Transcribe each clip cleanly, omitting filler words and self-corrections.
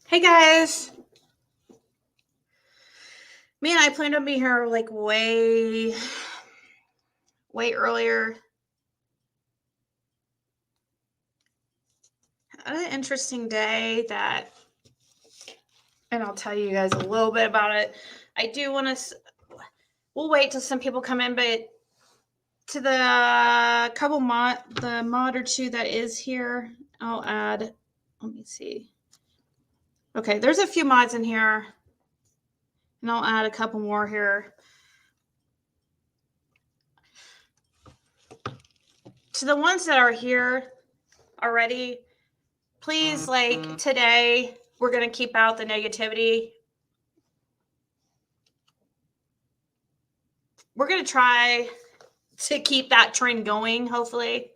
Hey guys. Me and I planned on being here like way earlier. Had an interesting day and I'll tell you guys a little bit about it. I do want to, we'll wait till some people come in, but to the the mod or two that is here, I'll add, let me see. Okay, there's a few mods in here, and I'll add a couple more here. To the ones that are here already, please, like, today, we're going to keep out the negativity. We're going to try to keep that trend going, hopefully.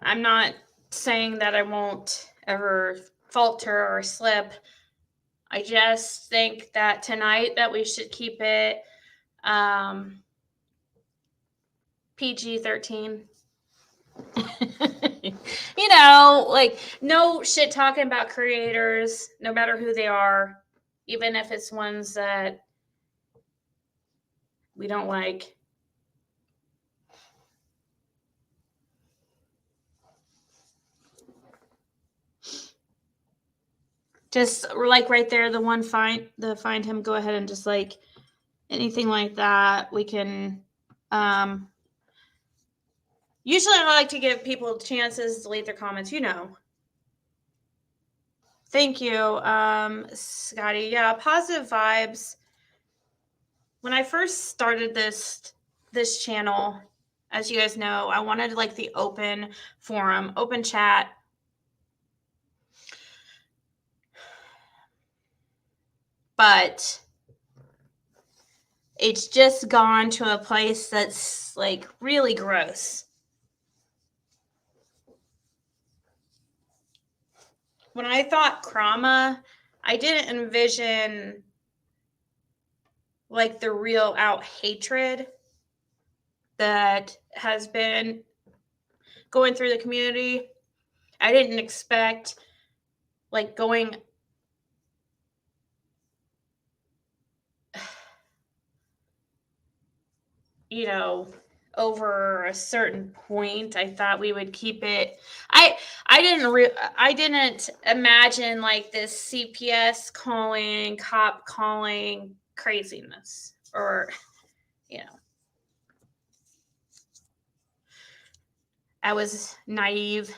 I'm not saying that I won't ever falter or slip. I just think that tonight that we should keep it PG-13. You know, like, no shit talking about creators, no matter who they are, even if it's ones that we don't like. Just like right there, find him, go ahead and just like anything like that. We can, usually I like to give people chances to leave their comments, you know. Thank you, Scotty. Yeah, positive vibes. When I first started this channel, as you guys know, I wanted like the open forum, open chat. But it's just gone to a place that's like really gross. When I thought Krama, I didn't envision like the real out hatred that has been going through the community. I didn't expect like going over a certain point. I thought we would keep it. I didn't imagine like this CPS calling, cop calling craziness, or I was naive.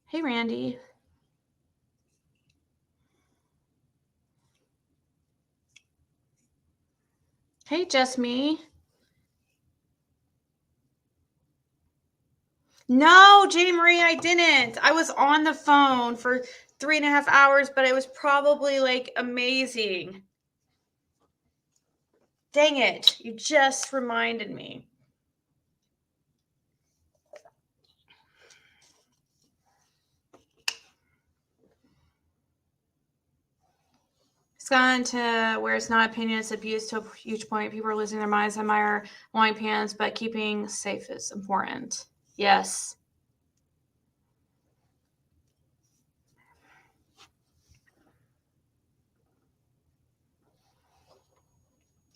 Hey, Randy. Hey, just me. No, J. Marie, I didn't. I was on the phone for 3.5 hours, but it was probably like amazing. Dang it. You just reminded me. It's gone to where it's not opinion, it's abuse to a huge point. People are losing their minds. I admire long pants, but keeping safe is important. Yes.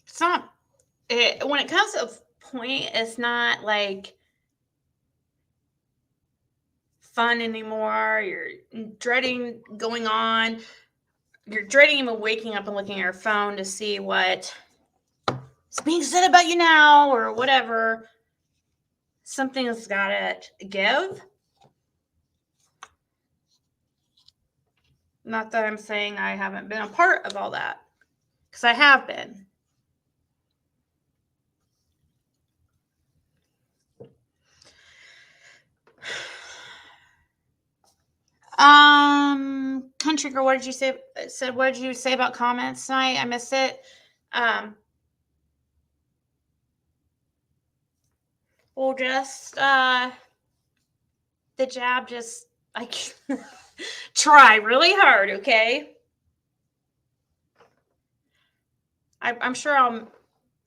It's not, when it comes to a point, it's not like fun anymore. You're dreading going on. You're dreading even waking up and looking at your phone to see what is being said about you now or whatever. Something has got to give. Not that I'm saying I haven't been a part of all that, because I have been. Country girl, what did you say? What did you say about comments tonight? I missed it. Well, just the jab, just like try really hard, okay? I'm sure I'll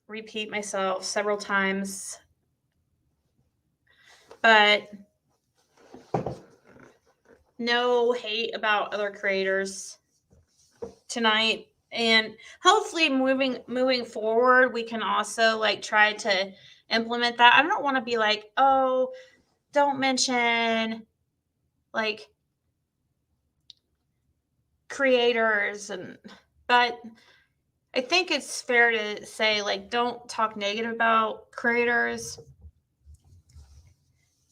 repeat myself several times, but no hate about other creators tonight. And hopefully moving forward, we can also like try to implement that. I don't want to be like, oh, don't mention like creators, but I think it's fair to say like don't talk negative about creators.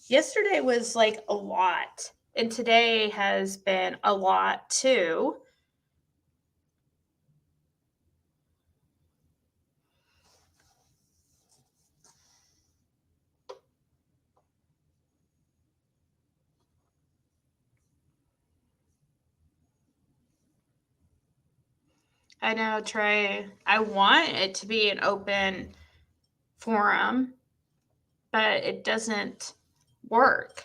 Yesterday was like a lot, and today has been a lot too. I know, Trey. I want it to be an open forum, but it doesn't work.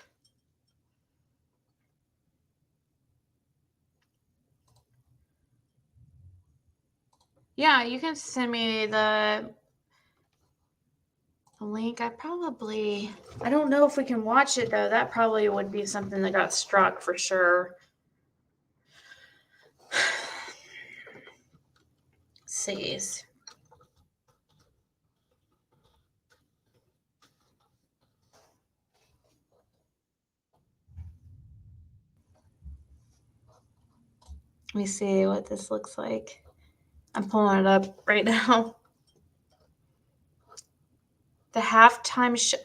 Yeah, you can send me the link. I don't know if we can watch it though. That probably would be something that got struck for sure. See. Let me see what this looks like. I'm pulling it up right now. The halftime show.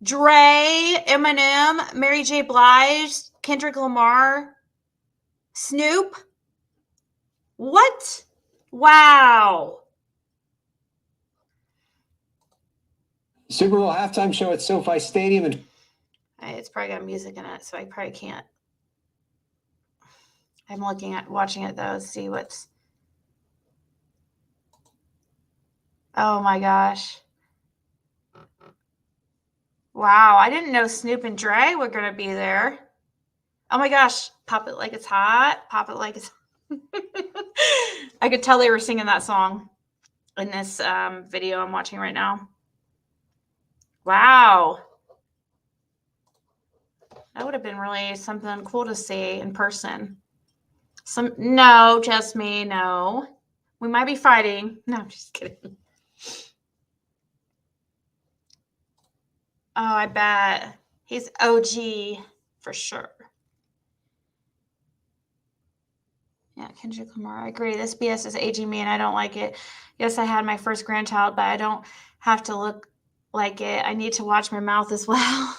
Dre, Eminem, Mary J. Blige, Kendrick Lamar, Snoop. What? Wow. Super Bowl halftime show at SoFi Stadium. And it's probably got music in it, so I probably can't. I'm watching it though, see what's. Oh my gosh. Wow, I didn't know Snoop and Dre were going to be there. Oh my gosh, Pop It Like It's Hot, Pop It Like It's. I could tell they were singing that song in this video I'm watching right now. Wow. That would have been really something cool to see in person. No, just me, no. We might be fighting. No, I'm just kidding. Oh, I bet. He's OG for sure. Yeah, Kendrick Lamar. I agree. This BS is aging me and I don't like it. Yes, I had my first grandchild, but I don't have to look like it. I need to watch my mouth as well.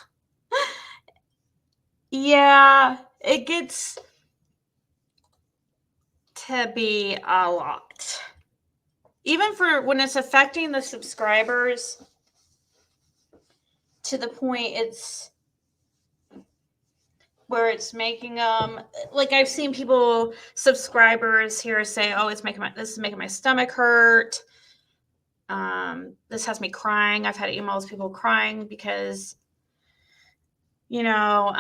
Yeah, it gets to be a lot. Even for when it's affecting the subscribers to the point it's where it's making like I've seen people subscribers here say, oh, this is making my stomach hurt. This has me crying. I've had emails, people crying because, you know,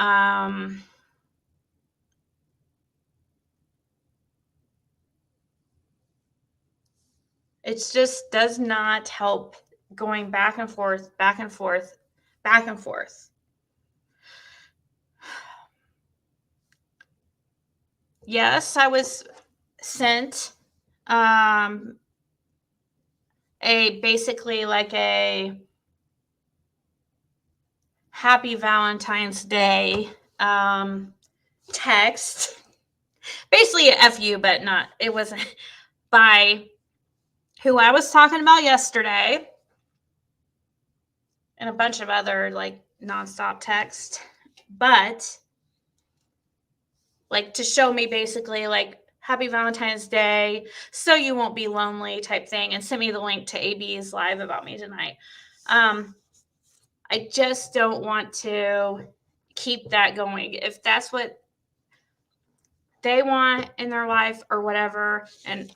it just does not help going back and forth, back and forth, back and forth. Yes, I was sent basically like a happy Valentine's Day text. Basically a FU, but not, it wasn't by who I was talking about yesterday and a bunch of other like nonstop text, but like to show me basically like happy Valentine's Day, so you won't be lonely type thing, and send me the link to AB's live about me tonight. I just don't want to keep that going. If that's what they want in their life or whatever, and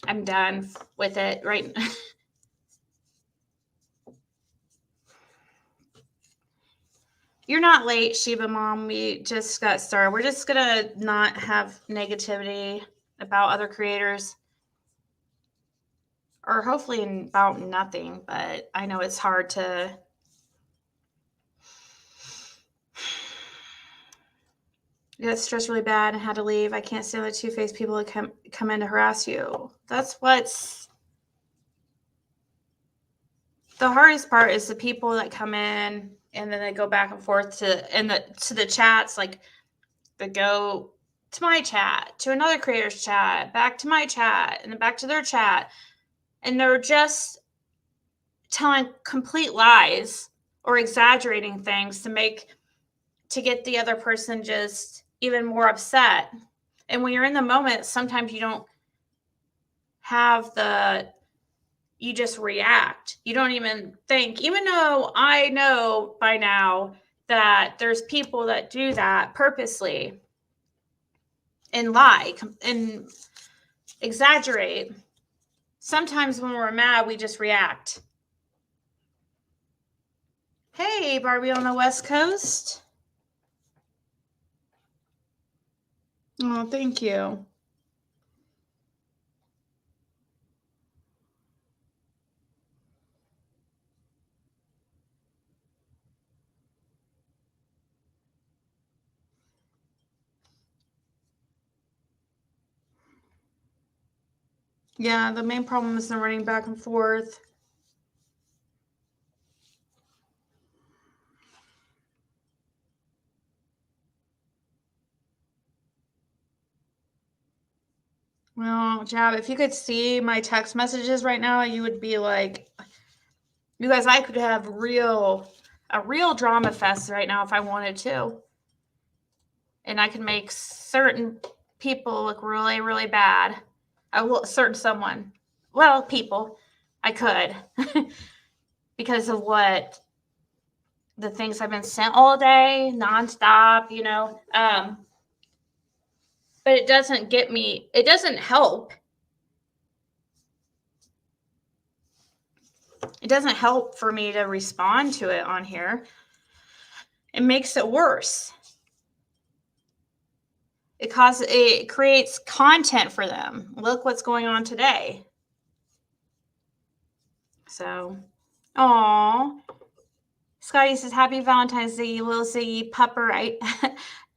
I'm done with it right now. You're not late, Sheba Mom. We just got started. We're just going to not have negativity about other creators, or hopefully about nothing, but I know it's hard to get stressed really bad and had to leave. I can't stand the two-faced people that come in to harass you. That's what's the hardest part, is the people that come in and then they go back and forth to the chats, like they go to my chat, to another creator's chat, back to my chat, and then back to their chat. And they're just telling complete lies or exaggerating things to get the other person just even more upset. And when you're in the moment, sometimes you don't have you just react. You don't even think, even though I know by now that there's people that do that purposely and lie and exaggerate. Sometimes when we're mad, we just react. Hey, Barbie on the West Coast. Oh, thank you. Yeah, the main problem is the running back and forth. Well, Jab, if you could see my text messages right now, you would be like, you guys, I could have a real drama fest right now if I wanted to. And I could make certain people look really, really bad. People, I could. Because of the things I've been sent all day, nonstop, but it doesn't help. It doesn't help for me to respond to it on here. It makes it worse. It creates content for them. Look what's going on today. So, aw. Scotty says, happy Valentine's Day, little Ziggy, Pupper, right?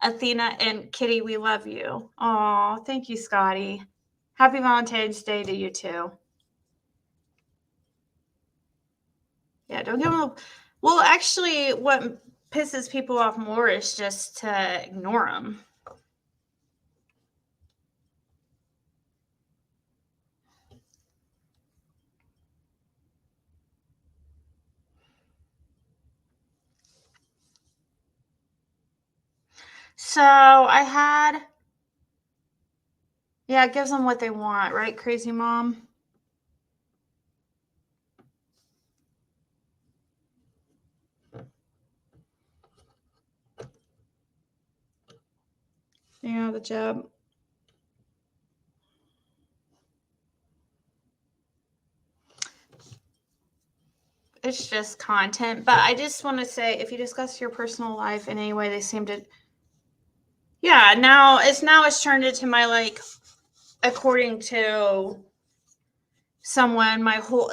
Athena and Kitty, we love you. Aw, thank you, Scotty. Happy Valentine's Day to you too. Yeah, don't give them well, actually, what pisses people off more is just to ignore them. So it gives them what they want, right, crazy mom? Yeah, the job. It's just content. But I just want to say, if you discuss your personal life in any way, they seem to. Yeah, now it's turned into my, according to someone, my whole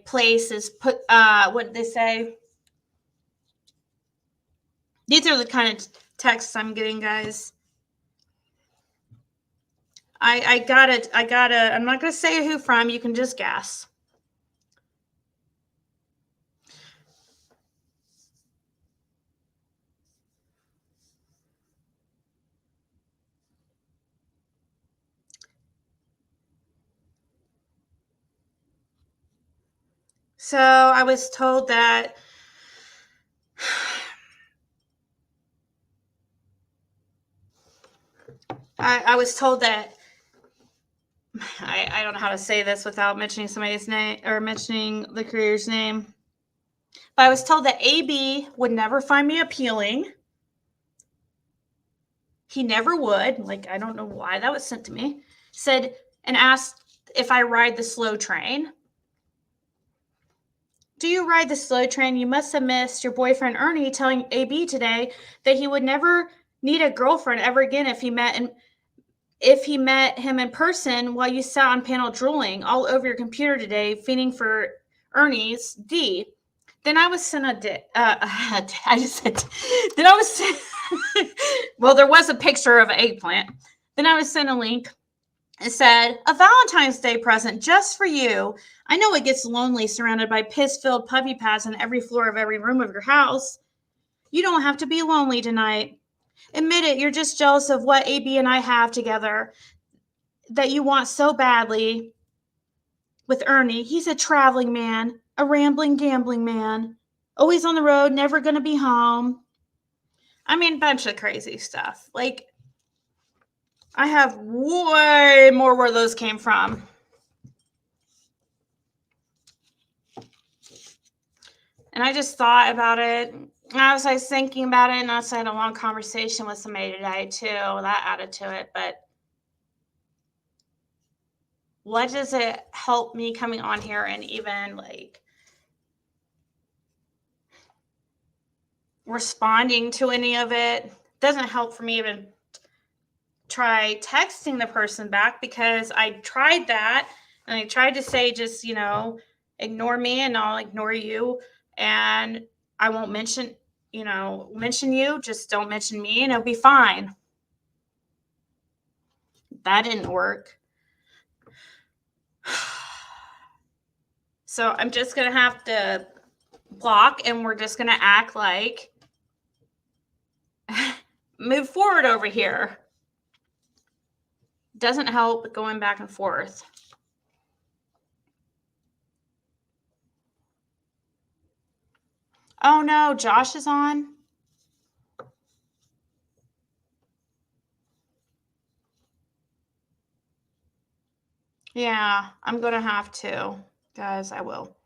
place is put. What did they say? These are the kind of texts I'm getting, guys. I got it. I'm not gonna say who from. You can just guess. So I was told that I was told that I don't know how to say this without mentioning somebody's name or mentioning the creator's name. But I was told that AB would never find me appealing. He never would. I don't know why that was sent to me. Said and asked if I ride the slow train. Do you ride the slow train? You must have missed your boyfriend Ernie telling AB today that he would never need a girlfriend ever again if he met him in person while you sat on panel drooling all over your computer today, fiending for Ernie's D. Then I was sent I just said, then I was sent, well, there was a picture of an eggplant. Then I was sent a link. It said, a Valentine's Day present just for you. I know it gets lonely surrounded by piss-filled puppy pads on every floor of every room of your house. You don't have to be lonely tonight. Admit it, you're just jealous of what AB and I have together that you want so badly with Ernie. He's a traveling man, a rambling, gambling man. Always on the road, never going to be home. I mean, bunch of crazy stuff. Like, I have way more where those came from. And I just thought about it. I was thinking about it, and I had a long conversation with somebody today, too. That added to it. But what does it help me coming on here and even, like, responding to any of it? Doesn't help for me even try texting the person back, because I tried that and I tried to say, just, ignore me and I'll ignore you, and I won't mention you, just don't mention me and it'll be fine. That didn't work. So I'm just going to have to block, and we're just going to act like move forward over here. Doesn't help going back and forth. Oh no, Josh is on. Yeah, I'm going to have to. Guys, I will.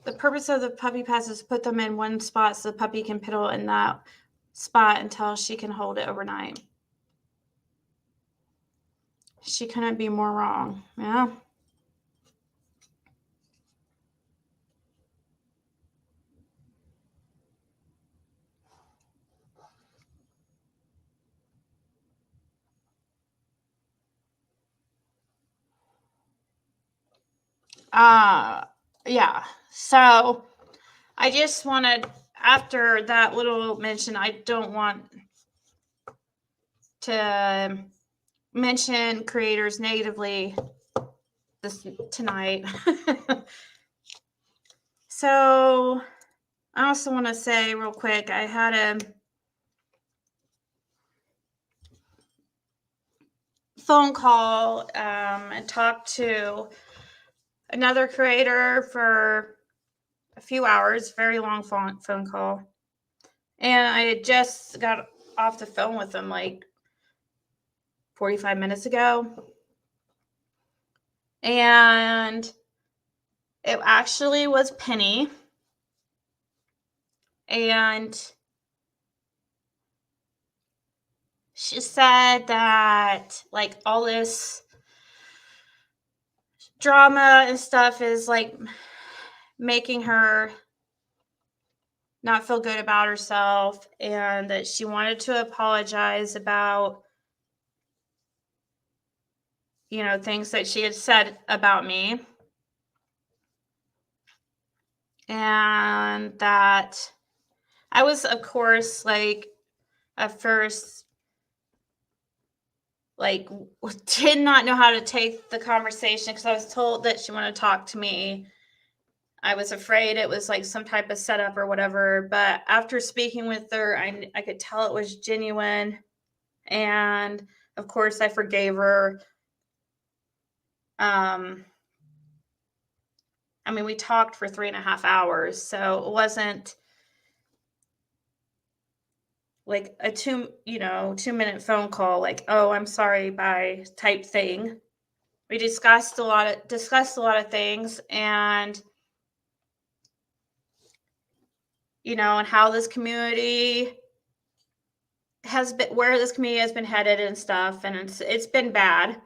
The purpose of the puppy pass is to put them in one spot so the puppy can piddle in that spot until she can hold it overnight. She couldn't be more wrong. Yeah. Yeah. So I just wanted, after that little mention, I don't want to mention creators negatively tonight. So I also want to say real quick, I had a phone call and talked to another creator for a few hours, very long phone call. And I had just got off the phone with him like 45 minutes ago. And it actually was Penny. And she said that, like, all this drama and stuff is, like, making her not feel good about herself, and that she wanted to apologize about, things that she had said about me. And that I was, of course, like, at first, like, did not know how to take the conversation, because I was told that she wanted to talk to me. I was afraid it was like some type of setup or whatever, but after speaking with her, I could tell it was genuine. And of course I forgave her. We talked for 3.5 hours, so it wasn't like a 2-minute phone call, like, oh, I'm sorry, bye type thing. We discussed a lot of things, and and how this community has been, where this community has been headed and stuff, and it's been bad.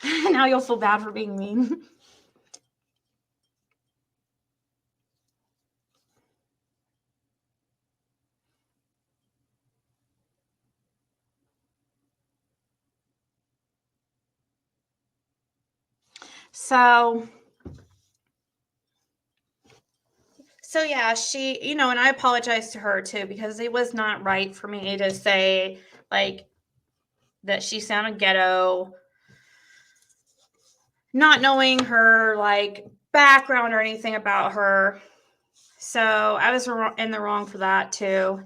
Now you'll feel bad for being mean. So yeah, she, you know, and I apologize to her too, because it was not right for me to say like that she sounded ghetto, not knowing her like background or anything about her. So I was in the wrong for that too.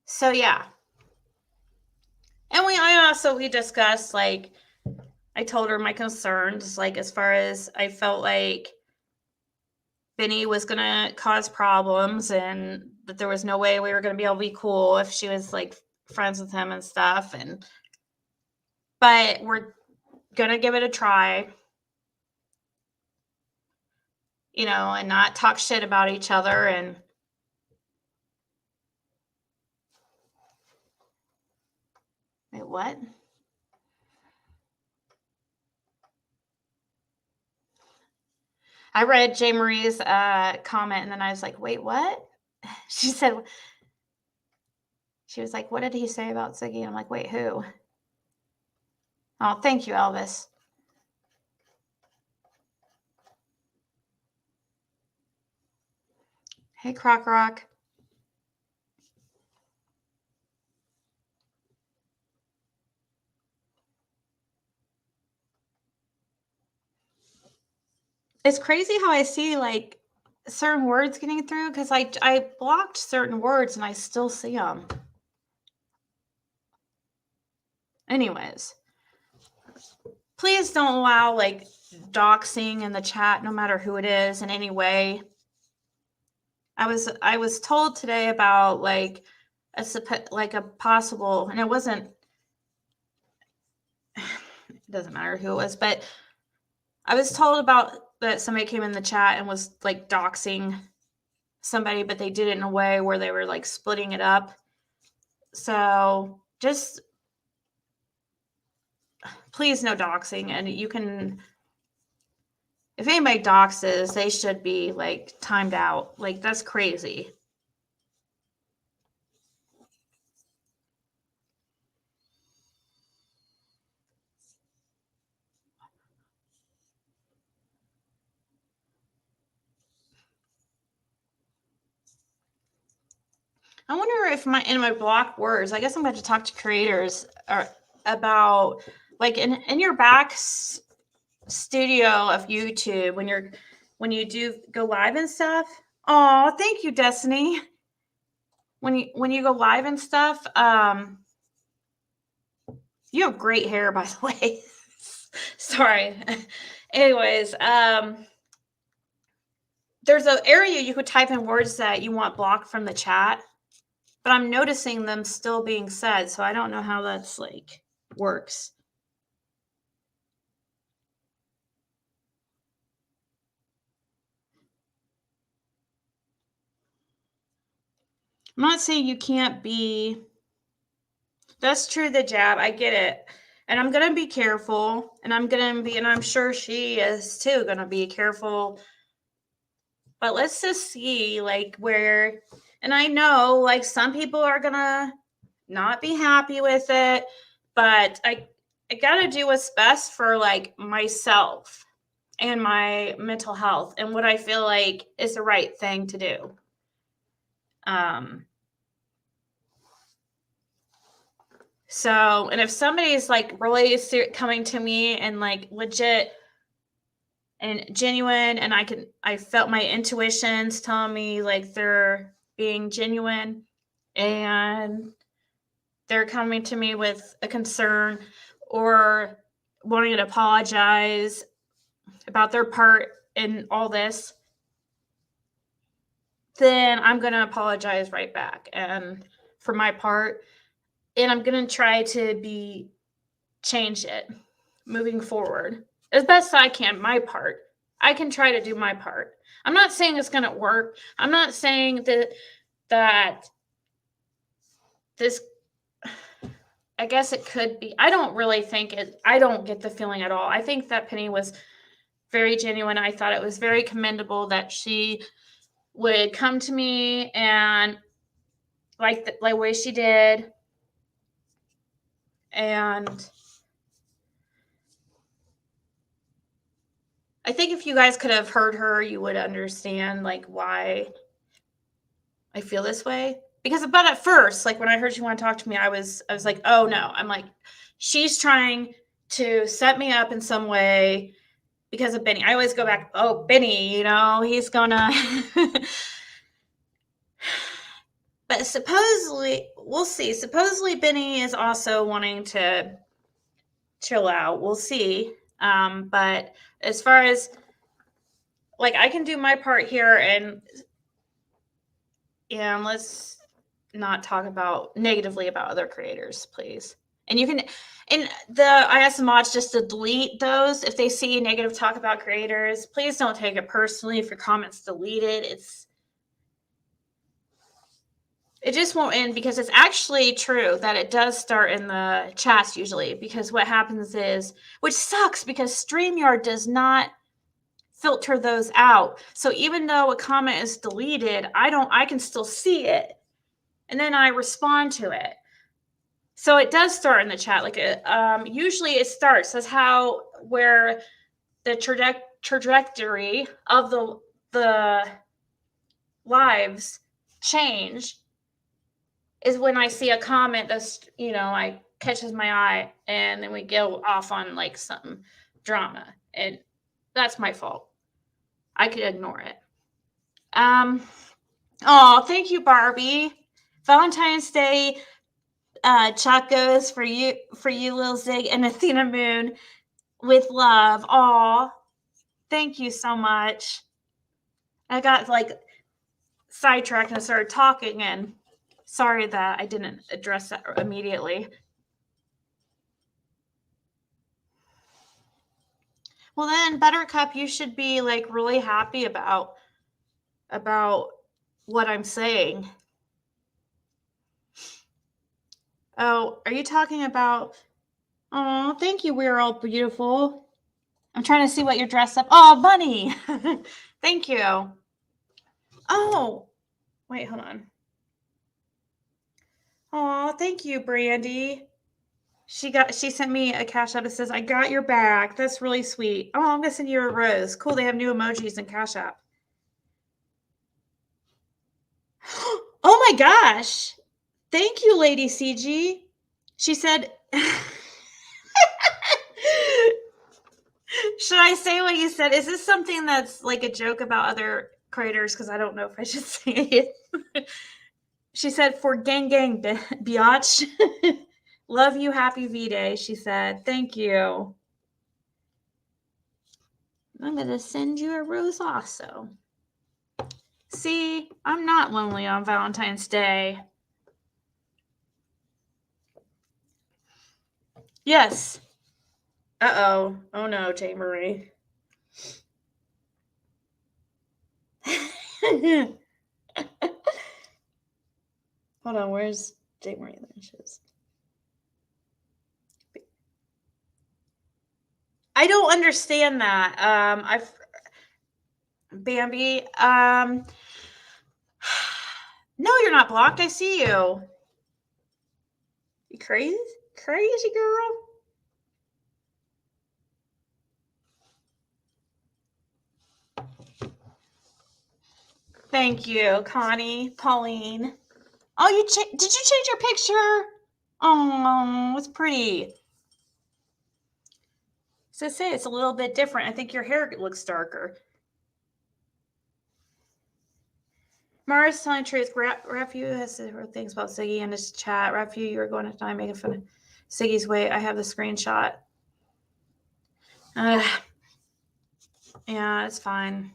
So yeah. And we discussed, like, I told her my concerns, like, as far as I felt like Benny was going to cause problems and that there was no way we were going to be able to be cool if she was like friends with him and stuff. But we're going to give it a try, you know, and not talk shit about each other. And wait, what? I read J. Marie's comment, and then I was like, wait, what? She said, she was like, what did he say about Ziggy? And I'm like, wait, who? Oh, thank you, Elvis. Hey, Croc Rock. It's crazy how I see like certain words getting through, because I blocked certain words and I still see them. Anyways, please don't allow like doxing in the chat, no matter who it is, in any way. I was told today about like a possible, and it wasn't. It doesn't matter who it was, but I was told about that somebody came in the chat and was like doxing somebody, but they did it in a way where they were like splitting it up. So just please, no doxing. And you can, if anybody doxes, they should be like timed out. Like, that's crazy. I wonder if in my blocked words, I guess I'm going to talk to creators about like in your back studio of YouTube when you do go live and stuff. Oh, thank you, Destiny. When you go live and stuff, you have great hair, by the way. Sorry. Anyways, there's an area you could type in words that you want blocked from the chat, but I'm noticing them still being said, so I don't know how that's like works. I'm not saying you can't be. That's true, the jab. I get it. And I'm going to be careful, and I'm sure she is too, going to be careful. But let's just see like where, and I know like some people are going to not be happy with it, but I got to do what's best for like myself and my mental health and what I feel like is the right thing to do. So, and if somebody's like really coming to me and like legit and genuine, and I felt my intuitions telling me like they're being genuine and they're coming to me with a concern or wanting to apologize about their part in all this, then I'm going to apologize right back and for my part, and I'm going to try to change it moving forward as best I can. My part, I can try to do my part. I'm not saying it's going to work. I'm not saying that this, I guess it could be. I don't really think it. I don't get the feeling at all. I think that Penny was very genuine. I thought it was very commendable that she would come to me and like the way she did. And I think if you guys could have heard her, you would understand like why I feel this way. Because but at first, like when I heard she wanted to talk to me, I was like, oh no. I'm like, she's trying to set me up in some way because of Benny. I always go back, oh, Benny, he's gonna but supposedly, we'll see. Supposedly Benny is also wanting to chill out. We'll see. But as far as like I can do my part here and let's not talk about negatively about other creators, please. And you can, and I asked the mods just to delete those if they see negative talk about creators. Please don't take it personally if your comments deleted. It just won't end because it's actually true that it does start in the chats usually, because what happens is, which sucks because StreamYard does not filter those out. So even though a comment is deleted, I can still see it. And then I respond to it. So it does start in the chat. Like usually it starts. That's where the trajectory of the lives change is when I see a comment that's, I catches my eye and then we go off on like some drama. And that's my fault. I could ignore it. Oh, thank you, Barbie. Valentine's Day chacos for you, Lil Zig and Athena Moon with love. Aw, thank you so much. I got like sidetracked and started talking, and sorry that I didn't address that immediately. Well then, Buttercup, you should be like really happy about what I'm saying. Oh, are you talking about? Oh, thank you. We're all beautiful. I'm trying to see what you're dressed up. Oh, bunny. Thank you. Oh, wait, hold on. Oh, thank you, Brandy. She sent me a Cashapp that says, I got your back. That's really sweet. Oh, I'm gonna send you a rose. Cool, they have new emojis in Cashapp. Oh my gosh. Thank you, Lady CG. She said, should I say what you said? Is this something that's like a joke about other creators? Because I don't know if I should say it. She said, for gang biatch. Love you, happy V-Day, she said. Thank you. I'm going to send you a rose also. See, I'm not lonely on Valentine's Day. Yes. Uh-oh. Oh no, J. Marie. Hold on, where's J. Marie Lynch's? I don't understand that. Bambi. No, you're not blocked. I see you. You crazy girl. Thank you, Connie, Pauline. Oh, did you change your picture? Oh, it's pretty. So say it's a little bit different. I think your hair looks darker. Mara's telling the truth. Refu has heard things about Ziggy in his chat. Refu, you were going to die making fun of Ziggy's weight. I have the screenshot. Yeah, it's fine.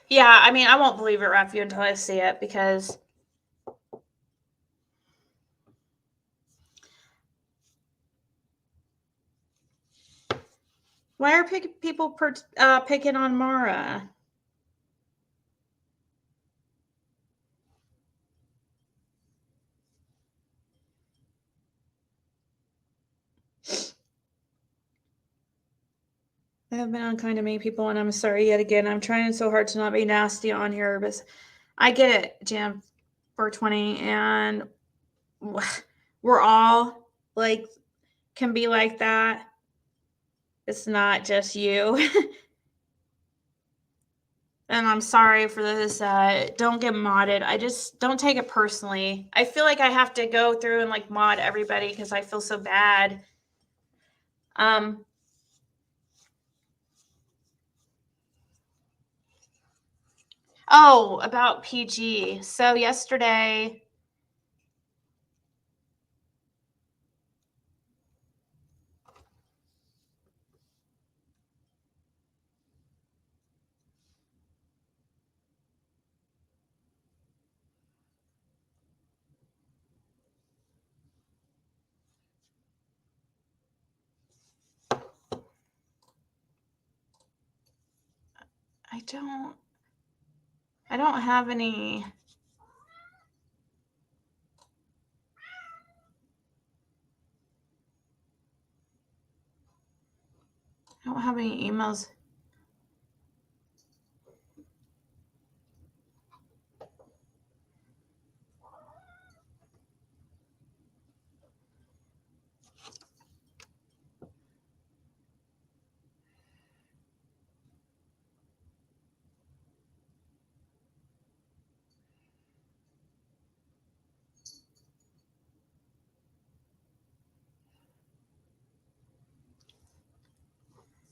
Yeah, I mean, I won't believe it, Refu, until I see it, because why are people picking on Mara? I have been unkind to many people, and I'm sorry yet again. I'm trying so hard to not be nasty on here, but I get it, Jam 420, and we're all like can be like that. It's not just you. And I'm sorry for those that don't get modded. I just don't take it personally. I feel like I have to go through and like mod everybody because I feel so bad. Oh, about PG. So yesterday, I don't have any. I don't have any emails.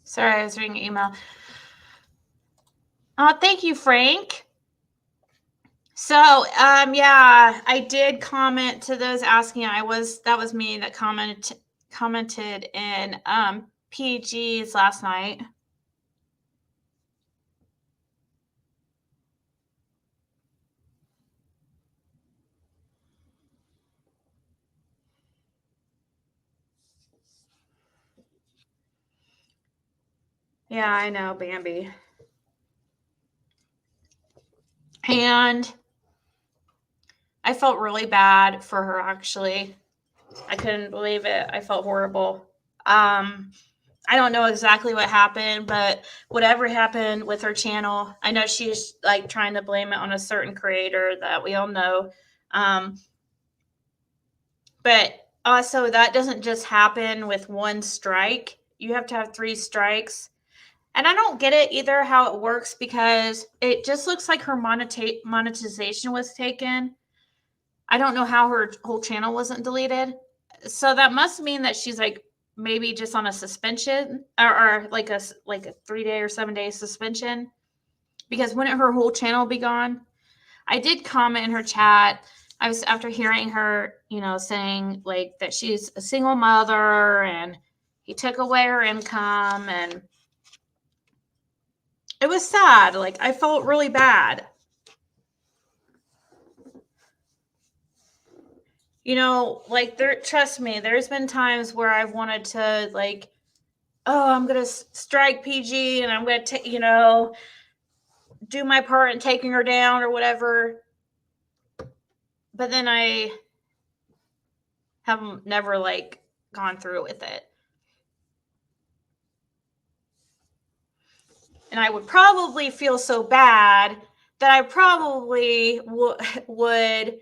Sorry, I was reading an email. Thank you, Frank. So, yeah, I did comment to those asking. That was me that commented in PG's last night. Yeah, I know, Bambi. And I felt really bad for her, actually. I couldn't believe it. I felt horrible. I don't know exactly what happened, but whatever happened with her channel, I know she's like trying to blame it on a certain creator that we all know. But also, that doesn't just happen with one strike. You have to have 3 strikes. And I don't get it either how it works because it just looks like her monetization was taken. I don't know how her whole channel wasn't deleted. So that must mean that she's like maybe just on a suspension or like a 3-day or 7-day suspension, because wouldn't her whole channel be gone? I did comment in her chat. I was after hearing her, saying like that she's a single mother and he took away her income, and it was sad. Like I felt really bad. Trust me, there's been times where I've wanted to like, oh, I'm going to strike PG and I'm going to, do my part in taking her down or whatever. But then I have never like gone through with it. And I would probably feel so bad that I probably would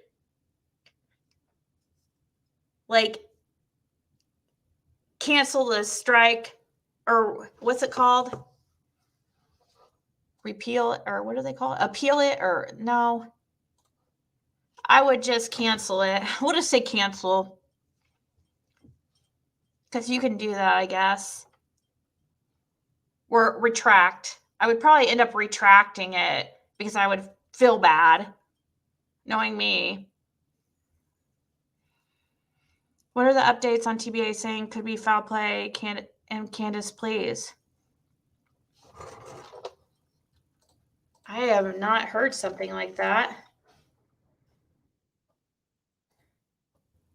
like cancel the strike, or what's it called? Repeal it, or what do they call it? Appeal it, or no. I would just cancel it. We'll just say cancel. Because you can do that, I guess. Or retract. I would probably end up retracting it because I would feel bad, knowing me. What are the updates on TBA saying could be foul play? And Candace, please. I have not heard something like that.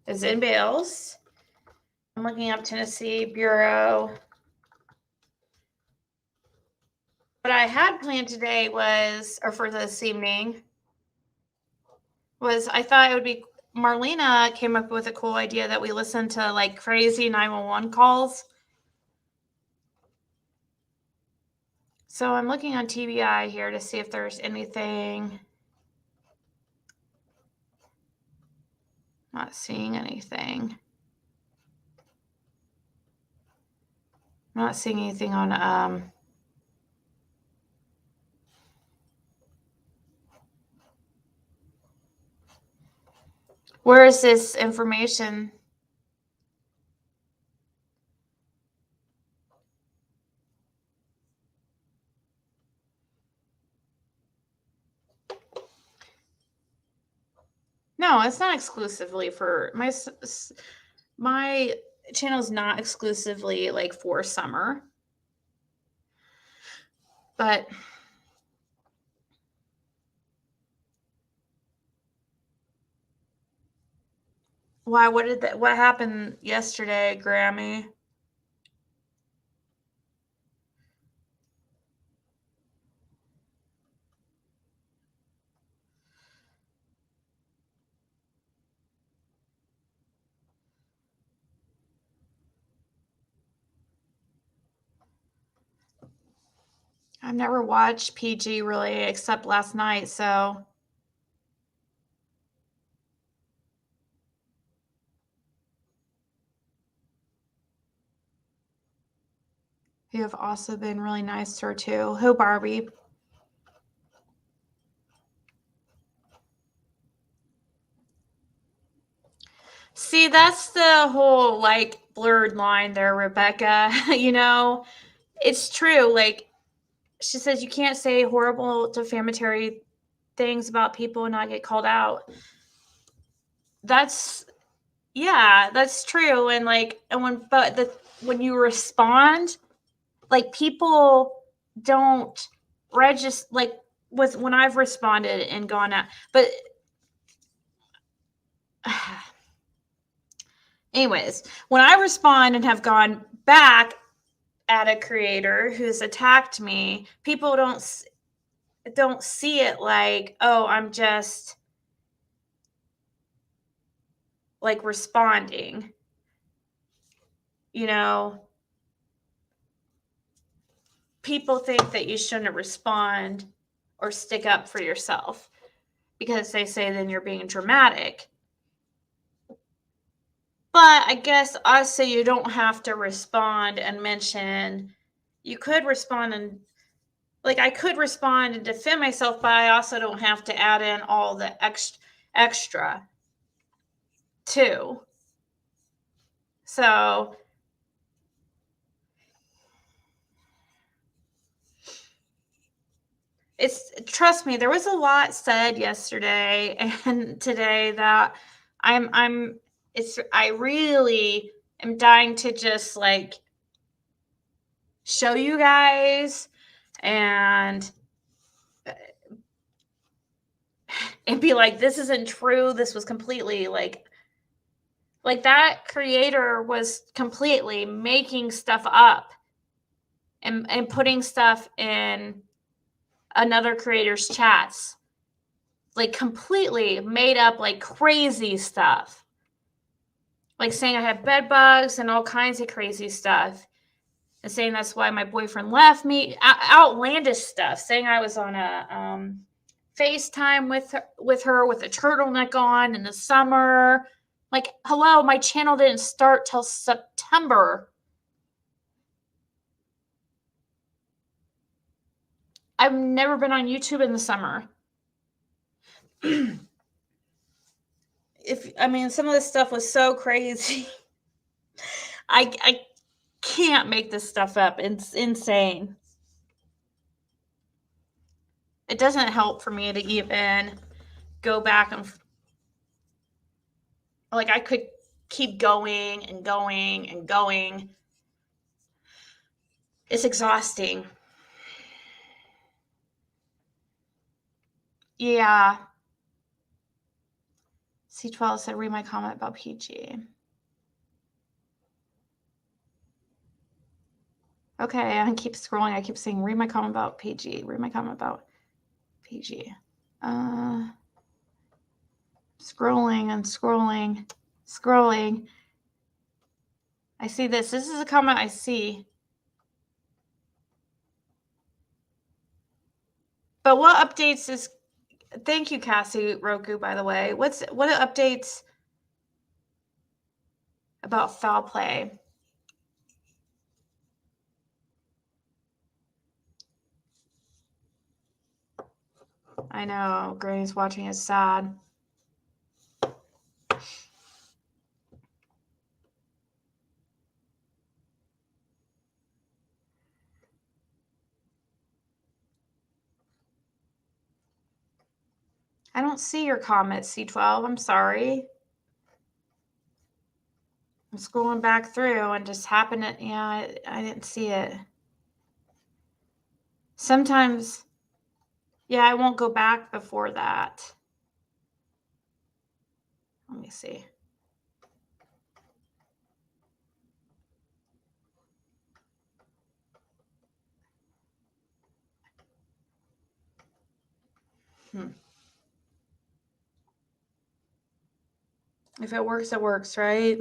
Is anybody else? I'm looking up Tennessee Bureau. What I had planned today for this evening, was I thought it would be, Marlena came up with a cool idea that we listen to like crazy 911 calls. So I'm looking on TBI here to see if there's anything. Not seeing anything. I'm not seeing anything on where is this information? No, it's not exclusively for my channel is not exclusively like for summer. But why? What happened yesterday, Grammy? I've never watched PG really except last night, so you have also been really nice to her too. Who, Barbie? See, that's the whole like blurred line there, Rebecca. You know, it's true. Like she says, you can't say horrible, defamatory things about people and not get called out. That's true. And like, and when you respond, like people don't register like when I've responded and gone out, but anyways, when I respond and have gone back at a creator who's attacked me, people don't see it like, oh, I'm just like responding, you know. People think that you shouldn't respond or stick up for yourself because they say then you're being dramatic. But I guess also you don't have to respond and mention. You could respond and like I could respond and defend myself, but I also don't have to add in all the extra too. So trust me, there was a lot said yesterday and today that I really am dying to just like show you guys and be like, this isn't true. This was completely like that creator was completely making stuff up and putting stuff in another creator's chats, like completely made up like crazy stuff, like saying I have bed bugs and all kinds of crazy stuff, and saying that's why my boyfriend left me. Outlandish stuff, saying I was on a FaceTime with her with a turtleneck on in the summer. Like, hello, my channel didn't start till September. I've never been on YouTube in the summer. Some of this stuff was so crazy. I can't make this stuff up. It's insane. It doesn't help for me to even go back and like I could keep going and going and going. It's exhausting. Yeah. C12 said, read my comment about PG. Okay, I keep scrolling. I keep saying, read my comment about PG. Read my comment about PG. Scrolling and scrolling. I see this. This is a comment I see. But what updates is... Thank you, Cassie Roku, by the way. What updates about foul play? I know. Granny's watching is sad. I don't see your comment, C12. I'm sorry. I'm scrolling back through and just happened to, yeah, I didn't see it. Sometimes, yeah, I won't go back before that. Let me see. If it works, right?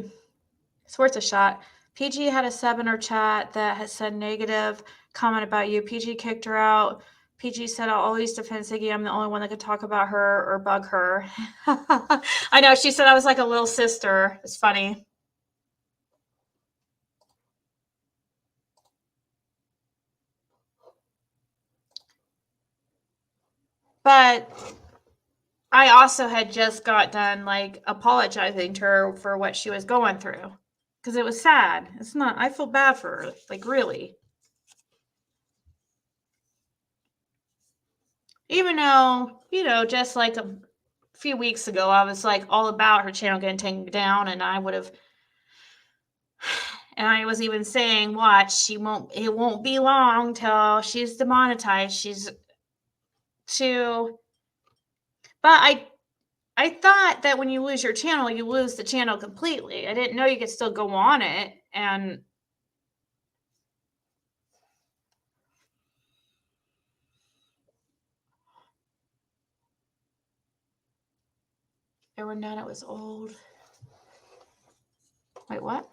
It's worth a shot. PG had a sub in her chat that had said negative comment about you. PG kicked her out. PG said, I'll always defend Ziggy. I'm the only one that could talk about her or bug her. I know. She said I was like a little sister. It's funny. But I also had just got done like apologizing to her for what she was going through because it was sad. It's not, I feel bad for her. Like, really. Even though, you know, just like a few weeks ago, I was like all about her channel getting taken down, and I would have, and I was even saying, watch, it won't be long till she's demonetized. She's too, but I thought that when you lose your channel, you lose the channel completely. I didn't know you could still go on it. And there were none. It was old. Wait, what?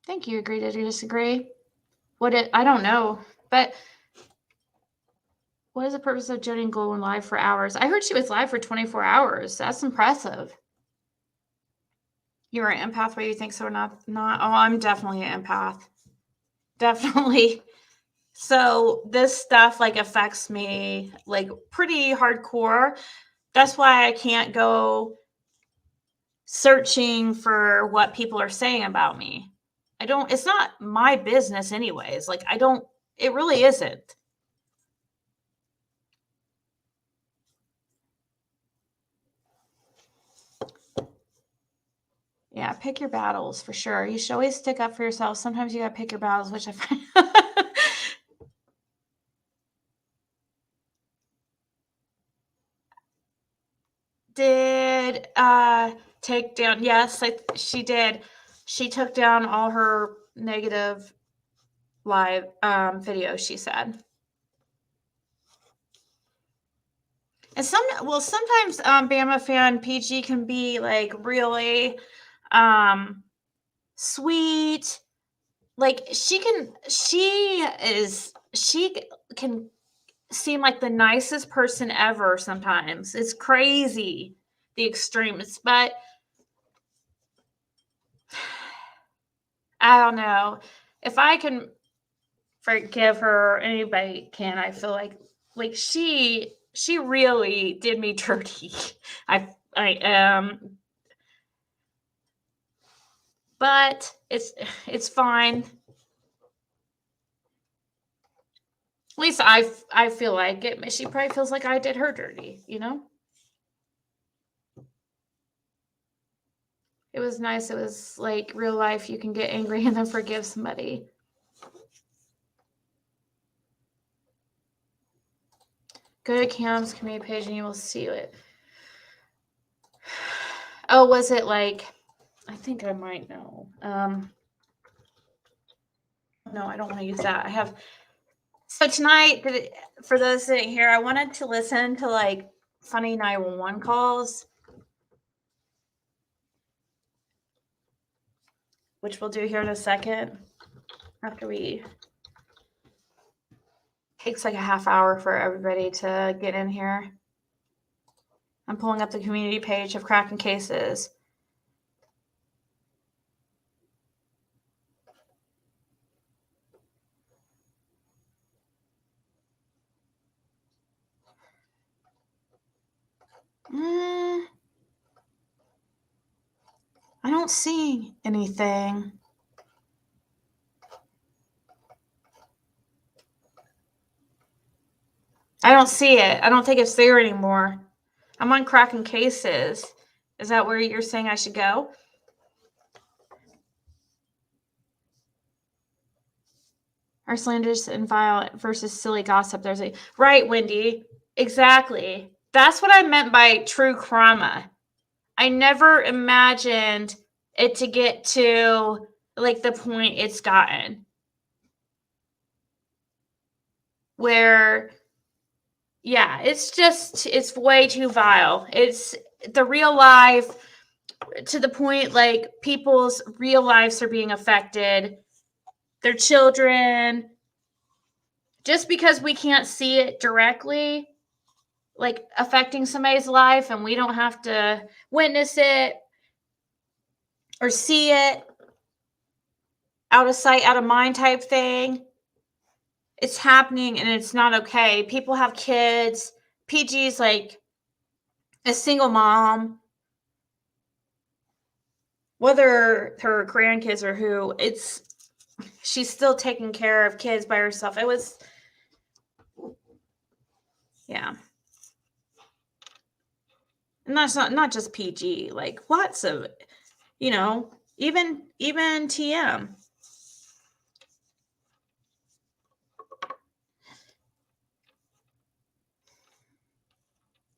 Thank you. Agree to disagree. I don't know. But what is the purpose of Jody going live for hours? I heard she was live for 24 hours. That's impressive. You're an empath, whether you think so or not. Oh, I'm definitely an empath. Definitely. So this stuff like affects me like pretty hardcore. That's why I can't go searching for what people are saying about me. It's not my business anyways. Like it really isn't. Yeah, pick your battles for sure. You should always stick up for yourself. Sometimes you gotta pick your battles, which I find did take down. Yes, she did. She took down all her negative live videos, she said. And sometimes Bama fan PG can be like really sweet. Like she can seem like the nicest person ever sometimes. It's crazy, the extremes, but I don't know. If I can forgive her, anybody can. I feel like she really did me dirty. I but it's fine. At least I feel like it. She probably feels like I did her dirty, you know? It was nice. It was like real life. You can get angry and then forgive somebody. Go to Cam's community page and you will see it. Oh, was it like, I think I might know. No, I don't want to use that. So tonight, for those sitting here, I wanted to listen to like funny 911 calls, which we'll do here in a second after we. Takes like a half hour for everybody to get in here. I'm pulling up the community page of Cracking Cases. I don't see anything. I don't see it. I don't think it's there anymore. I'm on cracking cases. Is that where you're saying I should go? Our slanders and vile versus silly gossip. There's a right, Wendy. Exactly. That's what I meant by true crime. I never imagined it to get to like the point it's gotten. Where yeah, it's way too vile. It's the real life to the point like people's real lives are being affected. Their children, just because we can't see it directly, like affecting somebody's life, and we don't have to witness it or see it, out of sight, out of mind type thing. It's happening and it's not okay. People have kids. PG's like a single mom. Whether her grandkids or who, she's still taking care of kids by herself. It was, yeah. And that's not just PG, like lots of, even TM.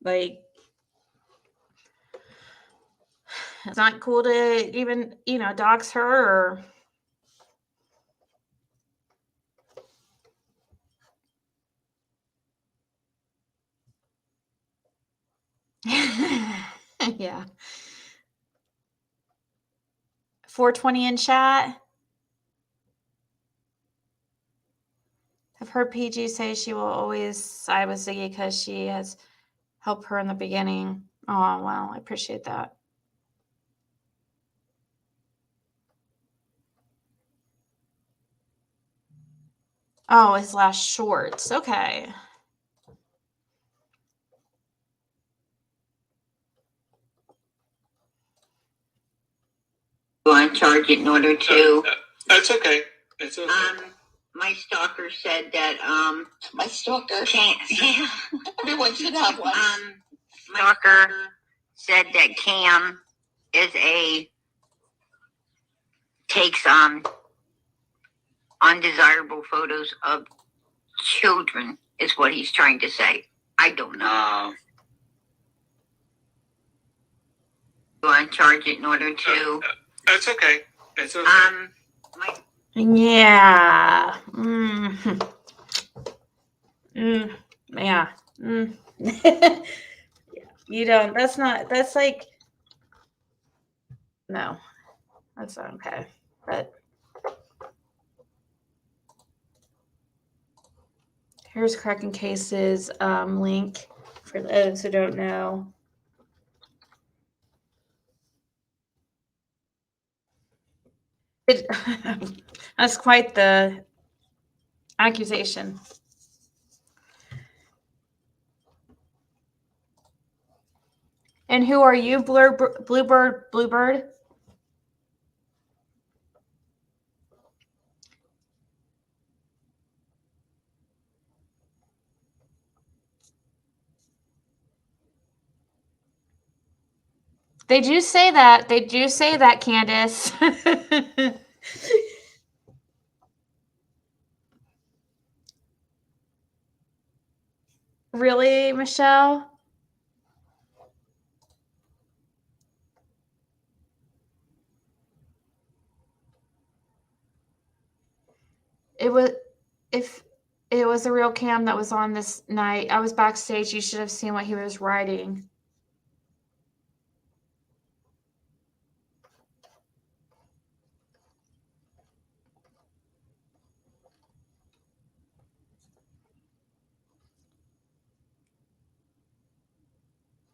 Like, it's not cool to even, dox her or. Yeah. 420 in chat. I've heard PG say she will always side with Ziggy because she has helped her in the beginning. Oh, wow. I appreciate that. Oh, his last shorts. Okay. On charge it in order to. That's okay. It's okay. My stalker said that My stalker. Cam. Everyone should have one. My stalker said that Cam takes undesirable photos of children. Is what he's trying to say. I don't know. On charge it in order to. That's okay. It's okay. Yeah. Yeah. You don't. That's like. No. That's not okay. But. Here's Cracking Cases link for those who don't know. That's quite the accusation. And who are you, Bluebird? They do say that. Candace. Really, Michelle? If it was a real Cam that was on this night, I was backstage. You should have seen what he was writing.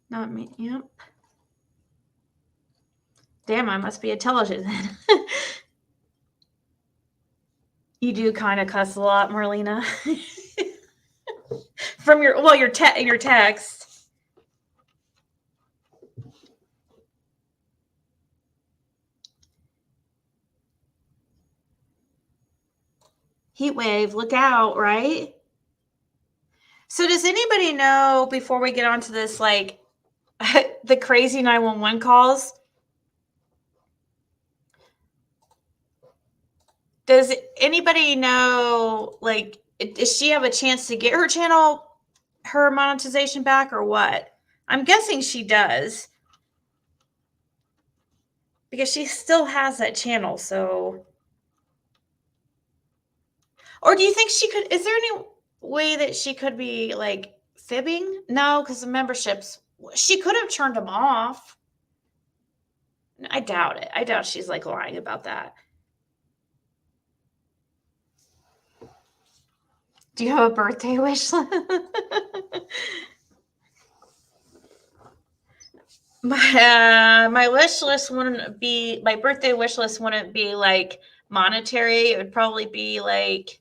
Not me. Yep. Damn, I must be intelligent then. You do kind of cuss a lot, Marlena. From your text. heat wave. Look out, right? So does anybody know, before we get on to this, like the crazy 911 calls? Does anybody know, like, does she have a chance to get her channel, her monetization back, or what? I'm guessing she does, because she still has that channel. So, or do you think she could, is there any way that she could be like fibbing? No, because the memberships, she could have turned them off. I doubt it. I doubt she's like lying about that. Do you have a birthday wish list? My wish list wouldn't be, my birthday wish list wouldn't be like monetary. It would probably be like,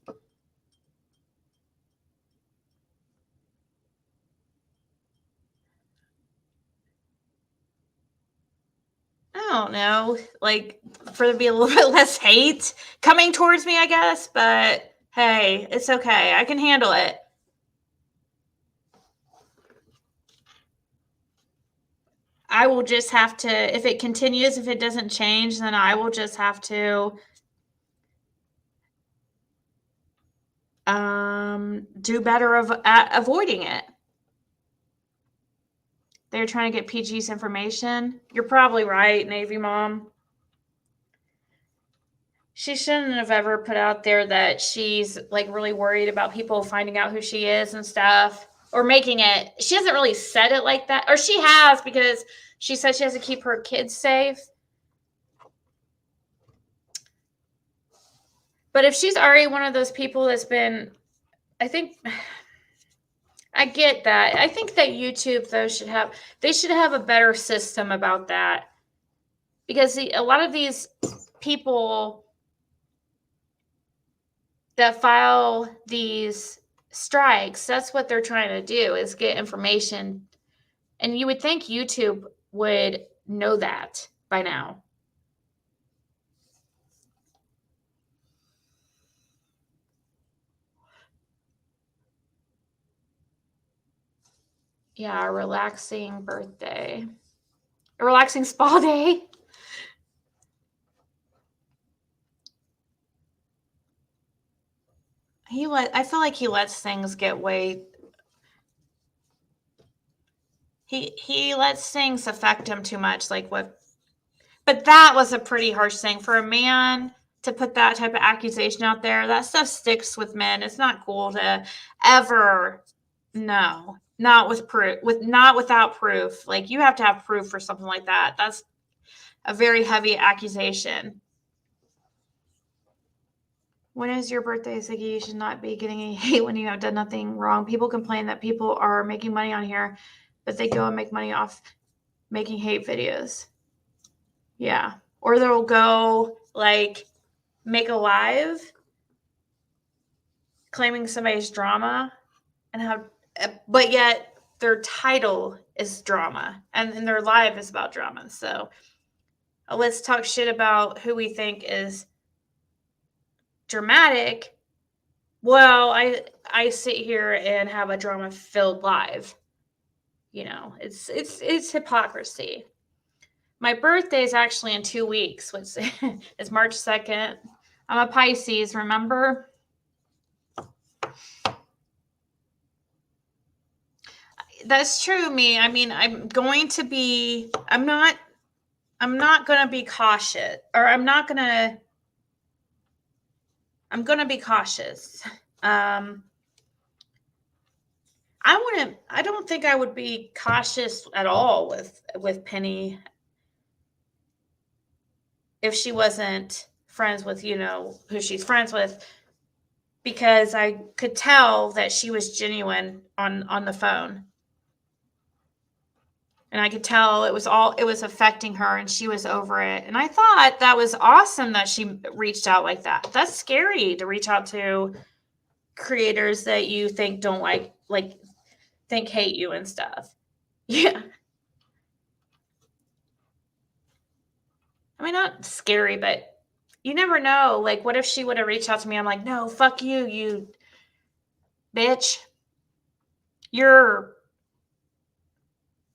I don't know, like for there to be a little bit less hate coming towards me, I guess. But hey, it's okay. I can handle it. I will just have to, if it continues, if it doesn't change, then I will just have to do better at avoiding it. They're trying to get PG's information. You're probably right, Navy Mom. She shouldn't have ever put out there that she's like really worried about people finding out who she is and stuff, or making it. She hasn't really said it like that, or she has, because she said she has to keep her kids safe. But if she's already one of those people that's been, I think, I get that. I think that YouTube, though, should have a better system about that, because a lot of these people that file these strikes, that's what they're trying to do, is get information. And you would think YouTube would know that by now. Yeah, a relaxing birthday. A relaxing spa day. I feel like he lets things get way. He lets things affect him too much, like what. But that was a pretty harsh thing for a man to put that type of accusation out there. That stuff sticks with men. It's not cool to ever. No, not with proof. Not without proof. Like, you have to have proof for something like that. That's a very heavy accusation. When is your birthday, Ziggy? You should not be getting any hate when you have done nothing wrong. People complain that people are making money on here, but they go and make money off making hate videos. Yeah. Or they'll go like make a live claiming somebody's drama and have, but yet their title is drama and their live is about drama. So let's talk shit about who we think is dramatic. Well, I sit here and have a drama filled live. You know, it's hypocrisy. My birthday is actually in 2 weeks, which is March 2nd. I'm a Pisces, remember? That's true, me. I mean, I'm not going to be cautious, or I'm going to be cautious. I don't think I would be cautious at all with Penny if she wasn't friends with, who she's friends with, because I could tell that she was genuine on the phone. And I could tell it was affecting her and she was over it. And I thought that was awesome that she reached out like that. That's scary to reach out to creators that you think don't think hate you and stuff. Yeah. I mean, not scary, but you never know. Like, what if she would have reached out to me? I'm like, no, fuck you, you bitch. You're,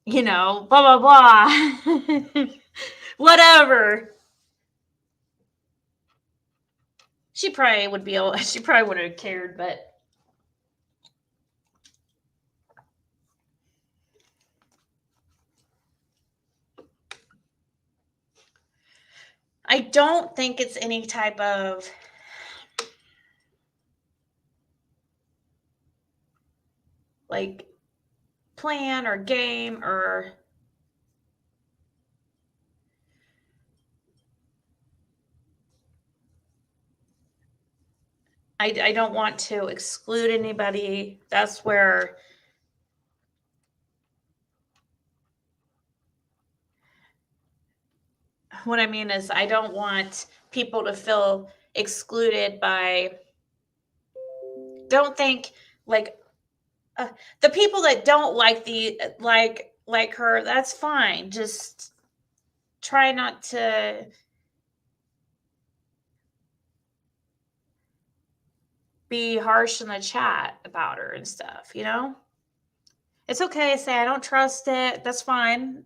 blah, blah, blah. Whatever. She probably would be able, she probably wouldn't have cared, but I don't think it's any type of like plan or game or I don't want to exclude anybody. That's where what I mean is I don't want people to feel excluded by don't think like the people that don't like the like her, that's fine. Just try not to be harsh in the chat about her and stuff, It's okay to say I don't trust it. That's fine.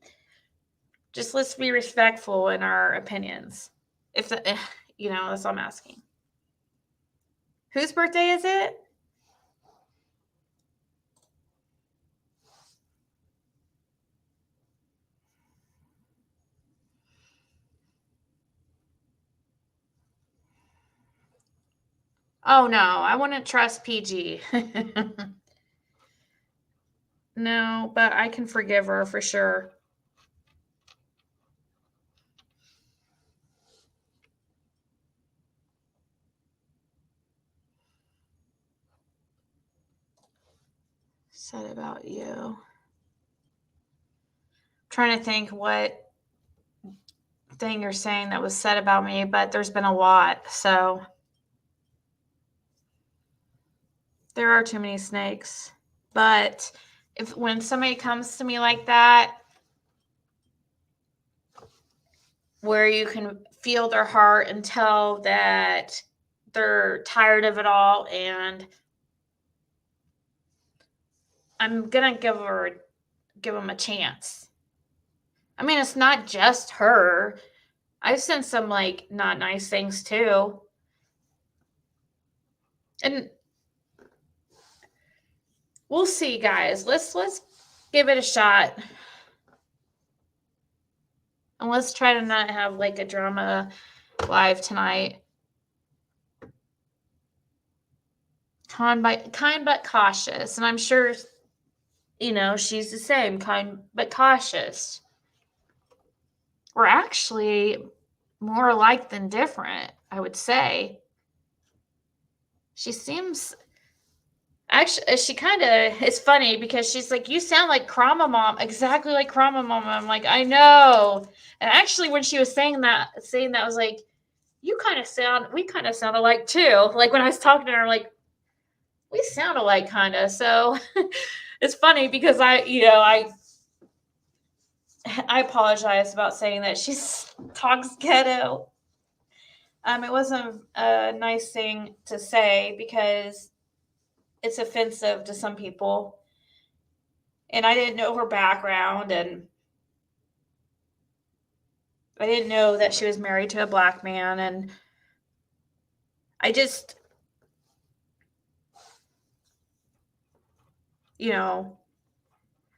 Just let's be respectful in our opinions. If the, that's all I'm asking. Whose birthday is it? Oh no, I wouldn't trust PG. No, but I can forgive her for sure. Said about you. Trying to think what thing you're saying that was said about me, but there's been a lot, so there are too many snakes. But when somebody comes to me like that, where you can feel their heart and tell that they're tired of it all, and I'm gonna give them a chance. I mean, it's not just her. I've sent some like not nice things too. And we'll see, guys. Let's give it a shot. And let's try to not have like a drama live tonight. Kind but cautious. And I'm sure she's the same, kind but cautious. We're actually more alike than different, I would say. She seems actually she kind of it's funny because she's like, you sound like Krama Mom, exactly like Krama Mom. I'm like, I know. And actually when she was saying that I was like, we kind of sound alike too. Like when I was talking to her, I'm like, we sound alike kind of. So it's funny because I apologize about saying that she talks ghetto. It wasn't a nice thing to say because it's offensive to some people. And I didn't know her background, and I didn't know that she was married to a black man, and I just,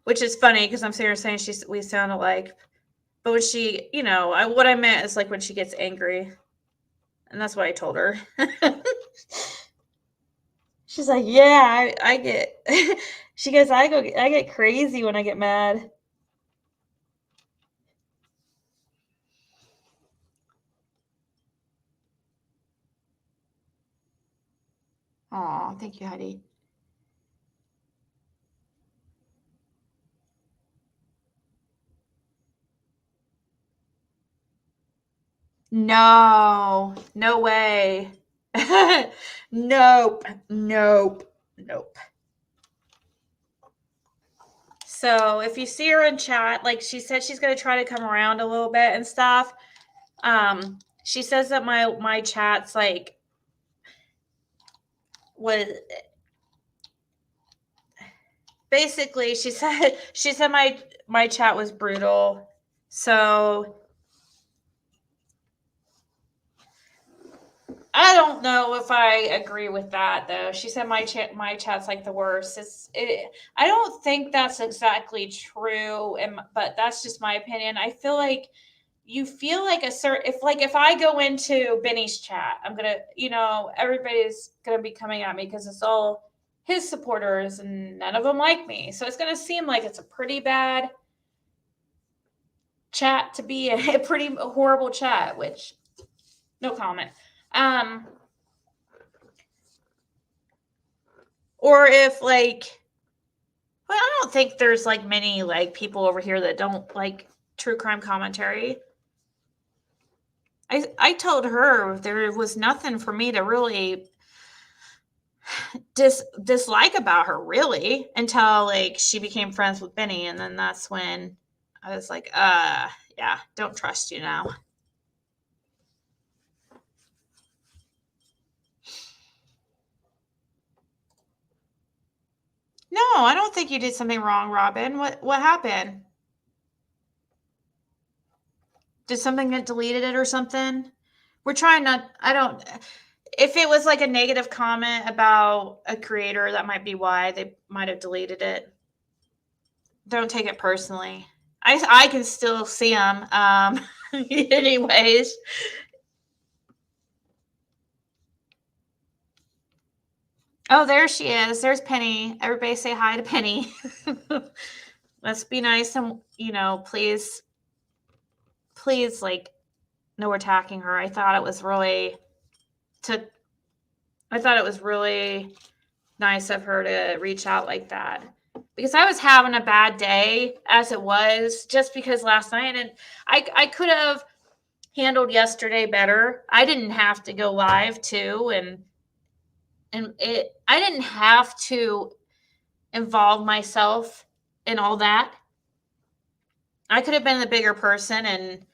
which is funny because I'm sitting here saying we sound alike. But when she, what I meant is like when she gets angry. And that's what I told her. She's like, yeah, I get, she goes, I get crazy when I get mad. Aw, thank you, Heidi. No way. Nope. So if you see her in chat, like she said, she's going to try to come around a little bit and stuff. She says that my chat's like was basically she said my chat was brutal. So I don't know if I agree with that though. She said my chat's like the worst. I don't think that's exactly true, but that's just my opinion. I feel like you feel like if I go into Benny's chat, I'm gonna, everybody's gonna be coming at me because it's all his supporters and none of them like me. So it's gonna seem like it's a pretty bad chat to be a pretty horrible chat, which no comment. Or if well, I don't think there's like many like people over here that don't like true crime commentary. I told her there was nothing for me to really dislike about her really until like she became friends with Benny, and then that's when I was like, yeah, don't trust you now. No, I don't think you did something wrong, Robin. What happened? Did something get deleted it or something? We're trying not, I don't, if it was like a negative comment about a creator, that might be why they might have deleted it. Don't take it personally. I can still see them. Anyways. Oh, there she is. There's Penny. Everybody say hi to Penny. Let's be nice and, please, like, no attacking her. I thought it was really nice of her to reach out like that. Because I was having a bad day as it was, just because last night, and I could have handled yesterday better. I didn't have to go live too, and I didn't have to involve myself in all that. I could have been the bigger person and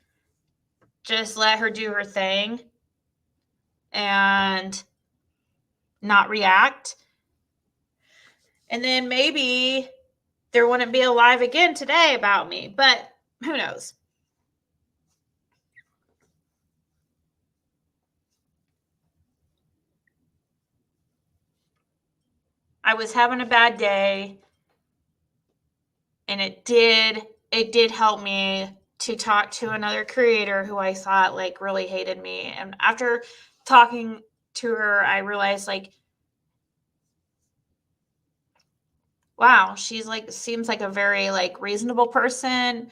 just let her do her thing and not react. And then maybe there wouldn't be a live again today about me, but who knows? I was having a bad day, and it did help me to talk to another creator who I thought like really hated me. And after talking to her, I realized like, wow, she's like, seems like a very like reasonable person.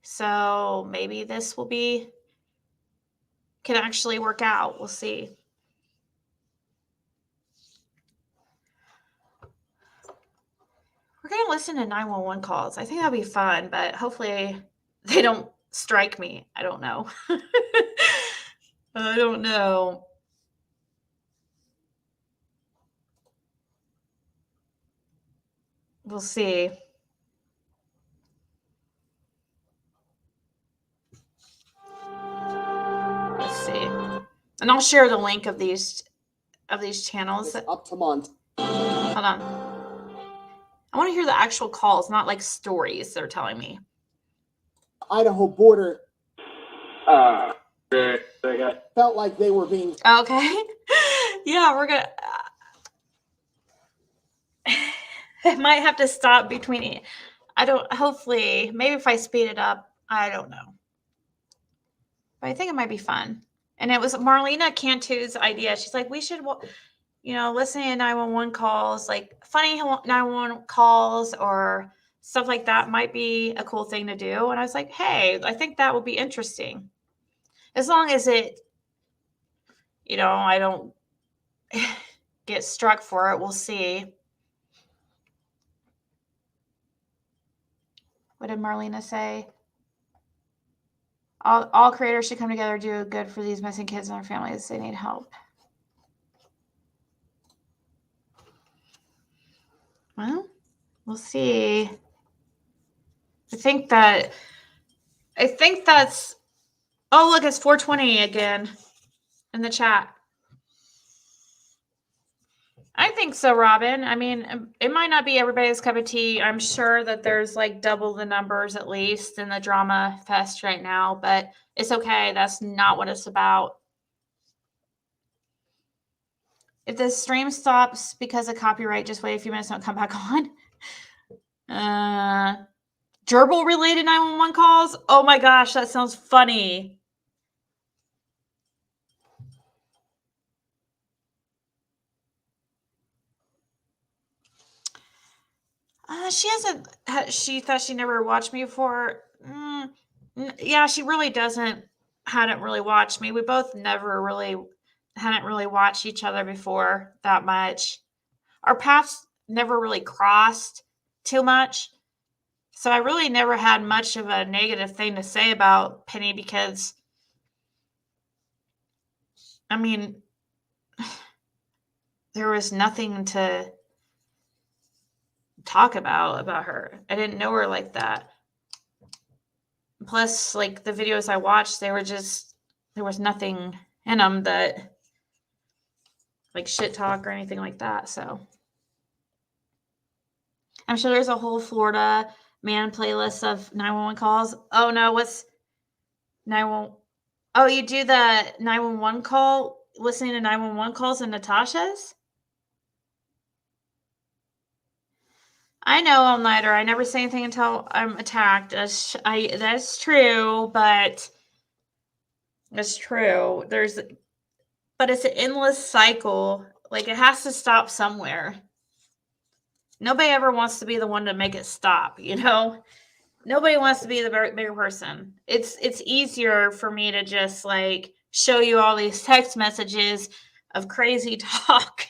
So maybe this can actually work out. We'll see. We're going to listen to 911 calls. I think that'll be fun, but hopefully they don't strike me. I don't know. I don't know. We'll see. Let's see. And I'll share the link of these channels. Up to month. Hold on. I want to hear the actual calls, not like stories they're telling me. Idaho border. Very good. Felt like they were being. Okay. Yeah, we're gonna. I might have to stop between. Hopefully, maybe if I speed it up, I don't know. But I think it might be fun. And it was Marlena Cantu's idea. She's like, we should, listen to 911 calls, like funny 911 calls or stuff like that might be a cool thing to do. And I was like, hey, I think that would be interesting. As long as it, I don't get struck for it. We'll see. What did Marlena say? All creators should come together, do good for these missing kids and their families. They need help. Well, we'll see. I think that I think that's. Oh, look, it's 420 again in the chat. I think so, Robin. I mean, it might not be everybody's cup of tea. I'm sure that there's like double the numbers at least in the drama fest right now, but it's okay. That's not what it's about. If the stream stops because of copyright, just wait a few minutes and it'll come back on. Gerbil related 911 calls? Oh my gosh, that sounds funny. She hasn't. She thought she never watched me before. Yeah, she really doesn't. Hadn't really watched me. We both hadn't really watched each other before that much. Our paths never really crossed too much. So I really never had much of a negative thing to say about Penny because, I mean, there was nothing to talk about her. I didn't know her like that. Plus, like, the videos I watched, there was nothing in them that, like, shit talk or anything like that, so. I'm sure there's a whole Florida man playlist of 911 calls. Oh, no, what's 911? Oh, you do the 911 call, listening to 911 calls in Natasha's? I know, all nighter. I never say anything until I'm attacked. That's true, but that's true. But it's an endless cycle. Like, it has to stop somewhere. Nobody ever wants to be the one to make it stop, you know? Nobody wants to be the bigger person. It's easier for me to just like show you all these text messages of crazy talk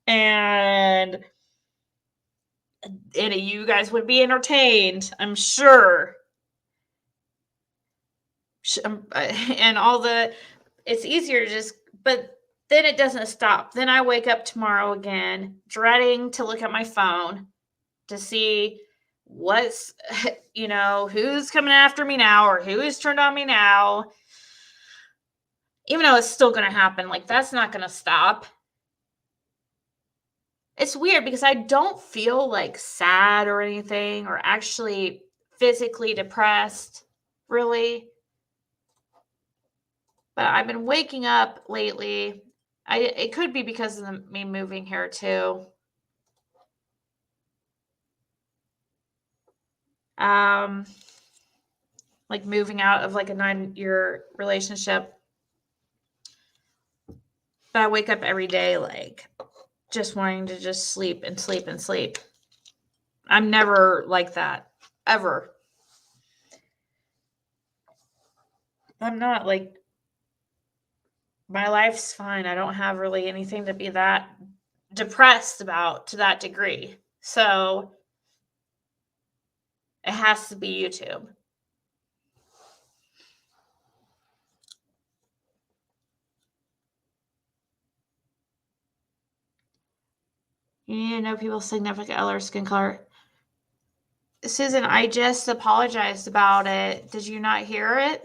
and you guys would be entertained, I'm sure. And it's easier to just, but then it doesn't stop. Then I wake up tomorrow again, dreading to look at my phone to see what's, who's coming after me now or who is turned on me now. Even though it's still going to happen, like, that's not going to stop. It's weird because I don't feel like sad or anything or actually physically depressed, really. But I've been waking up lately. It could be because of me moving here too. Like moving out of like a 9-year relationship. But I wake up every day like just wanting to just sleep and sleep and sleep. I'm never like that, ever. I'm not like, my life's fine. I don't have really anything to be that depressed about to that degree. So it has to be YouTube. You need to know people's significant other skin color. Susan, I just apologized about it. Did you not hear it?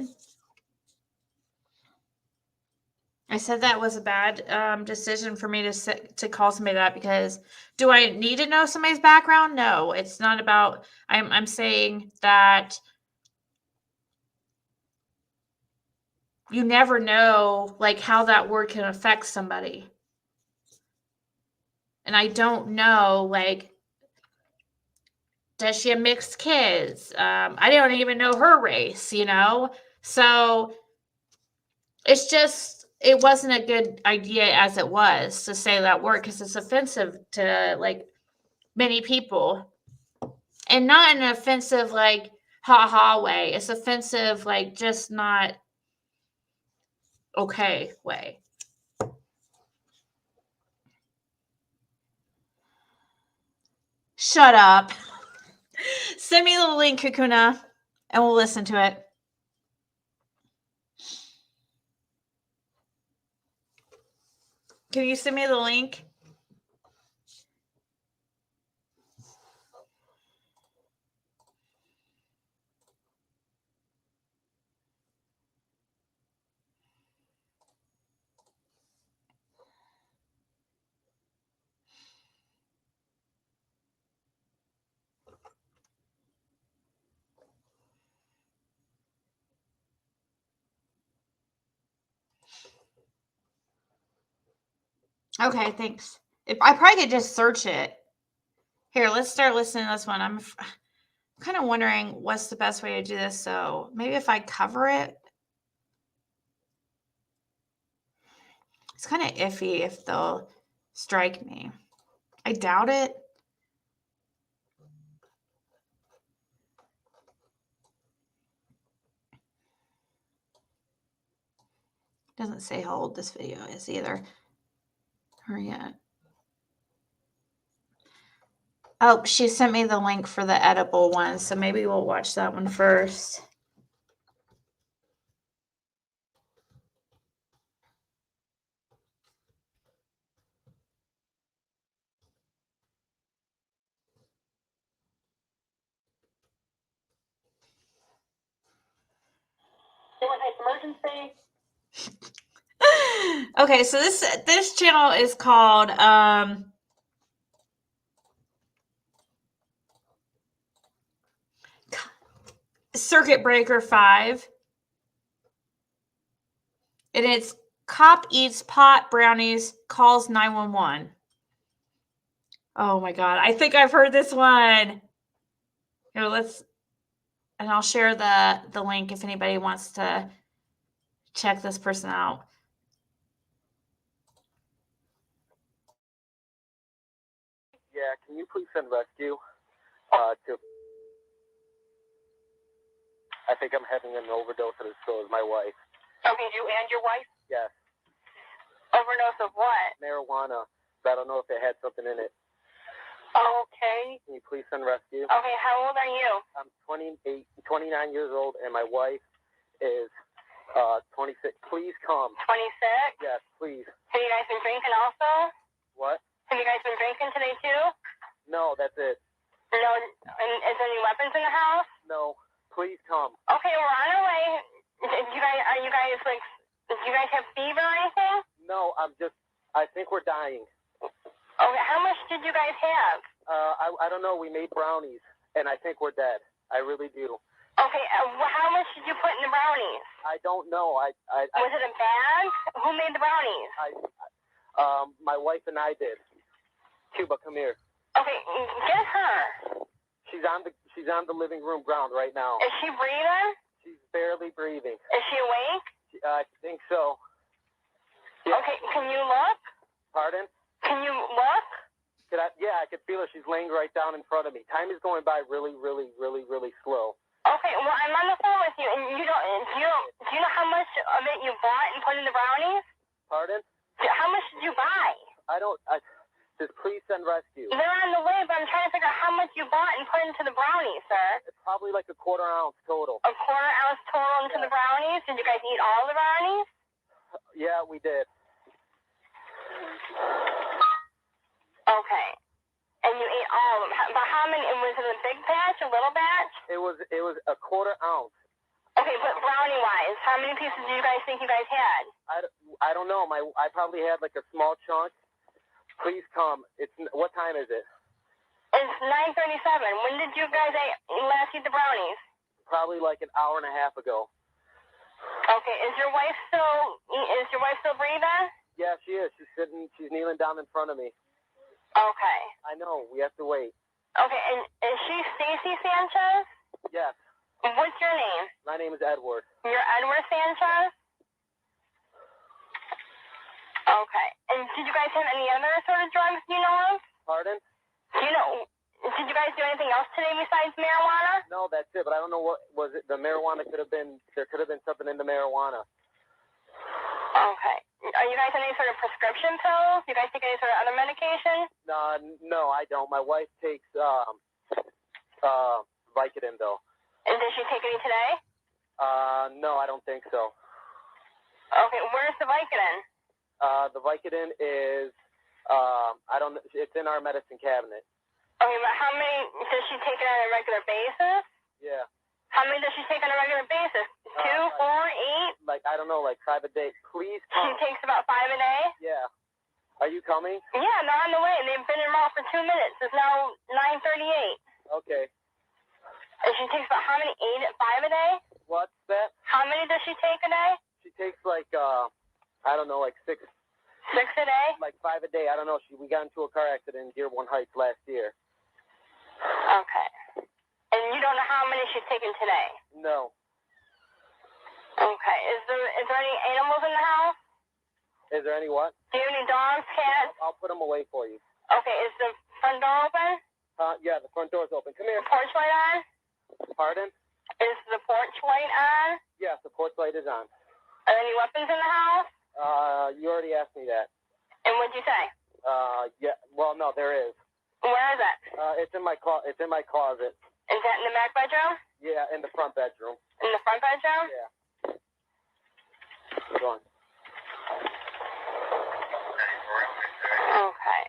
I said that was a bad decision for me to call somebody that because do I need to know somebody's background? No, it's not about. I'm saying that you never know like how that word can affect somebody, and I don't know like. Does she have mixed kids? I don't even know her race, So it's just, it wasn't a good idea as it was to say that word because it's offensive to like many people. And not in an offensive, like, ha way. It's offensive, like, just not okay way. Shut up. Send me the link, Kakuna, and we'll listen to it. Can you send me the link? Okay, thanks. If I probably could just search it. Here, let's start listening to this one. I'm kind of wondering what's the best way to do this. So maybe if I cover it, it's kind of iffy if they'll strike me. I doubt it. Doesn't say how old this video is either. Hurry up. Oh, she sent me the link for the edible one, so maybe we'll watch that one first. Emergency. Okay, so this channel is called Circuit Breaker 5. And it's cop eats pot brownies, calls 911. Oh my god, I think I've heard this one. Here, and I'll share the link if anybody wants to check this person out. Yeah, can you please send rescue to... I think I'm having an overdose, and so is my wife. Okay, you and your wife? Yes. Overdose of what? Marijuana. But I don't know if it had something in it. Okay. Can you please send rescue? Okay, how old are you? I'm 29 years old, and my wife is 26. Please come. 26? Yes, please. Have you guys been drinking also? What? Have you guys been drinking today too? No, that's it. No, and is there any weapons in the house? No. Please come. Okay, we're on our way. Do you guys have fever or anything? No, I think we're dying. Okay, how much did you guys have? I don't know. We made brownies, and I think we're dead. I really do. Okay, how much did you put in the brownies? I don't know. Was it a bag? Who made the brownies? My wife and I did. Cuba, come here. Okay, get her. She's on the living room ground right now. Is she breathing? She's barely breathing. Is she awake? I think so. Yeah. Okay, can you look? Pardon? Can you look? Yeah, I can feel her. She's laying right down in front of me. Time is going by really, really, really, really slow. Okay, well, I'm on the phone with you, and do you know how much of it you bought and put in the brownies? Pardon? How much did you buy? Just please send rescue. They're on the way, but I'm trying to figure out how much you bought and put into the brownies, sir. It's probably like a quarter ounce total. A quarter ounce total into the brownies? Did you guys eat all the brownies? Yeah, we did. Okay. And you ate all of them. But how many? Was it a big batch, a little batch? It was a quarter ounce. Okay, but brownie-wise, how many pieces do you guys think you guys had? I don't know. I probably had like a small chunk. Please come. What time is it? It's 9:37. When did you guys last eat the brownies? Probably like an hour and a half ago. Okay. Is your wife still breathing? Yeah, she is. She's kneeling down in front of me. Okay. I know. We have to wait. Okay, and is she Stacy Sanchez? Yes. What's your name? My name is Edward. You're Edward Sanchez? Okay. And did you guys have any other sort of drugs you know of? Pardon? Did you guys do anything else today besides marijuana? No, that's it. But I don't know what was it. The marijuana there could have been something in the marijuana. Okay. Are you guys on any sort of prescription pills? Do you guys take any sort of other medication? No, I don't. My wife takes Vicodin though. And did she take any today? No, I don't think so. Okay, where's the Vicodin? The Vicodin is I don't. It's in our medicine cabinet. Okay, but how many does she take it on a regular basis? Yeah. How many does she take on a regular basis? 2, 4, 8? Like I don't know, like 5 a day. Please She come. takes about 5 a day? Yeah. Are you coming? Yeah, they're on the way. They've been in mall for 2 minutes. It's now 9:38. Okay. And she takes about how many? 5 a day? What's that? How many does she take a day? She takes like I don't know, like 6 6 a day? Like 5 a day. I don't know. We got into a car accident in Dearborn Heights last year. Okay. And you don't know how many she's taken today? No. Okay. Is there any animals in the house? Is there any what? Do you have any dogs, cats? I'll put them away for you. Okay. Is the front door open? Yeah, the front door's open. Come here. Porch light on? Pardon? Is the porch light on? Yes, the porch light is on. Are there any weapons in the house? You already asked me that. And what'd you say? Yeah. Well, no, there is. Where is it? It's in my closet. Is that in the back bedroom? Yeah, in the front bedroom. In the front bedroom? Yeah. Go on. Okay.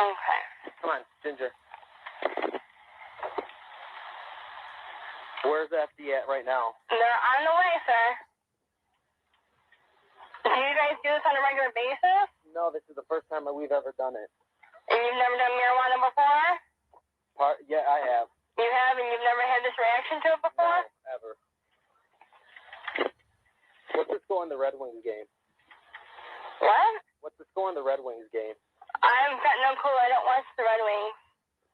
Okay. Come on, Ginger. Where's FD at right now? They're on the way, sir. Do you guys do this on a regular basis? No, this is the first time that we've ever done it. And you've never done marijuana before? Yeah, I have. You have, and you've never had this reaction to it before? No, ever. What's the score in the Red Wings game? What? What's the score in the Red Wings game? I've got no clue. I don't watch the Red Wings.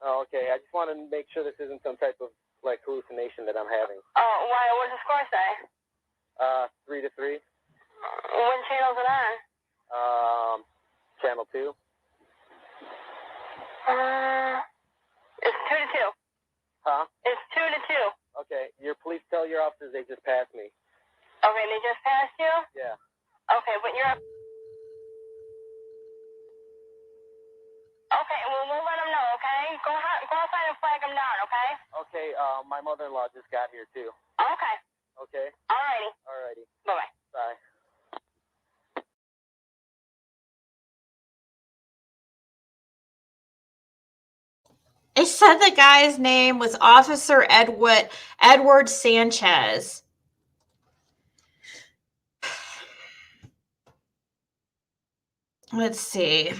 Oh, okay. I just want to make sure this isn't some type of hallucination that I'm having. Oh, why? What does the score say? 3-3. What channel is it on? Channel 2. It's 2-2. Huh? It's 2-2. Okay. Please tell your officers they just passed me. Okay, they just passed you? Yeah. Okay, but you're up. Okay, well, we'll let them know, okay? Go outside and flag them down, okay? Okay, my mother-in-law just got here, too. Okay. Okay? Alrighty. Bye-bye. Bye. It said the guy's name was Officer Edward Sanchez. Let's see.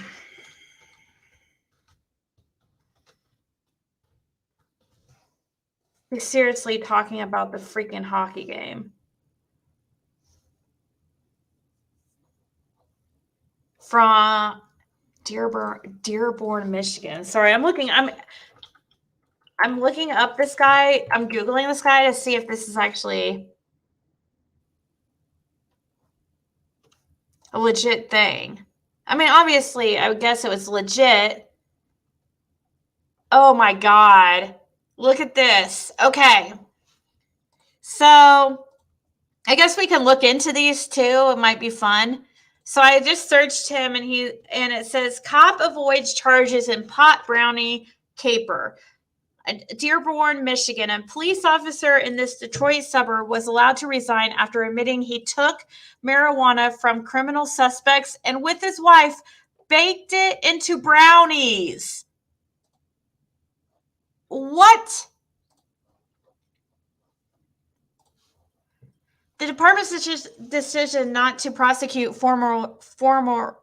He's seriously talking about the freaking hockey game. From Dearborn, Michigan. Sorry, I'm looking up this guy. I'm Googling this guy to see if this is actually a legit thing. I mean, obviously, I would guess it was legit. Oh my God. Look at this. Okay. So I guess we can look into these too. It might be fun. So I just searched him and it says cop avoids charges in pot brownie caper. Dearborn, Michigan. A police officer in this Detroit suburb was allowed to resign after admitting he took marijuana from criminal suspects and with his wife baked it into brownies. What? The department's decision not to prosecute former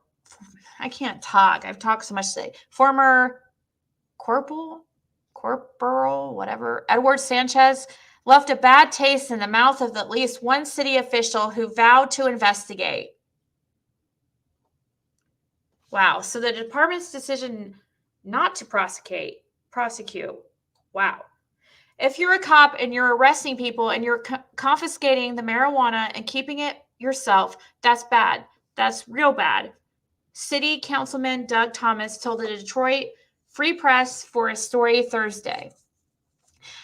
I can't talk. I've talked so much today. Former corporal, whatever, Edward Sanchez left a bad taste in the mouth of at least one city official who vowed to investigate. Wow. So the department's decision not to prosecute. Wow. If you're a cop and you're arresting people and you're confiscating the marijuana and keeping it yourself, that's bad. That's real bad. City Councilman Doug Thomas told the Detroit Free Press for a story Thursday.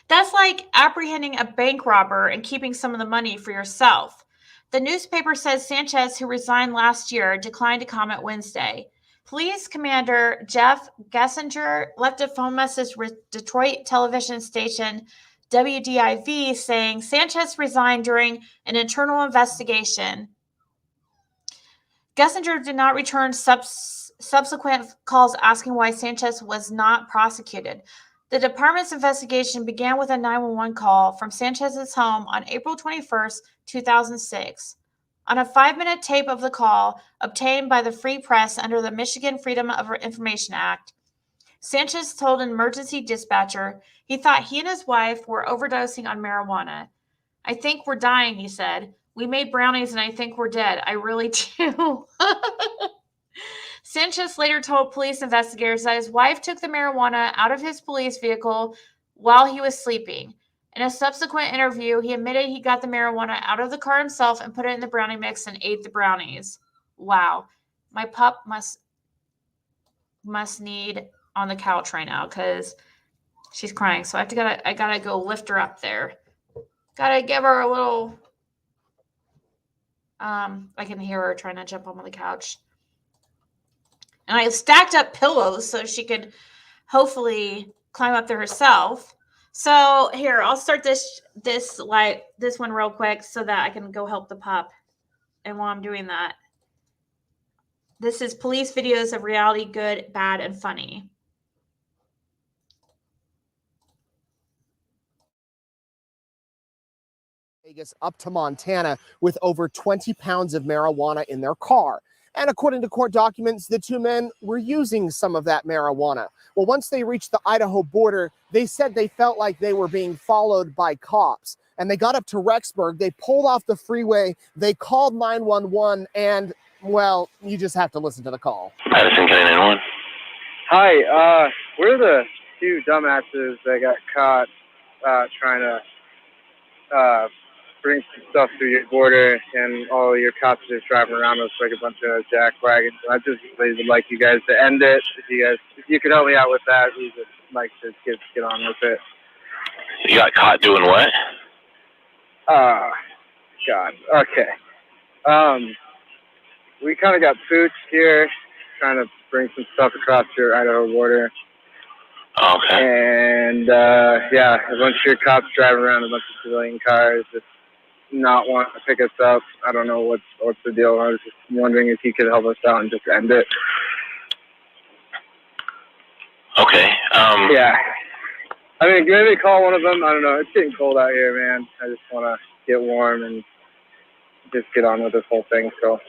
That's like apprehending a bank robber and keeping some of the money for yourself. The newspaper says Sanchez, who resigned last year, declined to comment Wednesday. Police Commander Jeff Gessinger left a phone message with Detroit television station WDIV saying Sanchez resigned during an internal investigation. Gessinger did not return subsequent calls asking why Sanchez was not prosecuted. The department's investigation began with a 911 call from Sanchez's home on April 21st, 2006. On a 5-minute tape of the call obtained by the Free Press under the Michigan Freedom of Information Act, Sanchez told an emergency dispatcher he thought he and his wife were overdosing on marijuana. "I think we're dying," he said. We made brownies and I think we're dead. I really do. Sanchez later told police investigators that his wife took the marijuana out of his police vehicle while he was sleeping. In a subsequent interview, he admitted he got the marijuana out of the car himself and put it in the brownie mix and ate the brownies. Wow. My pup must need on the couch right now because she's crying. So I gotta go lift her up there. Gotta give her a little. I can hear her trying to jump on the couch. And I stacked up pillows so she could hopefully climb up there herself. So here, I'll start this one real quick so that I can go help the pup. And while I'm doing that, this is police videos of reality, good, bad, and funny. Vegas up to Montana with over 20 pounds of marijuana in their car. And according to court documents, the two men were using some of that marijuana. Well, once they reached the Idaho border, they said they felt like they were being followed by cops. And they got up to Rexburg, they pulled off the freeway, they called 911, and, well, you just have to listen to the call. Madison, 911. Hi, we're the two dumbasses that got caught trying to bring some stuff through your border, and all your cops are just driving around us like a bunch of jack wagons. I just really would like you guys to end it. If you could help me out with that, we would like to get on with it. You got caught doing what? God. Okay. We kind of got pooched here, trying to bring some stuff across your Idaho border. Okay. And, yeah, a bunch of your cops driving around a bunch of civilian cars, just not wanting to pick us up. I don't know what's the deal. I was just wondering if you could help us out and just end it. Okay. Yeah. I mean, maybe call one of them. I don't know. It's getting cold out here, man. I just want to get warm and just get on with this whole thing. So.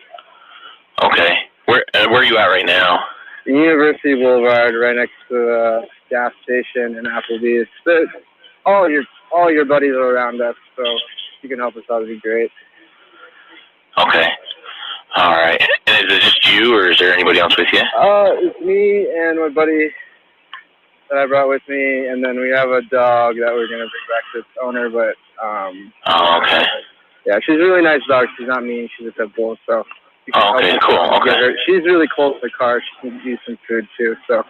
Okay. Where are you at right now? University Boulevard, right next to the gas station and Applebee's. But all your buddies are around us, so if you can help us out, it'd be great. Okay. All right. And is it just you, or is there anybody else with you? It's me and my buddy that I brought with me, and then we have a dog that we're gonna bring back to its owner. But Oh, okay. Yeah, she's a really nice dog. She's not mean. She's a pit bull, so. Oh, okay, cool. Okay. She's really close to the car. She can use some food too. So.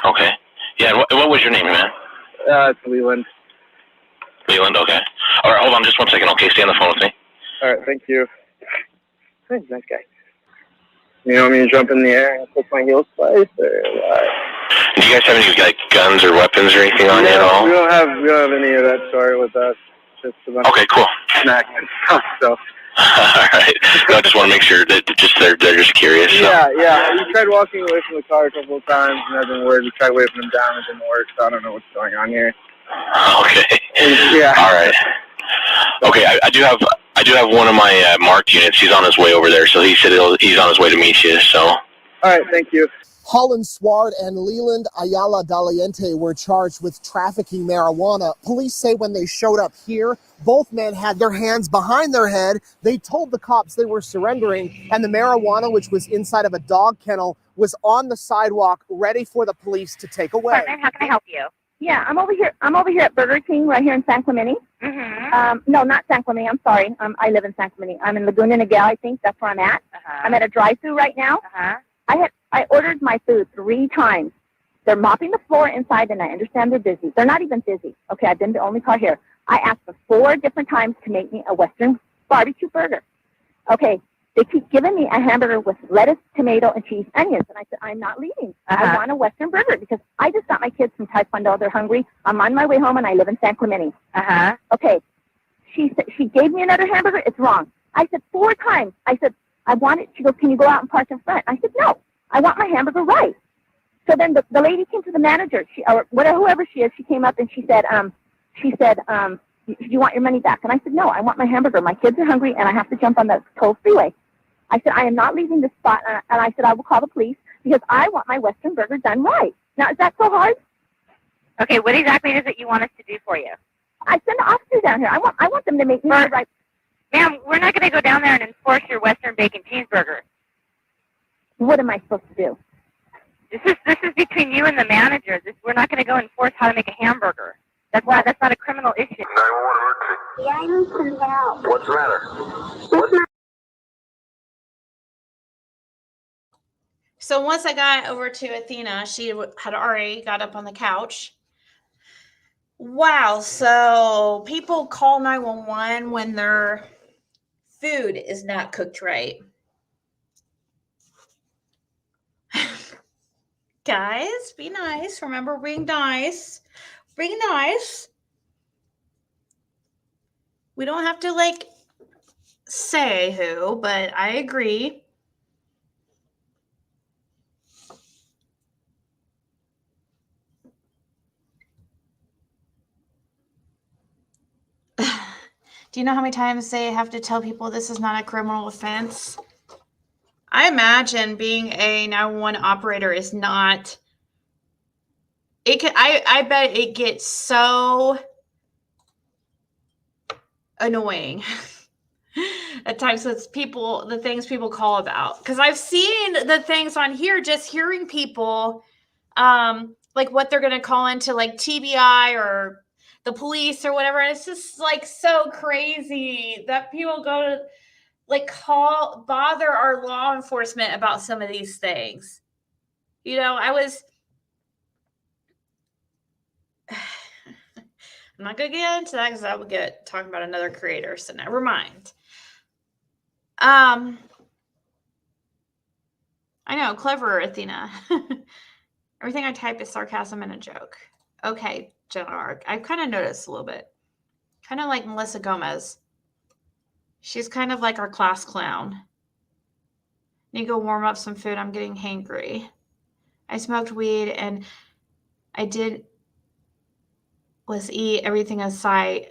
Okay. Yeah. What was your name, man? It's Leland. Leland. Okay. All right. Hold on, just 1 second. Okay, stay on the phone with me. All right. Thank you. He's a nice guy. You want me to jump in the air and put my heels twice, or what? Do you guys have any like guns or weapons or anything on you at all? We don't have any of that sort with us. Just a bunch Okay, cool. of snacks and stuff. So. All right. No, I just want to make sure that they're just curious. So. Yeah. We tried walking away from the car a couple of times, and that didn't work. We tried waving them down, it didn't work. So I don't know what's going on here. Okay. Yeah. All right. Okay, I do have one of my marked units. He's on his way over there, so he said he's on his way to meet you. So. All right. Thank you. Holland Sward and Leland Ayala Daliente were charged with trafficking marijuana. Police say when they showed up here, both men had their hands behind their head. They told the cops they were surrendering, and the marijuana, which was inside of a dog kennel, was on the sidewalk ready for the police to take away. Partner, how can I help you? Yeah, I'm over here at Burger King right here in San Clemente. Mm-hmm. No, not San Clemente. I'm sorry. I live in San Clemente. I'm in Laguna Niguel, I think. That's where I'm at. Uh-huh. I'm at a drive-thru right now. Uh-huh. I ordered my food 3 times. They're mopping the floor inside, and I understand they're busy. They're not even busy. Okay, I've been the only car here. I asked for 4 different times to make me a Western barbecue burger. Okay, they keep giving me a hamburger with lettuce, tomato, and cheese, onions. And I said, I'm not leaving. Uh-huh. I want a Western burger because I just got my kids from Taekwondo. They're hungry. I'm on my way home, and I live in San Clemente. Uh-huh. Okay, she gave me another hamburger. It's wrong. I said 4 times. I said, I want it. She goes, can you go out and park in front? I said, no. I want my hamburger right. So then the lady came to the manager, whoever she is. She came up and she said, do you want your money back? And I said, no, I want my hamburger. My kids are hungry and I have to jump on the toll freeway. I said, I am not leaving this spot. And I said, I will call the police because I want my Western burger done right. Now, is that so hard? Okay, what exactly is it you want us to do for you? I send the officers down here. I want them to make me right. Ma'am, we're not going to go down there and enforce your Western bacon cheeseburger. What am I supposed to do? This is between you and the manager. We're not going to go enforce how to make a hamburger. That's not a criminal issue. 911 emergency. Yeah, I need some help. What's the matter? What's my So once I got over to Athena, she had already got up on the couch. Wow. So people call 911 when their food is not cooked right. Guys, be nice. Remember, being nice. Being nice. We don't have to like say who, but I agree. Do you know how many times they have to tell people this is not a criminal offense? I imagine being a 911 operator is not. It can. I bet it gets so annoying at times with people, the things people call about. Because I've seen the things on here, just hearing people, like what they're gonna call into like TBI or the police or whatever. And it's just like so crazy that people go to like bother our law enforcement about some of these things. You know, I'm not going to get into that because I would get talking about another creator. So never mind. I know, clever, Athena. Everything I type is sarcasm and a joke. Okay, General Arc. I've kind of noticed a little bit. Kind of like Melissa Gomez. She's kind of like our class clown. Need to go warm up some food. I'm getting hangry. I smoked weed and I did was eat everything in sight.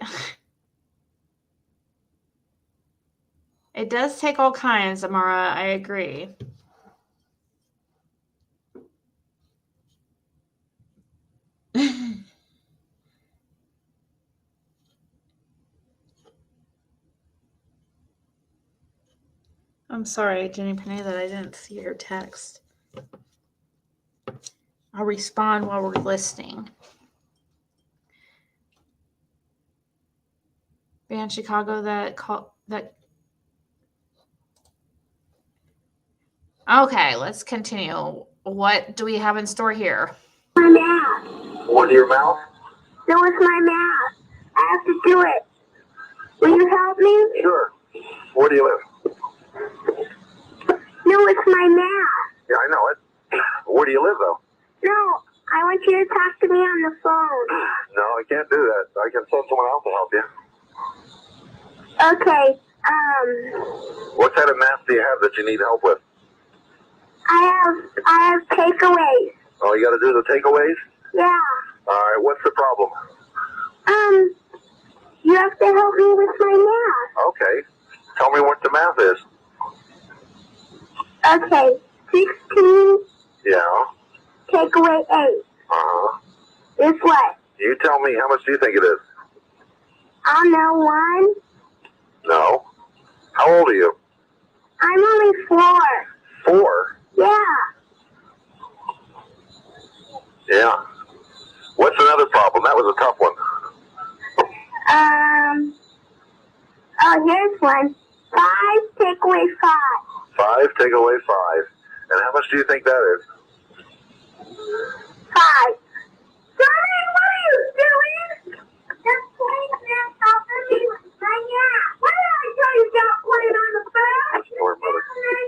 It does take all kinds, Amara. I agree. I'm sorry, Jenny Penny, that I didn't see your text. I'll respond while we're listening. Band Chicago that. Okay, let's continue. What do we have in store here? my math? What's your mouth? No, it's my math. I have to do it. Will you help me? Sure. Where do you live? No, it's my math. Yeah, I know it. Where do you live, though? No, I want you to talk to me on the phone. No, I can't do that. I can send someone else to help you. Okay, What kind of math do you have that you need help with? I have takeaways. Oh, you got to do the takeaways? Yeah. All right, what's the problem? You have to help me with my math. Okay. Tell me what the math is. Okay, 16 Yeah. take away 8 Uh-huh. is what? You tell me, how much do you think it is? I don't know, 1. No. How old are you? I'm only 4. 4? Yeah. Yeah. What's another problem? That was a tough one. Oh, here's one. 5 take away 5. 5, take away 5. And how much do you think that is? 5. Sonny, what are you doing? Just putting this off of me right now. What did I tell you don't put it on the phone? Your mother.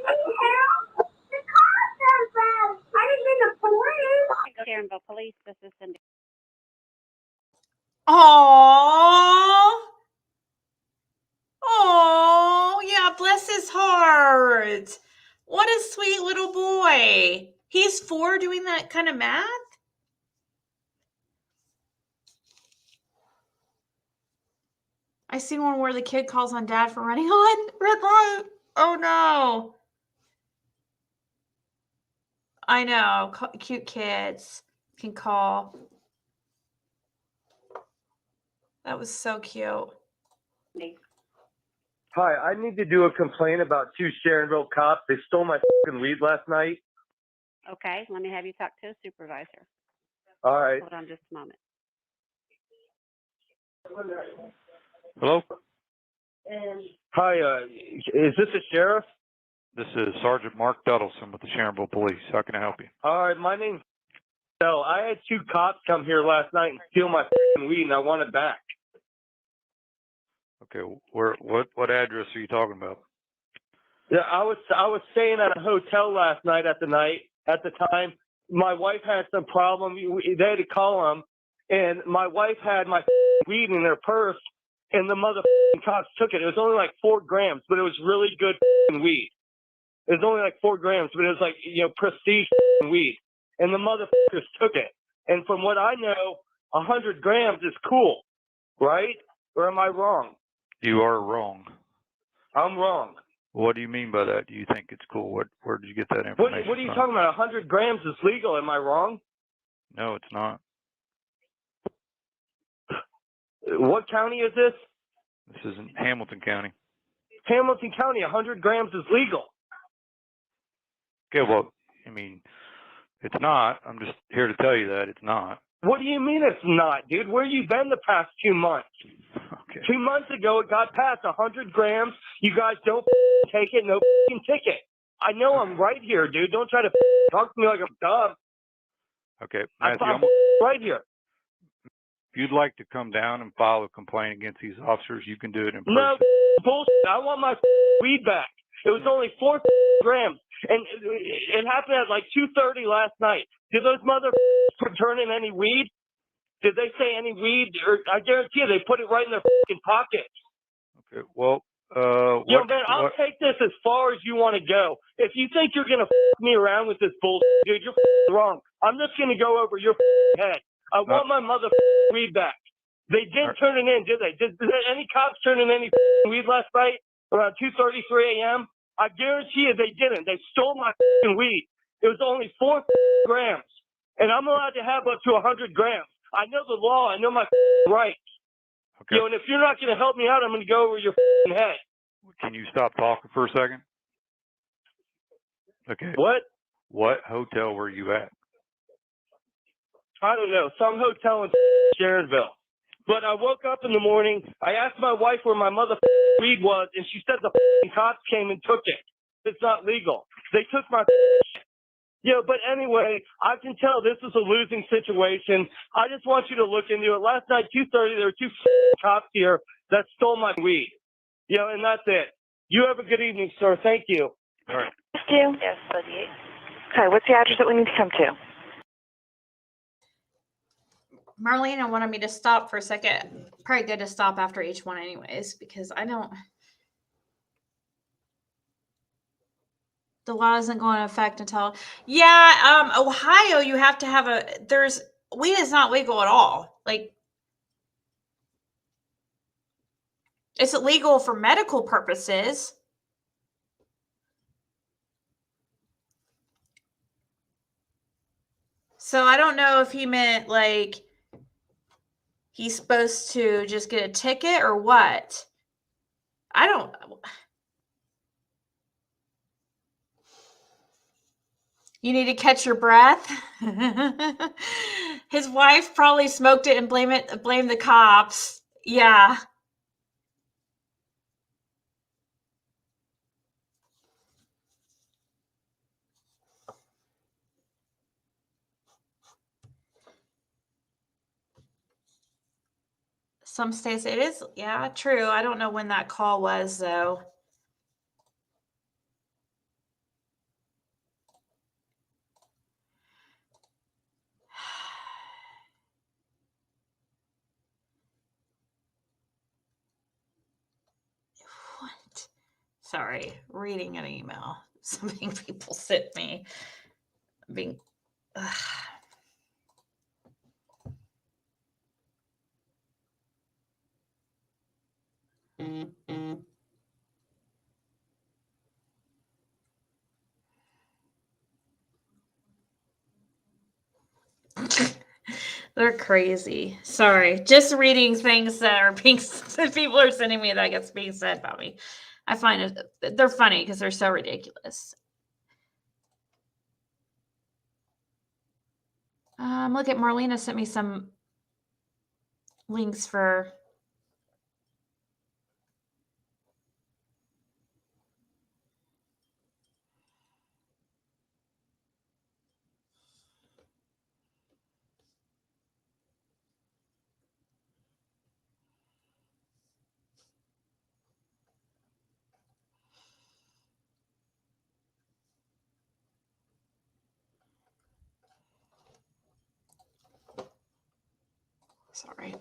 Help. The car says that. I didn't mean the police. Sharonville Police, this is Cindy. Aww. Oh, yeah, bless his heart. What a sweet little boy. He's 4 doing that kind of math? I seen one where the kid calls on dad for running on red light. Oh, no. I know. Cute kids can call. That was so cute. Hi, I need to do a complaint about 2 Sharonville cops. They stole my fucking weed last night. Okay, let me have you talk to a supervisor. All right. Hold on just a moment. Hello, Hi, is this a sheriff? this is Sergeant Mark Duddleson with the Sharonville Police. How can I help you? All right, my name's So. I had 2 cops come here last night and steal my fucking weed, and I want it back. Okay, what address are you talking about? Yeah, I was staying at a hotel last night at the time. My wife had some problem. They had to call them, and my wife had my weed in her purse, and the motherfucking cops took it. It was only like 4 grams, but it was really good weed. It was only like 4 grams, but it was like, prestige weed. And the motherfuckers took it. And from what I know, 100 grams is cool, right? Or am I wrong? You are wrong. I'm wrong. What do you mean by that? Do you think it's cool? Where did you get that information What are you from? talking about? 100 grams is legal. Am I wrong? No, it's not. What county is this? This is in Hamilton County. Hamilton County, 100 grams is legal. Okay, well, I mean, it's not. I'm just here to tell you that it's not. What do you mean it's not, dude? Where you been the past 2 months? Okay. 2 months ago, it got past 100 grams. You guys don't take it, no ticket. I know I'm right here, dude. Don't try to talk to me like I'm dumb. Okay, Matthew, I'm right here. if you'd like to come down and file a complaint against these officers, you can do it in person. No bullshit. I want my weed back. It was only 4 grams, and it happened at like 2:30 last night. Did those motherfuckers turn in any weed? Did they say any weed? Or I guarantee you, they put it right in their fucking pockets. Okay, well, Man, I'll take this as far as you want to go. If you think you're gonna me around with this bullshit, dude, you're wrong. I'm just gonna go over your head. I want my weed back. They didn't turn it in, did they? Did any cops turn in any weed last night around 2:33 a.m.? I guarantee you they didn't. They stole my weed. It was only 4 grams, and I'm allowed to have up to 100 grams. I know the law. I know my rights. Okay. And if you're not going to help me out, I'm going to go over your head. Can you stop talking for a second? Okay. What hotel were you at? I don't know. Some hotel in Sharonville. But I woke up in the morning. I asked my wife where my weed was, and she said the cops came and took it. It's not legal. They took my but anyway, I can tell this is a losing situation. I just want you to look into it. Last night, 2:30, there were 2 cops here that stole my weed. And that's it. You have a good evening, sir. Thank you. All right. Thank you. Yes, 38. Okay, what's the address that we need to come to? Marlena wanted me to stop for a second. Probably good to stop after each one anyways, because the law isn't going to affect until, Ohio, you have to have weed is not legal at all. Like, it's illegal for medical purposes. So I don't know if he meant like he's supposed to just get a ticket or what. I don't. You need to catch your breath. His wife probably smoked it and blame the cops. Yeah. Some states it is. Yeah, true. I don't know when that call was though. What? Sorry, reading an email. Something people sent me. Being. They're crazy. Sorry. Just reading things that are being that people are sending me that gets being said about me. I find it they're funny because they're so ridiculous. Look at Marlena sent me some links for sorry.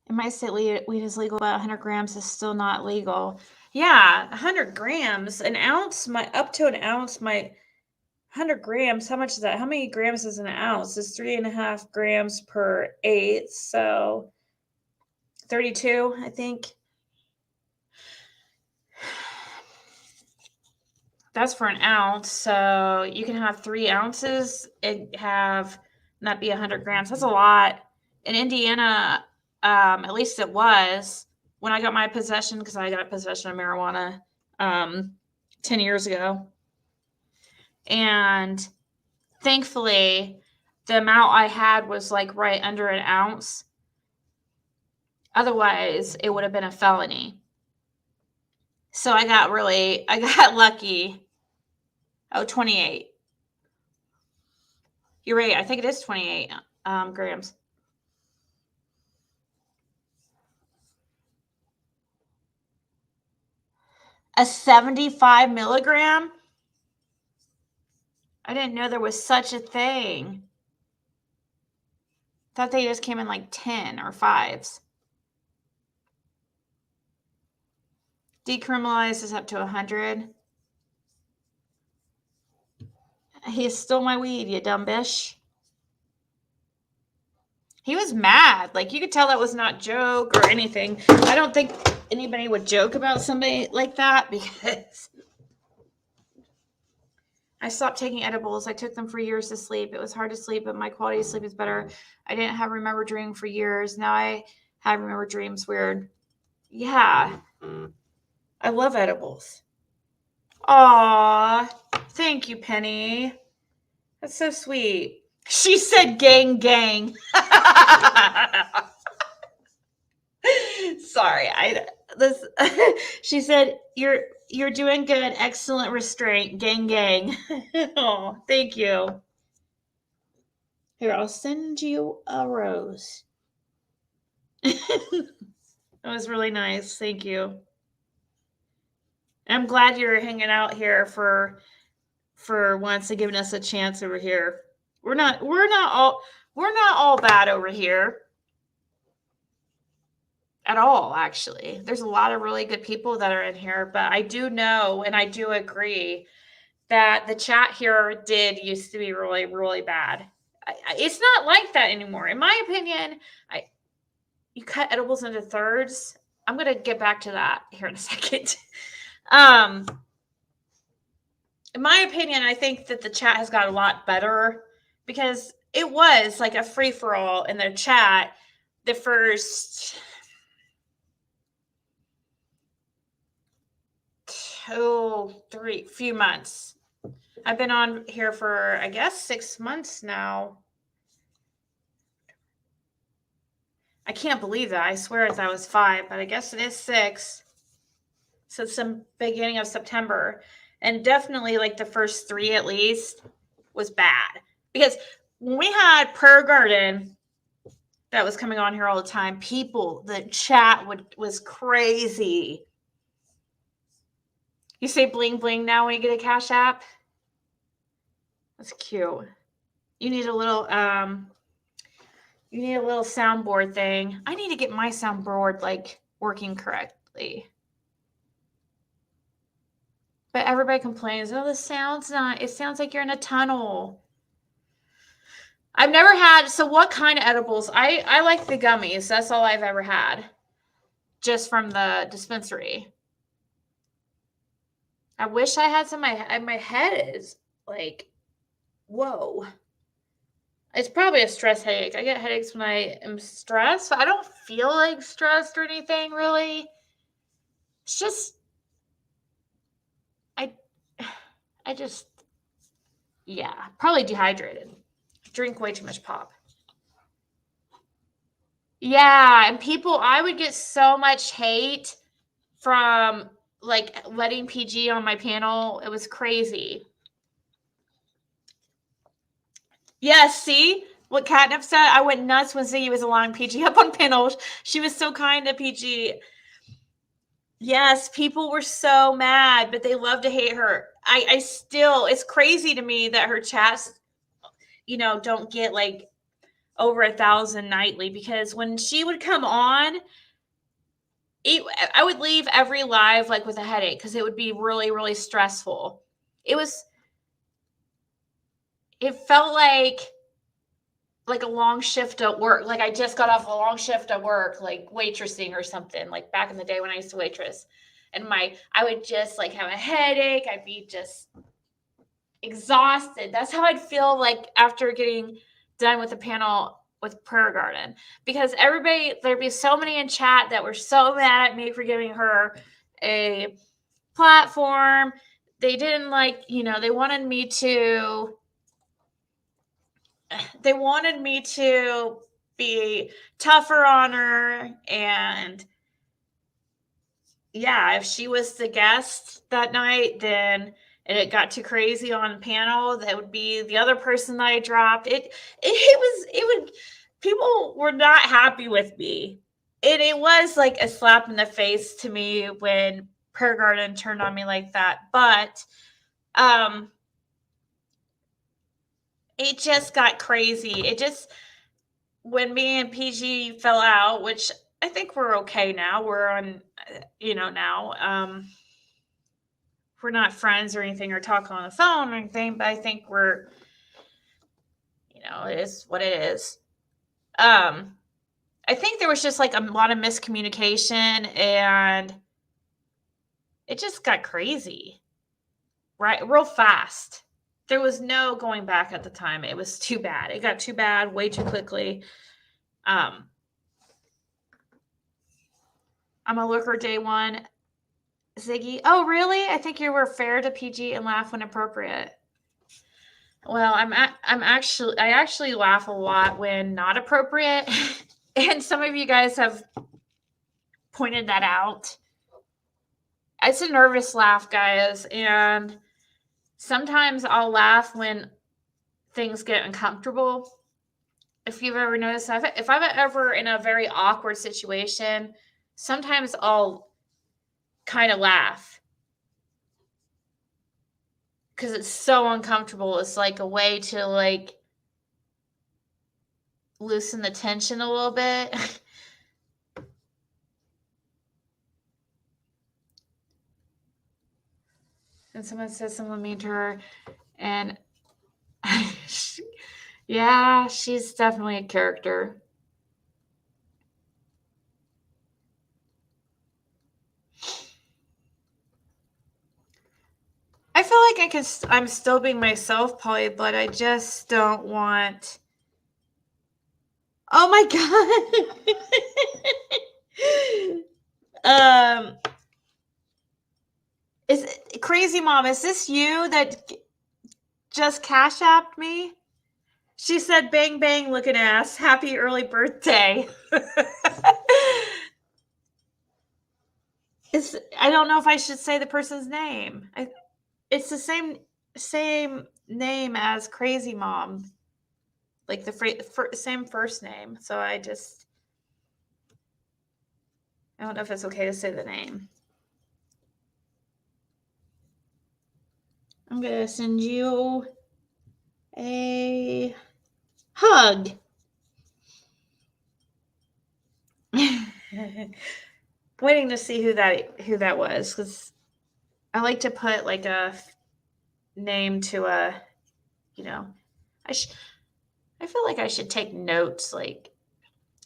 In my state, weed is legal, but 100 grams is still not legal. Yeah, 100 grams, an ounce, up to an ounce, 100 grams. How much is that? How many grams is an ounce? It's 3.5 grams per 8, so 32, I think. That's for an ounce, so you can have 3 ounces and not be 100 grams. That's a lot. In Indiana, at least it was when I got my possession, because I got possession of marijuana 10 years ago. And thankfully, the amount I had was like right under an ounce. Otherwise, it would have been a felony. So I got lucky. Oh, 28. You're right. I think it is 28 grams. A 75 milligram? I didn't know there was such a thing. Thought they just came in like 10 or 5s. Decriminalized is up to 100. He stole my weed, you dumb bitch. He was mad. Like, you could tell that was not joke or anything. I don't think anybody would joke about somebody like that because I stopped taking edibles. I took them for years to sleep. It was hard to sleep, but my quality of sleep is better. I didn't have remember dreaming for years. Now I have remember dreams. Weird. Yeah. I love edibles. Aw. Thank you, Penny. That's so sweet. She said gang gang. Sorry. She said you're doing good. Excellent restraint. Gang gang. Oh, thank you. Here, I'll send you a rose. That was really nice. Thank you. I'm glad you're hanging out here for once and giving us a chance over here. We're not all bad over here. At all, actually. There's a lot of really good people that are in here, but I do know and I do agree that the chat here did used to be really, really bad. It's not like that anymore. In my opinion, you cut edibles into thirds. I'm going to get back to that here in a second. In my opinion, I think that the chat has got a lot better because it was like a free-for-all in the chat the first 3 few months. I've been on here for, I guess, 6 months now. I can't believe that. I swear I thought it was 5, but I guess it is 6. So some beginning of September. And definitely like the first 3 at least was bad. Because when we had Prayer Garden that was coming on here all the time, the chat was crazy. You say bling bling now when you get a Cashapp? That's cute. You need a little soundboard thing. I need to get my soundboard like working correctly. But everybody complains, oh, the sound's not, it sounds like you're in a tunnel. I've never had, so what kind of edibles? I like the gummies. That's all I've ever had. Just from the dispensary. I wish I had some, my head is like whoa. It's probably a stress headache. I get headaches when I am stressed. I don't feel like stressed or anything really. It's just I just probably dehydrated. Drink way too much pop. Yeah, and I would get so much hate from like letting PG on my panel. It was crazy. Yes, see what Catnip said? I went nuts when Ziggy was allowing PG up on panels. She was so kind to PG. Yes, people were so mad, but they love to hate her. I still, it's crazy to me that her chats, don't get like over 1,000 nightly, because when she would come on, I would leave every live like with a headache because it would be really, really stressful. It felt like a long shift at work. Like I just got off a long shift at work, like waitressing or something, like back in the day when I used to waitress. And I would just like have a headache. I'd be just exhausted. That's how I'd feel like after getting done with the panel with Prayer Garden, because there'd be so many in chat that were so mad at me for giving her a platform. They didn't they wanted me to be tougher on her. And yeah, if she was the guest that night, then and it got too crazy on panel, that would be the other person that I dropped. People were not happy with me. And it was like a slap in the face to me when Prayer Garden turned on me like that. But it just got crazy. When me and PG fell out, which I think we're okay now. We're on, now. We're not friends or anything or talking on the phone or anything, but I think we're, it is what it is. I think there was just like a lot of miscommunication and it just got crazy, right? Real fast. There was no going back at the time. It was too bad. It got too bad way too quickly. I'm a looker day one. Ziggy. Oh, really? I think you were fair to PG and laugh when appropriate. Well, I actually laugh a lot when not appropriate. And some of you guys have pointed that out. It's a nervous laugh, guys. And sometimes I'll laugh when things get uncomfortable. If you've ever noticed, if I'm ever in a very awkward situation, sometimes I'll kind of laugh because it's so uncomfortable. It's like a way to like loosen the tension a little bit. And someone says someone mean to her, and yeah, she's definitely a character. I feel like I'm still being myself, Polly, but I just don't want. Oh my God. Is Crazy Mom, is this you that just Cashapped me? She said, bang, bang, looking ass. Happy early birthday. I don't know if I should say the person's name. It's the same name as Crazy Mom. Like the same first name. So I don't know if it's okay to say the name. I'm going to send you a hug. Waiting to see who that was, because I like to put like a name to a, I feel like I should take notes,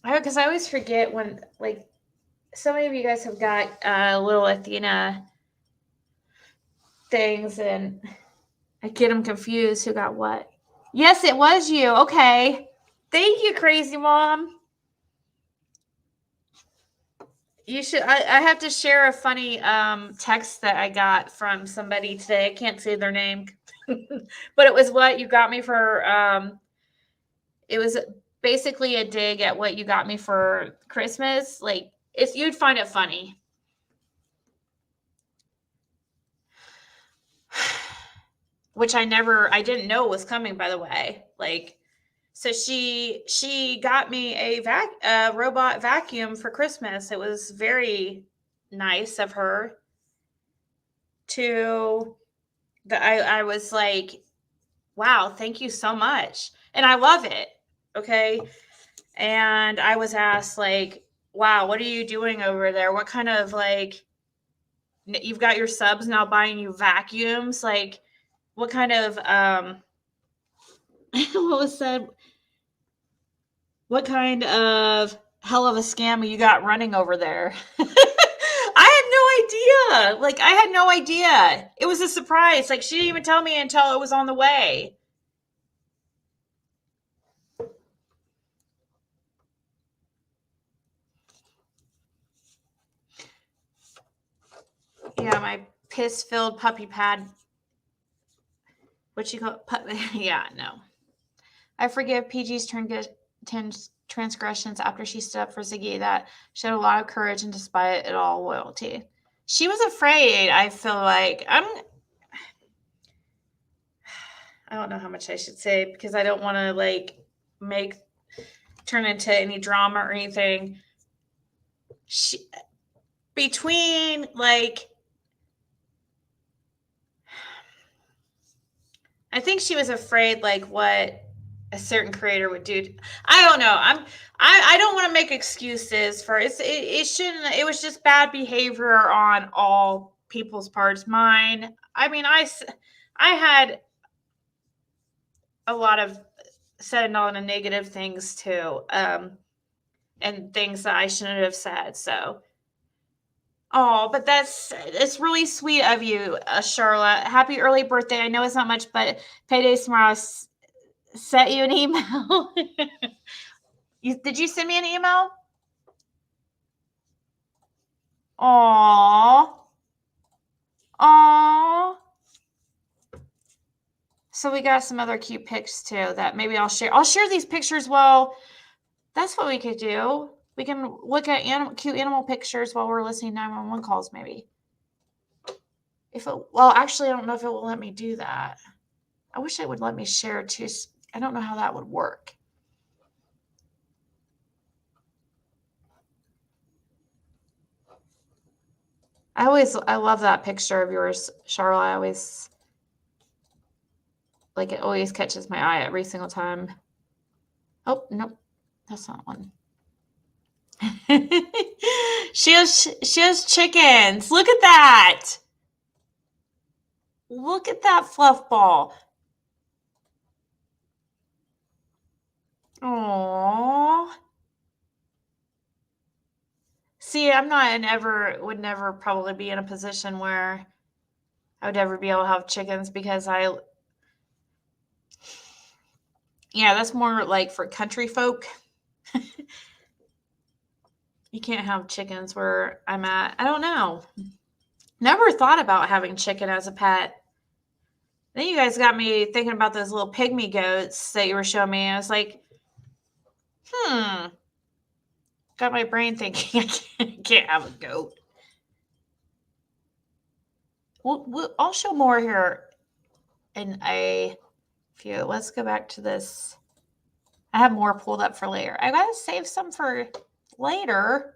because I always forget when, like, so many of you guys have got little Athena things, and I get them confused who got what. Yes, it was you. Okay. Thank you, Crazy Mom. You should. I have to share a funny text that I got from somebody today. I can't say their name, but it was what you got me for. It was basically a dig at what you got me for Christmas. Like, it's you'd find it funny. Which I didn't know was coming, by the way. Like, so she got me a robot vacuum for Christmas. It was very nice of her to I was like, wow, thank you so much. And I love it. Okay. And I was asked, like, wow, what are you doing over there? What kind of, like, you've got your subs now buying you vacuums? Like, what kind of what was said? What kind of hell of a scam you got running over there? I had no idea. Like, I had no idea. It was a surprise. Like, she didn't even tell me until it was on the way. Yeah, my piss-filled puppy pad. What you call it? Yeah, no. I forgive PG's transgressions after she stood up for Ziggy. That showed a lot of courage and despite it all, loyalty. She was afraid, I feel like. I don't know how much I should say because I don't want to, like, turn into any drama or anything. Between, like, I think she was afraid, like, what a certain creator would do. I don't know. I don't want to make excuses for it. It shouldn't. It was just bad behavior on all people's parts. Mine. I mean, I had a lot of said a lot of negative things too, and things that I shouldn't have said. So, but it's really sweet of you, Charlotte. Happy early birthday. I know it's not much, but payday's tomorrow. Sent you an email. Did you send me an email? Aww. So we got some other cute pics too that maybe I'll share. I'll share these pictures. Well, that's what we could do. We can look at cute animal pictures while we're listening to 911 calls, maybe. Actually, I don't know if it will let me do that. I wish it would let me share too. I don't know how that would work. I love that picture of yours, Charlotte. It always catches my eye every single time. Oh, nope. That's not one. She has chickens. Look at that. Look at that fluff ball. Aww. See, would never probably be in a position where I would ever be able to have chickens because that's more like for country folk. You can't have chickens where I'm at. I don't know. Never thought about having chicken as a pet. Then you guys got me thinking about those little pygmy goats that you were showing me. I was like, got my brain thinking I can't have a goat. I'll show more here in a few. Let's go back to this. I have more pulled up for later. I gotta save some for later.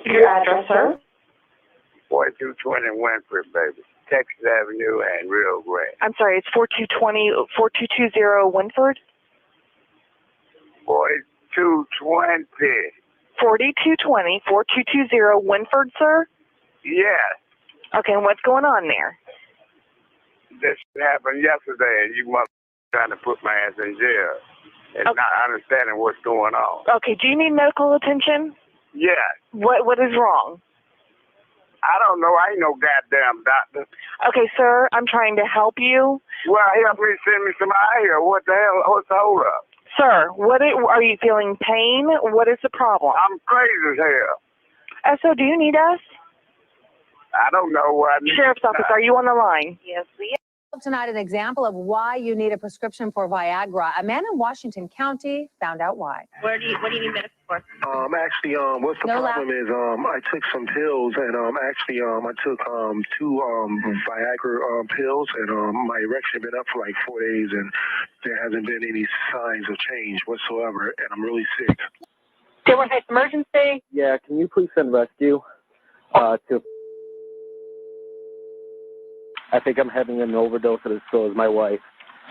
Your address, sir? 4220 Winfrey, baby. Texas Avenue and Rio Grande. I'm sorry, it's 4220 Winford? 4220. 4220 Winford, sir? Yes. Okay, and what's going on there? This happened yesterday, and you must be trying to put my ass in jail and not understanding what's going on. Okay, do you need medical attention? Yes. What is wrong? I don't know. I ain't no goddamn doctor. Okay, sir, I'm trying to help you. Well, help me send me some eye here. What the hell? What's the hold up? Sir, are you feeling pain? What is the problem? I'm crazy as hell. So do you need us? I don't know what. Sheriff's office, are you on the line? Yes, we have tonight an example of why you need a prescription for Viagra. A man in Washington County found out why. What do you need medicine for? Actually, what's the problem is, I took some pills and, actually, I took, 2, Viagra, pills and, my erection been up for like 4 days and there hasn't been any signs of change whatsoever and I'm really sick. Do you want an emergency? Yeah, can you please send rescue, to... I think I'm having an overdose of this, so is my wife.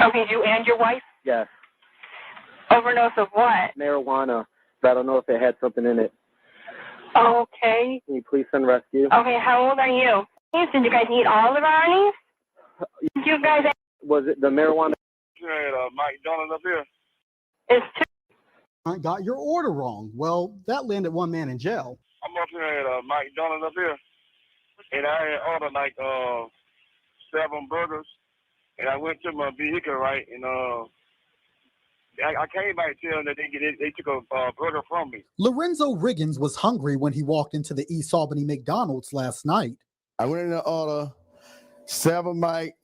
Okay, you and your wife? Yes. Overdose of what? Marijuana, but I don't know if it had something in it. Okay. Can you please send rescue? Okay, how old are you? Did you guys need all the brownies? You guys... Was it the marijuana? Mike Donald up here. It's I got your order wrong. Well, that landed one man in jail. I'm up here at Mike Donald up here. And I had ordered like 7 burgers. And I went to my vehicle, right? And I came back to them that they took a burger from me. Lorenzo Riggins was hungry when he walked into the East Albany McDonald's last night. I went in to order 7 Mike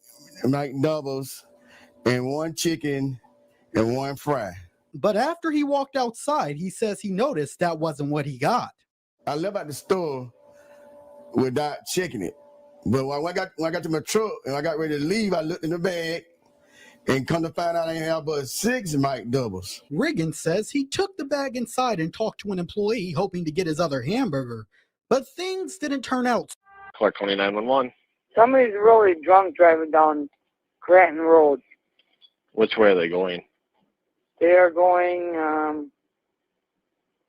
doubles and 1 chicken and 1 fry. But after he walked outside, he says he noticed that wasn't what he got. I left out the store without checking it. But when I got to my truck and I got ready to leave, I looked in the bag and come to find out I didn't have but 6 Mike doubles. Riggins says he took the bag inside and talked to an employee hoping to get his other hamburger. But things didn't turn out. Clark County 911. Somebody's really drunk driving down Granton Road. Which way are they going? They are going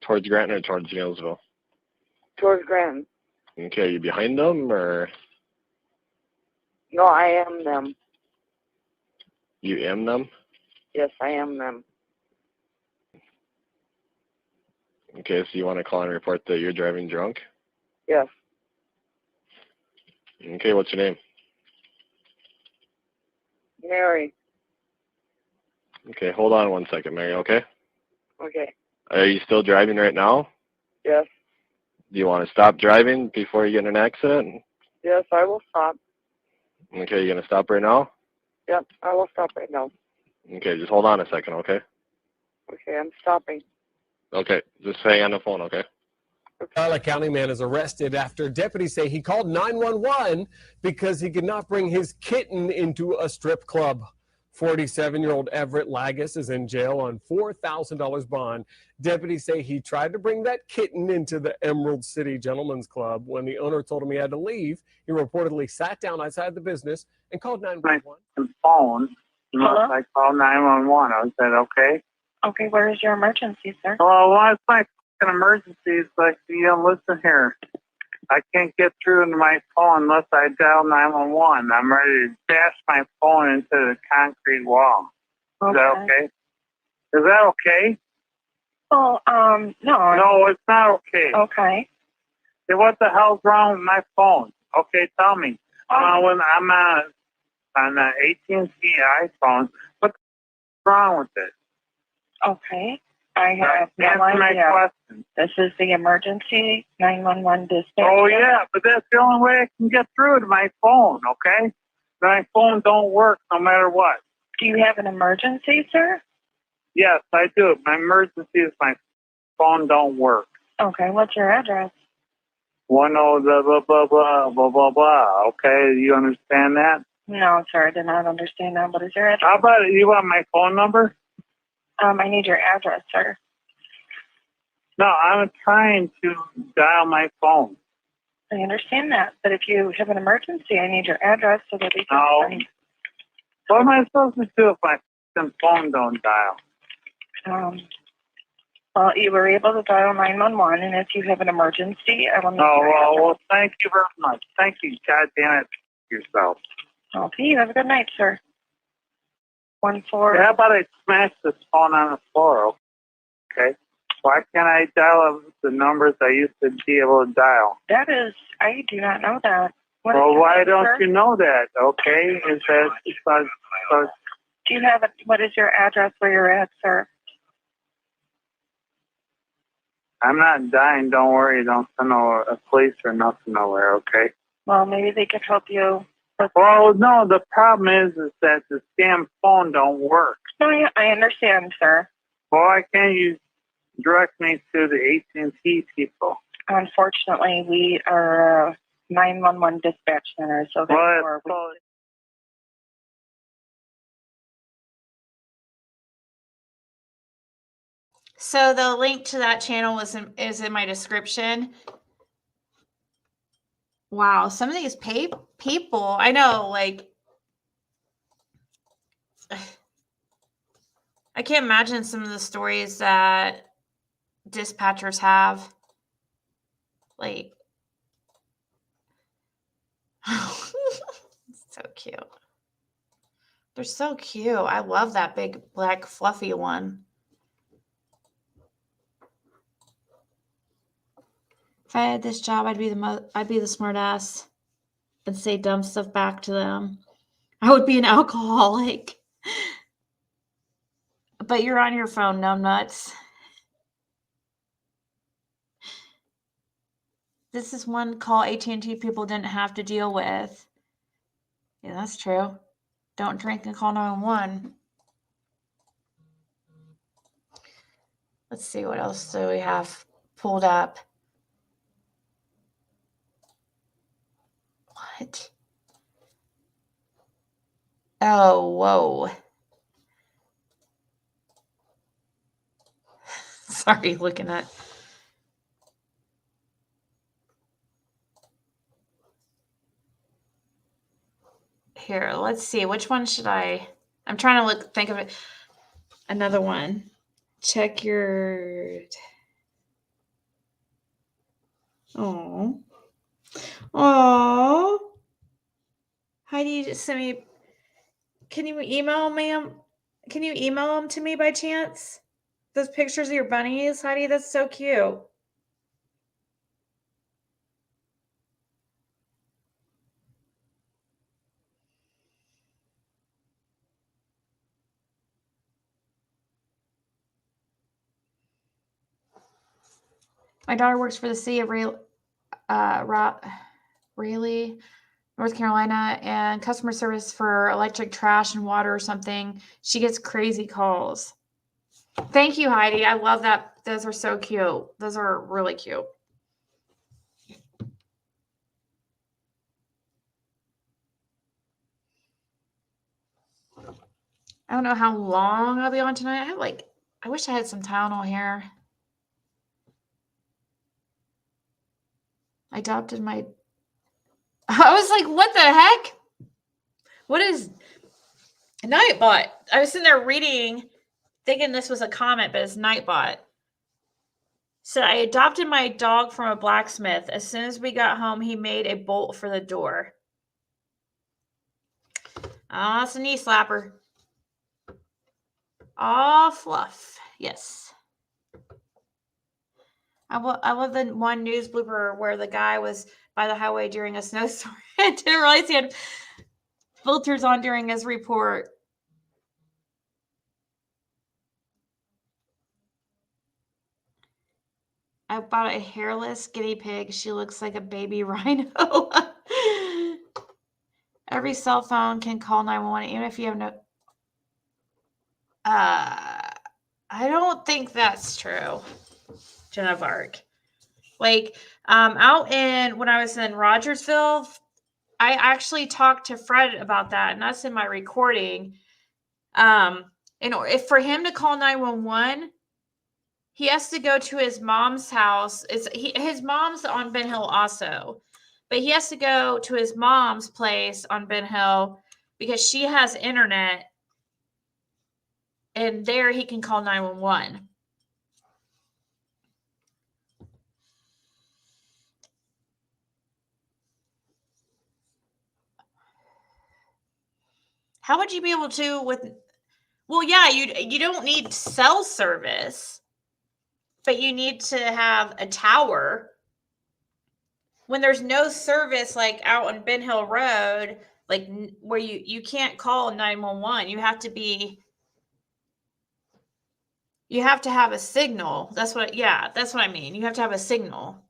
Towards Granton or towards Nielsville? towards Granton. Okay, are you behind them or No, I am them. you am them? Yes, I am them. Okay, so you want to call and report that you're driving drunk? Yes. Okay, what's your name? Mary. Okay, hold on 1 second, Mary, okay? Okay. Are you still driving right now? Yes. Do you want to stop driving before you get in an accident? Yes, I will stop. Okay, you going to stop right now? Yep, I will stop right now. Okay, just hold on a second, okay? Okay, I'm stopping. Okay, just hang on the phone, okay? A county man is arrested after deputies say he called 911 because he could not bring his kitten into a strip club. 47-year-old Everett Lagus is in jail on $4,000 bond. Deputies say he tried to bring that kitten into the Emerald City Gentlemen's Club. When the owner told him he had to leave, he reportedly sat down outside the business and called 911. Phone. Hello? I called 911. I said, okay. Okay, where is your emergency, sir? Well, what's my fucking emergency? It's like, listen here. I can't get through into my phone unless I dial 911. I'm ready to dash my phone into the concrete wall. Is that okay? Is that okay? Well, no. No, it's not okay. Okay. Hey, what the hell's wrong with my phone? Okay, tell me. When I'm on an AT&T iPhone, what's wrong with it? Okay. I have no Answer my idea. question. This is the emergency 911 dispatch. Oh, yeah, but that's the only way I can get through to my phone, okay? My phone don't work no matter what. Do you have an emergency, sir? Yes, I do. My emergency is my phone don't work. Okay, what's your address? 10 blah, blah, blah, blah, blah, blah, blah. Okay, you understand that? No, sir, I did not understand that. What is your address? How about it? You want my phone number? I need your address, sir. No, I'm trying to dial my phone. I understand that, but if you have an emergency, I need your address so that we can No. find. What am I supposed to do if my phone don't dial? Well, you were able to dial 911, and if you have an emergency, I will need your address. Well, thank you very much. Thank you. God damn it, yourself. Okay, you have a good night, sir. 14. How about I smash this phone on the floor, okay? Why can't I dial the numbers I used to be able to dial? That is, I do not know that. What Well, is your why name, don't sir? you know that? Okay, is that because Do you have what is your address where you're at, sir? I'm not dying? Don't worry. Don't send a police or nothing nowhere. Okay. Well, maybe they could help you. Well, no. The problem is that the scam phone don't work. No, I understand, sir. Well, why can't you direct me to the AT&T people? Unfortunately, we are a 911 dispatch center, so therefore So the link to that channel is in my description. Wow, some of these people, I know, like, I can't imagine some of the stories that dispatchers have. Like, so cute. They're so cute. I love that big black fluffy one. If I had this job, I'd be the smart ass and say dumb stuff back to them. I would be an alcoholic. But you're on your phone, numbnuts. This is one call AT&T people didn't have to deal with. Yeah, that's true. Don't drink and call 911. Let's see what else do we have pulled up. What? Oh, whoa. Sorry, looking at. Here, let's see. Which one should I? I'm trying to think of it. Another one. Check your. Oh. Oh. Heidi just sent me. Can you email ma'am? Can you email them to me by chance? Those pictures of your bunnies, Heidi, that's so cute. My daughter works for the city of Raleigh, North Carolina, and customer service for electric, trash, and water or something. She gets crazy calls. Thank you, Heidi. I love that. Those are so cute. Those are really cute. I don't know how long I'll be on tonight. I wish I had some Tylenol here. I adopted my. I was like, what the heck? What is Nightbot? I was sitting there reading, thinking this was a comment, but it's Nightbot. So I adopted my dog from a blacksmith. As soon as we got home, he made a bolt for the door. Oh, it's a knee slapper. Oh, fluff. Yes. I love the one news blooper where the guy was by the highway during a snowstorm. I didn't realize he had filters on during his report. I bought a hairless guinea pig. She looks like a baby rhino. Every cell phone can call 911, even if you have no. I don't think that's true, Jenna Vark. Like, out when I was in Rogersville, I actually talked to Fred about that, and that's in my recording. If for him to call 911, he has to go to his mom's house. His mom's on Ben Hill also, but he has to go to his mom's place on Ben Hill because she has internet, and there he can call 911. How would you be able to with? Well, yeah, you don't need cell service. but you need to have a tower. When there's no service, like out on Ben Hill Road, like where you can't call 911, you have to have a signal. That's what I mean. You have to have a signal.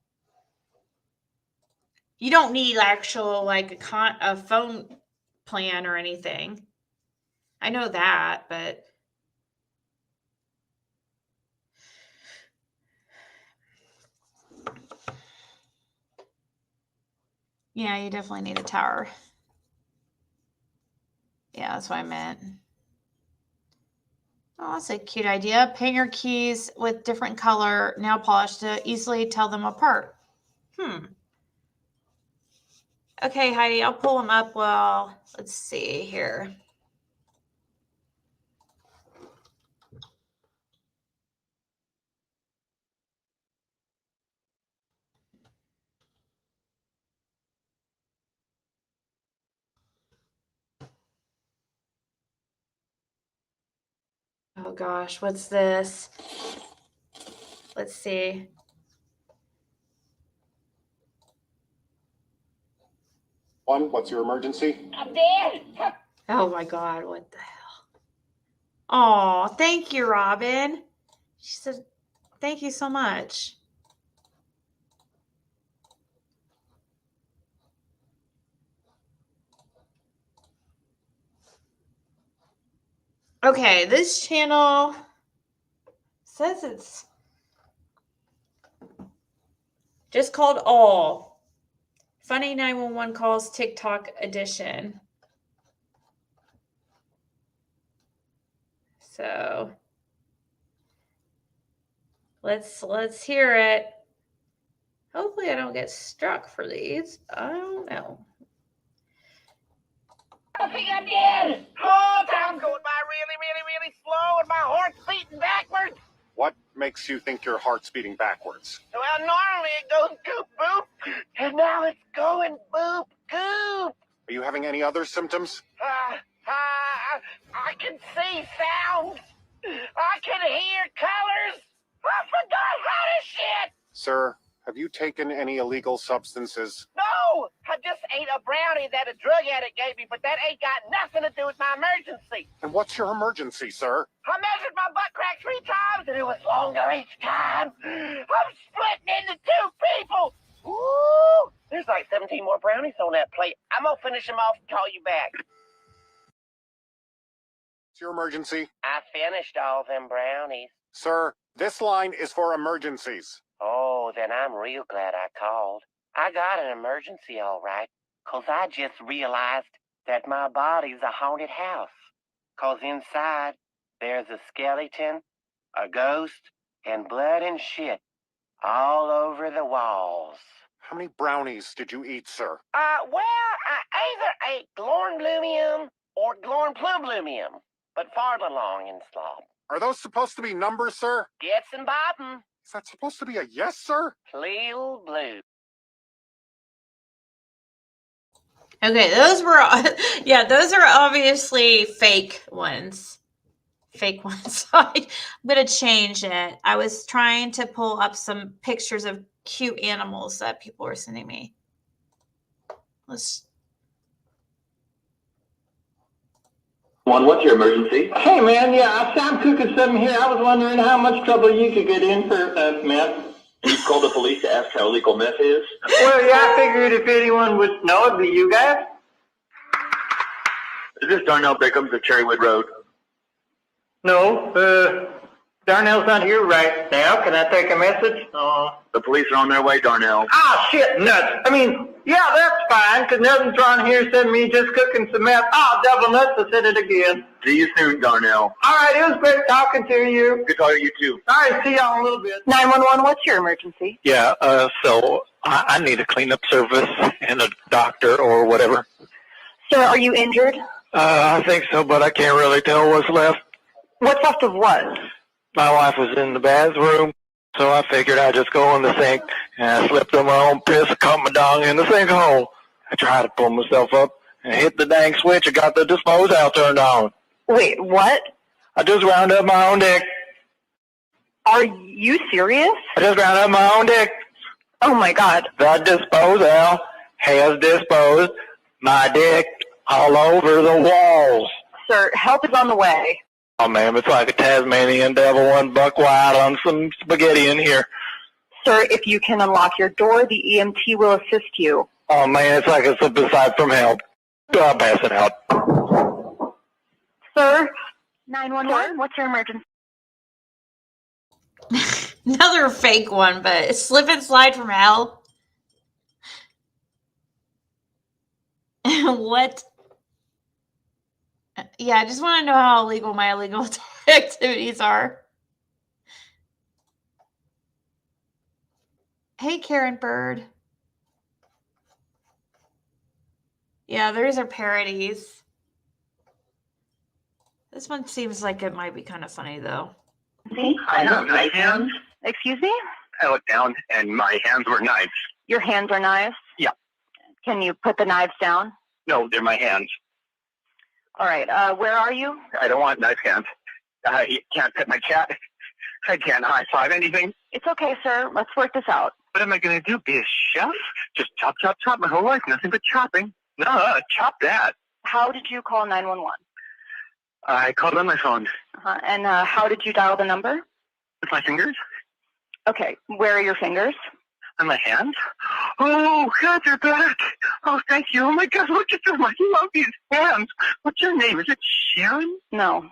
You don't need actual like a phone plan or anything. I know that, but yeah, you definitely need a tower. Yeah, that's what I meant. Oh, that's a cute idea. Paint your keys with different color nail polish to easily tell them apart. Okay, Heidi, I'll pull them up. Well, let's see here. Oh gosh, what's this? Let's see. What's your emergency? I'm dead. Oh my God, what the hell? Oh, thank you, Robin. She said, thank you so much. Okay, this channel says it's just called All. Funny 911 Calls TikTok edition. So let's hear it. Hopefully I don't get struck for these. I don't know. I think I'm dead. Oh, time's going by really slow and my heart's beating backwards. What makes you think your heart's beating backwards? Well, normally it goes goop boop, and now it's going boop goop. Are you having any other symptoms? I can see sounds. I can hear colors. I forgot how to shit. Sir, have you taken any illegal substances? No, I just ate a brownie that a drug addict gave me, but that ain't got nothing to do with my emergency. And what's your emergency, sir? I measured my butt crack 3 times, and it was longer each time. I'm splitting into 2 people. Ooh, there's like 17 more brownies on that plate. I'm gonna finish them off and call you back. What's your emergency? I finished all them brownies. Sir, this line is for emergencies. Oh, then I'm real glad I called. I got an emergency all right, 'cause I just realized that my body's a haunted house. 'Cause inside, there's a skeleton, a ghost, and blood and shit all over the walls. How many brownies did you eat, sir? Well, I either ate Glornblumium or Glornplublumium, but farther along in slop. Are those supposed to be numbers, sir? Gets and bobbin'. Is that supposed to be a yes, sir? Cleo blue. Okay, those were those are obviously fake ones. Fake ones. I'm gonna change it. I was trying to pull up some pictures of cute animals that people were sending me. What's your emergency? Hey man, yeah, I'm cooking something here. I was wondering how much trouble you could get in for meth. You called the police to ask how illegal meth is? Well, yeah, I figured if anyone would know, it'd be you guys. Is this Darnell Bickham's of Cherrywood Road? No, Darnell's not here right now. Can I take a message? The police are on their way, Darnell. Ah, shit, nuts. I mean, yeah, that's fine, because nothing's wrong here except me just cooking some meth. Ah, double nuts, I said it again. See you soon, Darnell. All right, it was great talking to you. Good talking to you, too. All right, see y'all in a little bit. 911, what's your emergency? Yeah, so I need a cleanup service and a doctor or whatever. Sir, are you injured? I think so, but I can't really tell what's left. What's left of what? My wife was in the bathroom, so I figured I'd just go in the sink, and I slipped on my own piss, caught my dong in the sinkhole. I tried to pull myself up and hit the dang switch and got the dispose out turned on. Wait, what? I just wound up my own dick. Are you serious? I just ground up my own dick. Oh my God. The disposal has disposed my dick all over the walls. Sir, help is on the way. Oh, ma'am, it's like a Tasmanian devil one buck wild on some spaghetti in here. Sir, if you can unlock your door, the EMT will assist you. Oh, man, it's like a slip aside from hell. I'll pass it out. Sir? 911, what's your emergency? Another fake one, but slip and slide from hell. What? Yeah, I just want to know how illegal my illegal activities are. Hey, Karen Bird. Yeah, those are parodies. This one seems like it might be kind of funny, though. I have knife hands. Excuse me? I looked down and my hands were knives. Your hands are knives? Yeah. Can you put the knives down? No, they're my hands. All right, where are you? I don't want knife hands. I can't pet my cat. I can't high-five anything. It's okay, sir. Let's work this out. What am I going to do? Be a chef? Just chop, chop, chop my whole life. Nothing but chopping. No, chop that. How did you call 911? I called on my phone. And how did you dial the number? With my fingers? Okay, where are your fingers? On my hands? Oh, God, they're back. Oh, thank you. Oh, my God, look at them. I love these hands. What's your name? Is it Sharon? No.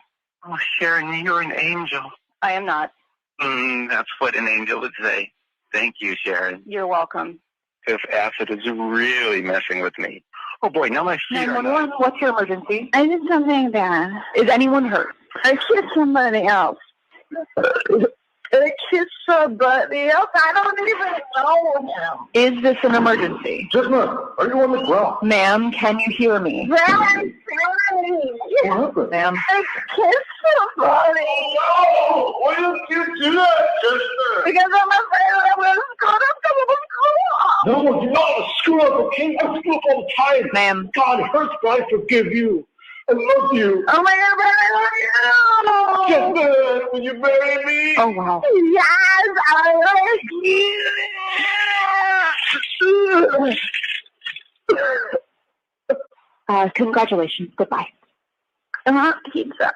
Oh, Sharon, you're an angel. I am not. That's what an angel would say. Thank you, Sharon. You're welcome. This acid is really messing with me. Oh, boy, now my feet are 911, what's your emergency? I did something bad. Is anyone hurt? I kissed somebody else. I kissed somebody else. I don't even know him. Is this an emergency? Jessica, are you on the ground? Ma'am, can you hear me? Valentine. What happened? Ma'am. I kissed somebody. Oh, why did you do that, Jessica? Because I'm afraid I was going to No, you're not a screw up, okay? I screw up all the time. Ma'am. God hurts, but I forgive you. I love you. Oh my God, I love you. Jessica, will you marry me? Oh, wow. Yes, I love you. Congratulations. Goodbye. Pizza.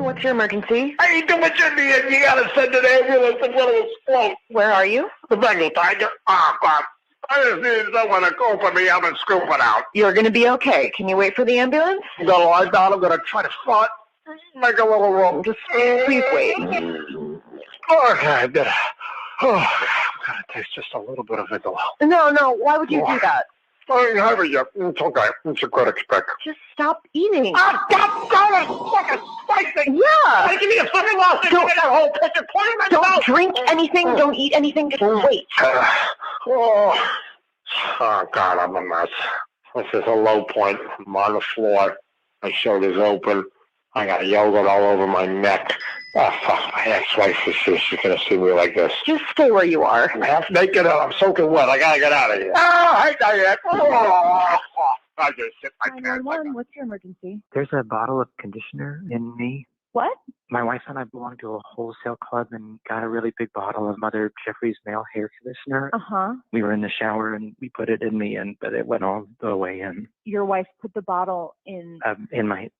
What's your emergency? I ain't doing Indian. You gotta send an ambulance and let it explode. Where are you? The Valentine. Oh, God. I just need someone to open me up and scoop it out. You're going to be okay. Can you wait for the ambulance? I'm gonna lie down. I'm gonna try to fart. Make a little room. Just please wait. Okay, good. Oh, I'm gonna taste just a little bit of it. No. Why would you do that? I ain't have it yet. It's okay. It's a good expect. Just stop eating. Oh, God, it's fucking spicy. Yeah. Hey, give me a fucking loss. Give me that whole picture. Point in my Don't mouth. drink anything. Don't eat anything. Just wait. Oh, God, I'm a mess. This is a low point. I'm on the floor. My shoulder's open. I got yogurt all over my neck. Oh, fuck. My ex-wife is she's going to see me like this. Just stay where you are. I'm half naked and I'm soaking wet. I got to get out of here. Oh, hey, Diane. Oh, I just hit my pants. 911, what's your emergency? There's a bottle of conditioner in me. What? My wife and I belong to a wholesale club and got a really big bottle of Mother Jeffrey's male hair conditioner. Uh-huh. We were in the shower and we put it in me, but it went all the way in. Your wife put the bottle in... my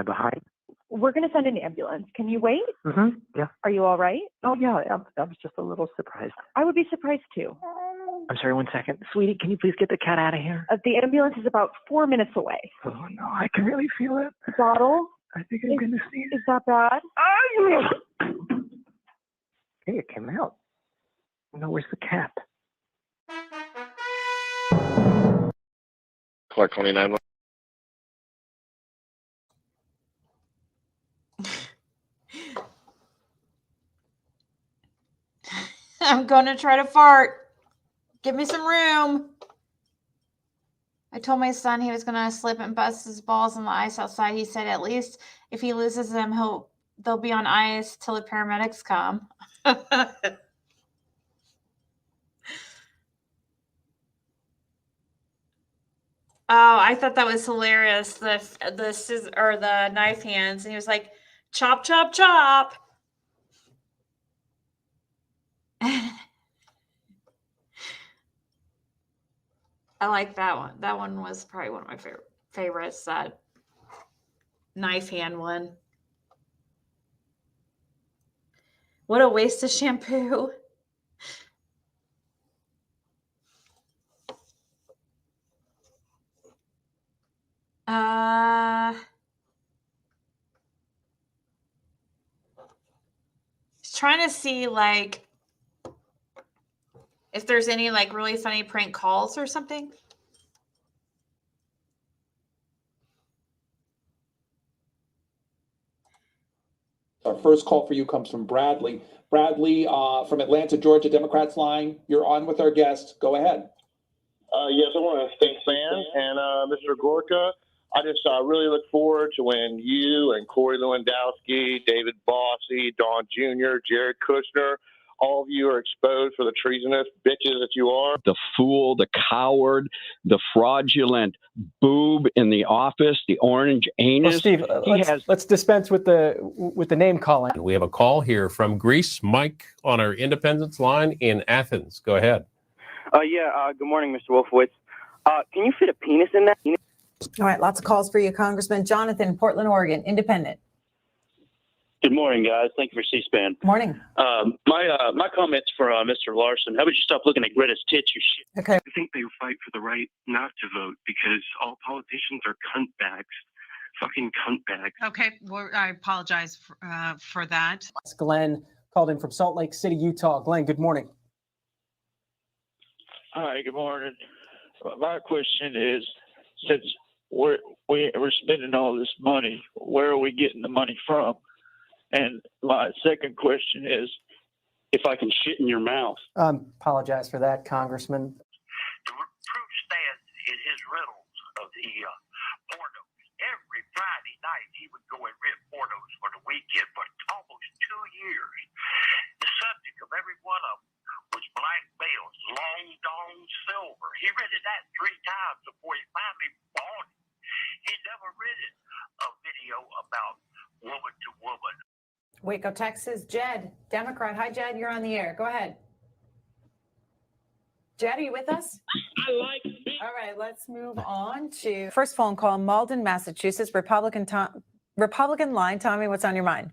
behind. We're going to send an ambulance. Can you wait? Mm-hmm. Yeah. Are you all right? Oh, yeah. I was just a little surprised. I would be surprised too. I'm sorry, 1 second. Sweetie, can you please get the cat out of here? The ambulance is about 4 minutes away. Oh, no. I can really feel it. Bottle? I think I'm going to see it. Is that bad? Hey, it came out. No, where's the cat? Clark 29. I'm going to try to fart. Give me some room. I told my son he was going to slip and bust his balls on the ice outside. He said at least if he loses them, they'll be on ice till the paramedics come. Oh, I thought that was hilarious. The scissor or the knife hands, and he was like, "Chop, chop, chop." I like that one. That one was probably one of my favorites. That knife hand one. What a waste of shampoo. Trying to see like if there's any like really funny prank calls or something. Our first call for you comes from Bradley. Bradley from Atlanta, Georgia, Democrats line. You're on with our guest. Go ahead. Yes, I want to thank Fan and Mr. Gorka. I just really look forward to when you and Corey Lewandowski, David Bossy, Don Jr., Jared Kushner, all of you are exposed for the treasonous bitches that you are. The fool, the coward, the fraudulent boob in the office, the orange anus. Well, Steve, let's dispense with the name calling. We have a call here from Greece. Mike on our Independence line in Athens. Go ahead. Good morning, Mr. Wolfowitz. Can you fit a penis in that? All right, lots of calls for you, Congressman. Jonathan, Portland, Oregon, Independent. Good morning, guys. Thank you for C-SPAN. Morning. My comments for Mr. Larson. How about you stop looking at Greta's tits, you shit? Okay. I think they fight for the right not to vote because all politicians are cunt bags. Fucking cunt bags. Okay, well, I apologize for that. Glenn called in from Salt Lake City, Utah. Glenn, good morning. Hi, good morning. My question is, since we're spending all this money, where are we getting the money from? And my second question is, if I can shit in your mouth. Apologize for that, Congressman. The proof stands in his riddles of the pornos. Every Friday night, he would go and rip pornos for the weekend for almost 2 years. The subject of every one of them was Black Bales, Long Dong Silver. He rented that 3 times before he finally bought it. He never rented a video about woman to woman. Waco, Texas, Jed, Democrat. Hi, Jed, you're on the air. Go ahead. Jed, are you with us? All right, let's move on to first phone call, Malden, Massachusetts, Republican line. Tommy, what's on your mind?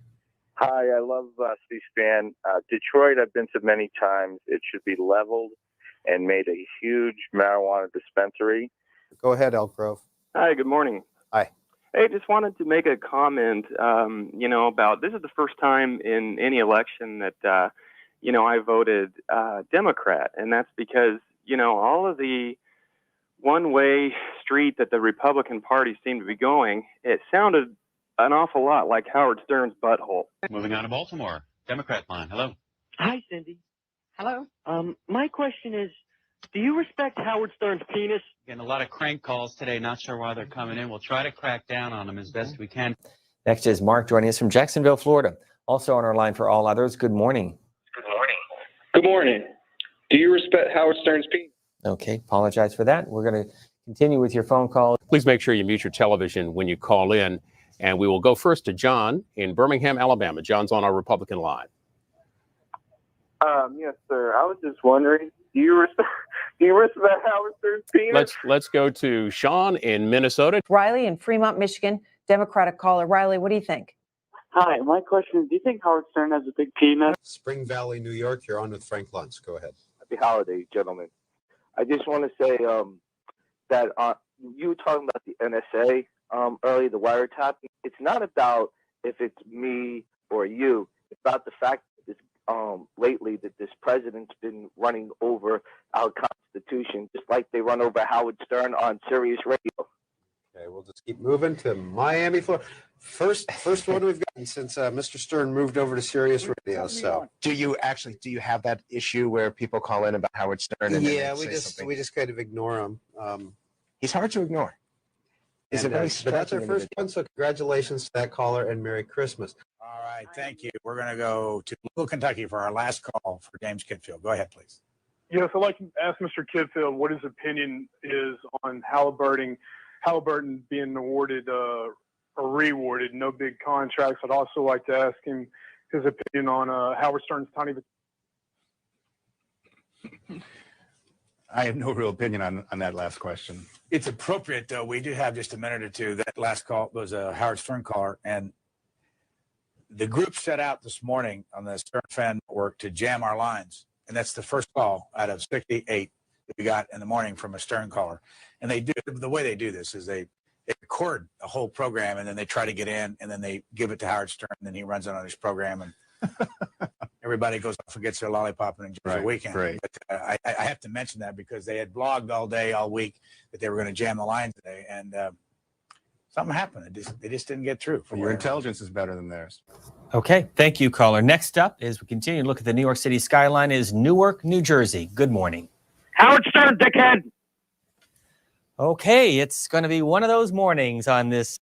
Hi, I love C-SPAN. Detroit, I've been to many times. It should be leveled and made a huge marijuana dispensary. Go ahead, Elk Grove. Hi, good morning. Hi. Hey, just wanted to make a comment, about this is the first time in any election that, I voted Democrat. And that's because, all of the one-way street that the Republican Party seemed to be going, it sounded an awful lot like Howard Stern's butthole. Moving on to Baltimore, Democrat line. Hello. Hi, Cindy. Hello. My question is, do you respect Howard Stern's penis? Getting a lot of crank calls today. Not sure why they're coming in. We'll try to crack down on them as best we can. Next is Mark joining us from Jacksonville, Florida. Also on our line for all others. Good morning. Good morning. Good morning. Do you respect Howard Stern's penis? Okay, apologize for that. We're going to continue with your phone call. Please make sure you mute your television when you call in. And we will go first to John in Birmingham, Alabama. John's on our Republican line. Yes, sir. I was just wondering, do you respect Howard Stern's penis? Let's go to Sean in Minnesota. Riley in Fremont, Michigan, Democratic caller. Riley, what do you think? Hi, my question is, do you think Howard Stern has a big penis? Spring Valley, New York. You're on with Frank Luntz. Go ahead. Happy holidays, gentlemen. I just want to say that you were talking about the NSA earlier, the wiretap. It's not about if it's me or you. It's about the fact that lately that this president's been running over our Constitution, just like they run over Howard Stern on Sirius Radio. Okay, we'll just keep moving to Miami, Florida. First one we've gotten since Mr. Stern moved over to Sirius Radio. So, do you have that issue where people call in about Howard Stern? And yeah, we just kind of ignore him. He's hard to ignore. He's a very but that's our striking first one. So, congratulations to that caller and Merry Christmas. All right, thank you. We're going to go to Louisville, Kentucky for our last call for James Kitfield. Go ahead, please. Yes, I'd like to ask Mr. Kidfield what his opinion is on Halliburton being awarded or rewarded no big contracts. I'd also like to ask him his opinion on Howard Stern's tiny. I have no real opinion on that last question. It's appropriate, though. We do have just a minute or two. That last call was a Howard Stern caller, and the group set out this morning on the Stern Fan Network to jam our lines. And that's the first call out of 68 that we got in the morning from a Stern caller. And they do, the way they do this is they record a whole program, and then they try to get in, and then they give it to Howard Stern, and then he runs it on his program, and everybody goes off and gets their lollipop and enjoys the weekend. Right. But I have to mention that because they had blogged all day, all week, that they were going to jam the line today, and something happened. They just didn't get through. Your intelligence is better than theirs. Okay, thank you, caller. Next up, as we continue to look at the New York City skyline, is Newark, New Jersey. Good morning. Howard Stern, dickhead. Okay, it's going to be one of those mornings on this.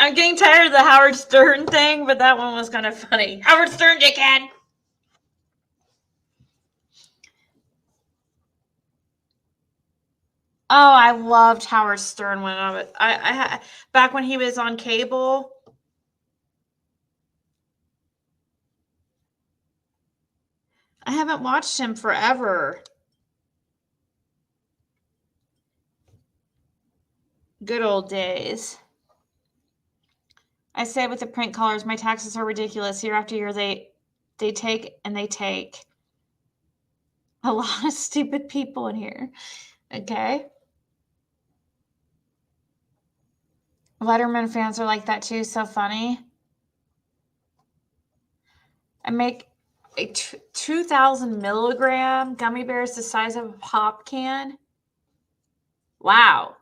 I'm getting tired of the Howard Stern thing, but that one was kind of funny. Howard Stern, dickhead. Oh, I loved Howard Stern when I back when he was on cable. I haven't watched him forever. Good old days. I say with the print colors, my taxes are ridiculous. Year after year, they take and they take. A lot of stupid people in here. Okay. Letterman fans are like that too. So funny. I make a 2,000 milligram gummy bears the size of a pop can. Wow.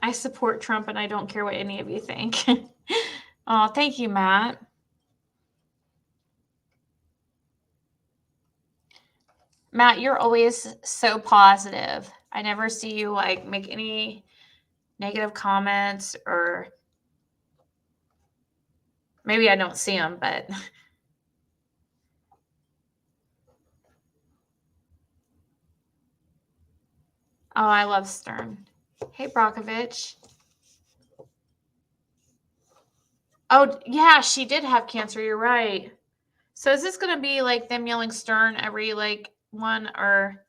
I support Trump and I don't care what any of you think. Oh, thank you, Matt. Matt, you're always so positive. I never see you like make any negative comments, or maybe I don't see them, but oh, I love Stern. Hey, Brockovich. Oh, yeah, she did have cancer. You're right. So is this going to be like them yelling Stern every like one, or?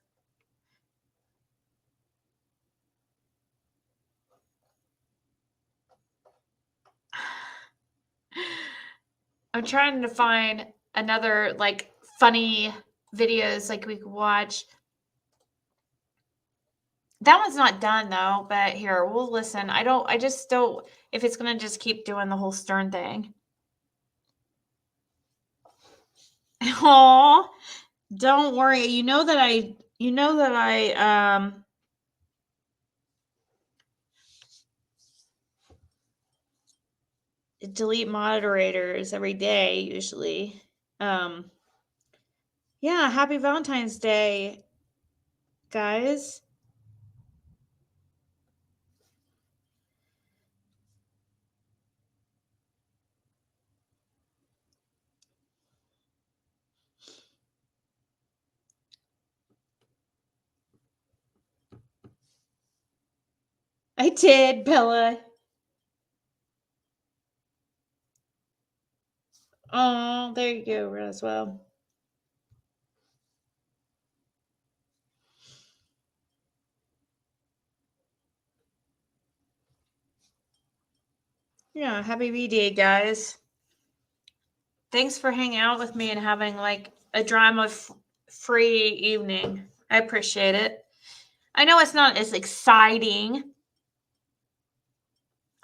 I'm trying to find another like funny videos like we could watch. That one's not done though, but here, we'll listen. I just don't, if it's going to just keep doing the whole Stern thing. Oh, don't worry. You know that I delete moderators every day usually. Yeah, happy Valentine's Day, guys. I did, Bella. Oh, there you go, Roswell. Yeah, happy V-Day, guys. Thanks for hanging out with me and having like a drama-free evening. I appreciate it. I know it's not as exciting.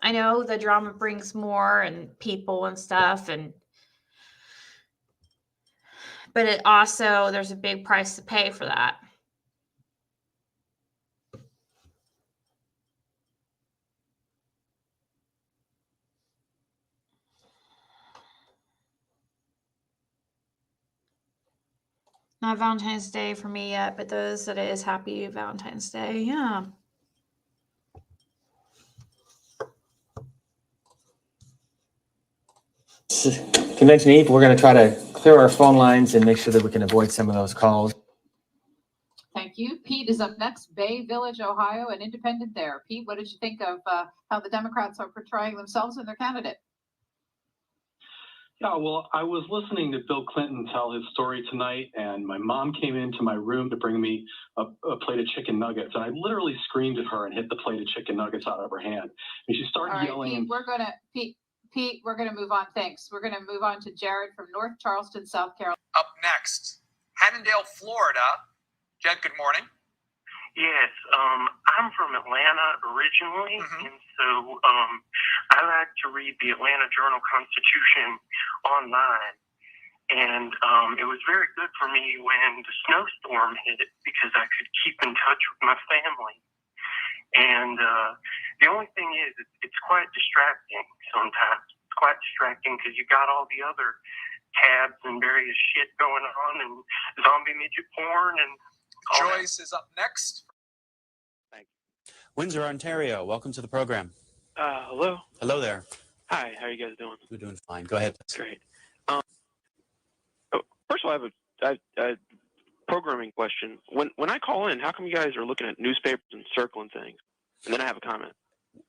I know the drama brings more and people and stuff, but it also, there's a big price to pay for that. Not Valentine's Day for me yet, but those that it is, happy Valentine's Day. Yeah. Convention Eve, we're going to try to clear our phone lines and make sure that we can avoid some of those calls. Thank you. Pete is up next, Bay Village, Ohio, an independent there. Pete, what did you think of how the Democrats are portraying themselves and their candidate? Yeah, well, I was listening to Bill Clinton tell his story tonight, and my mom came into my room to bring me a plate of chicken nuggets, and I literally screamed at her and hit the plate of chicken nuggets out of her hand. And she started yelling. Pete, we're gonna move on. Thanks. We're gonna move on to Jared from North Charleston, South Carolina. Up next, Hannondale, Florida. Jed, good morning. Yes, I'm from Atlanta originally, and so I like to read the Atlanta Journal-Constitution online. And it was very good for me when the snowstorm hit because I could keep in touch with my family. And the only thing is, it's quite distracting sometimes. It's quite distracting because you got all the other tabs and various shit going on, and zombie midget porn and Joyce is up next. Thank you. Windsor, Ontario. Welcome to the program. Hello. Hello there. Hi, how are you guys doing? We're doing fine. Go ahead. Great. First of all, I have a programming question. When I call in, how come you guys are looking at newspapers and circling things? And then I have a comment.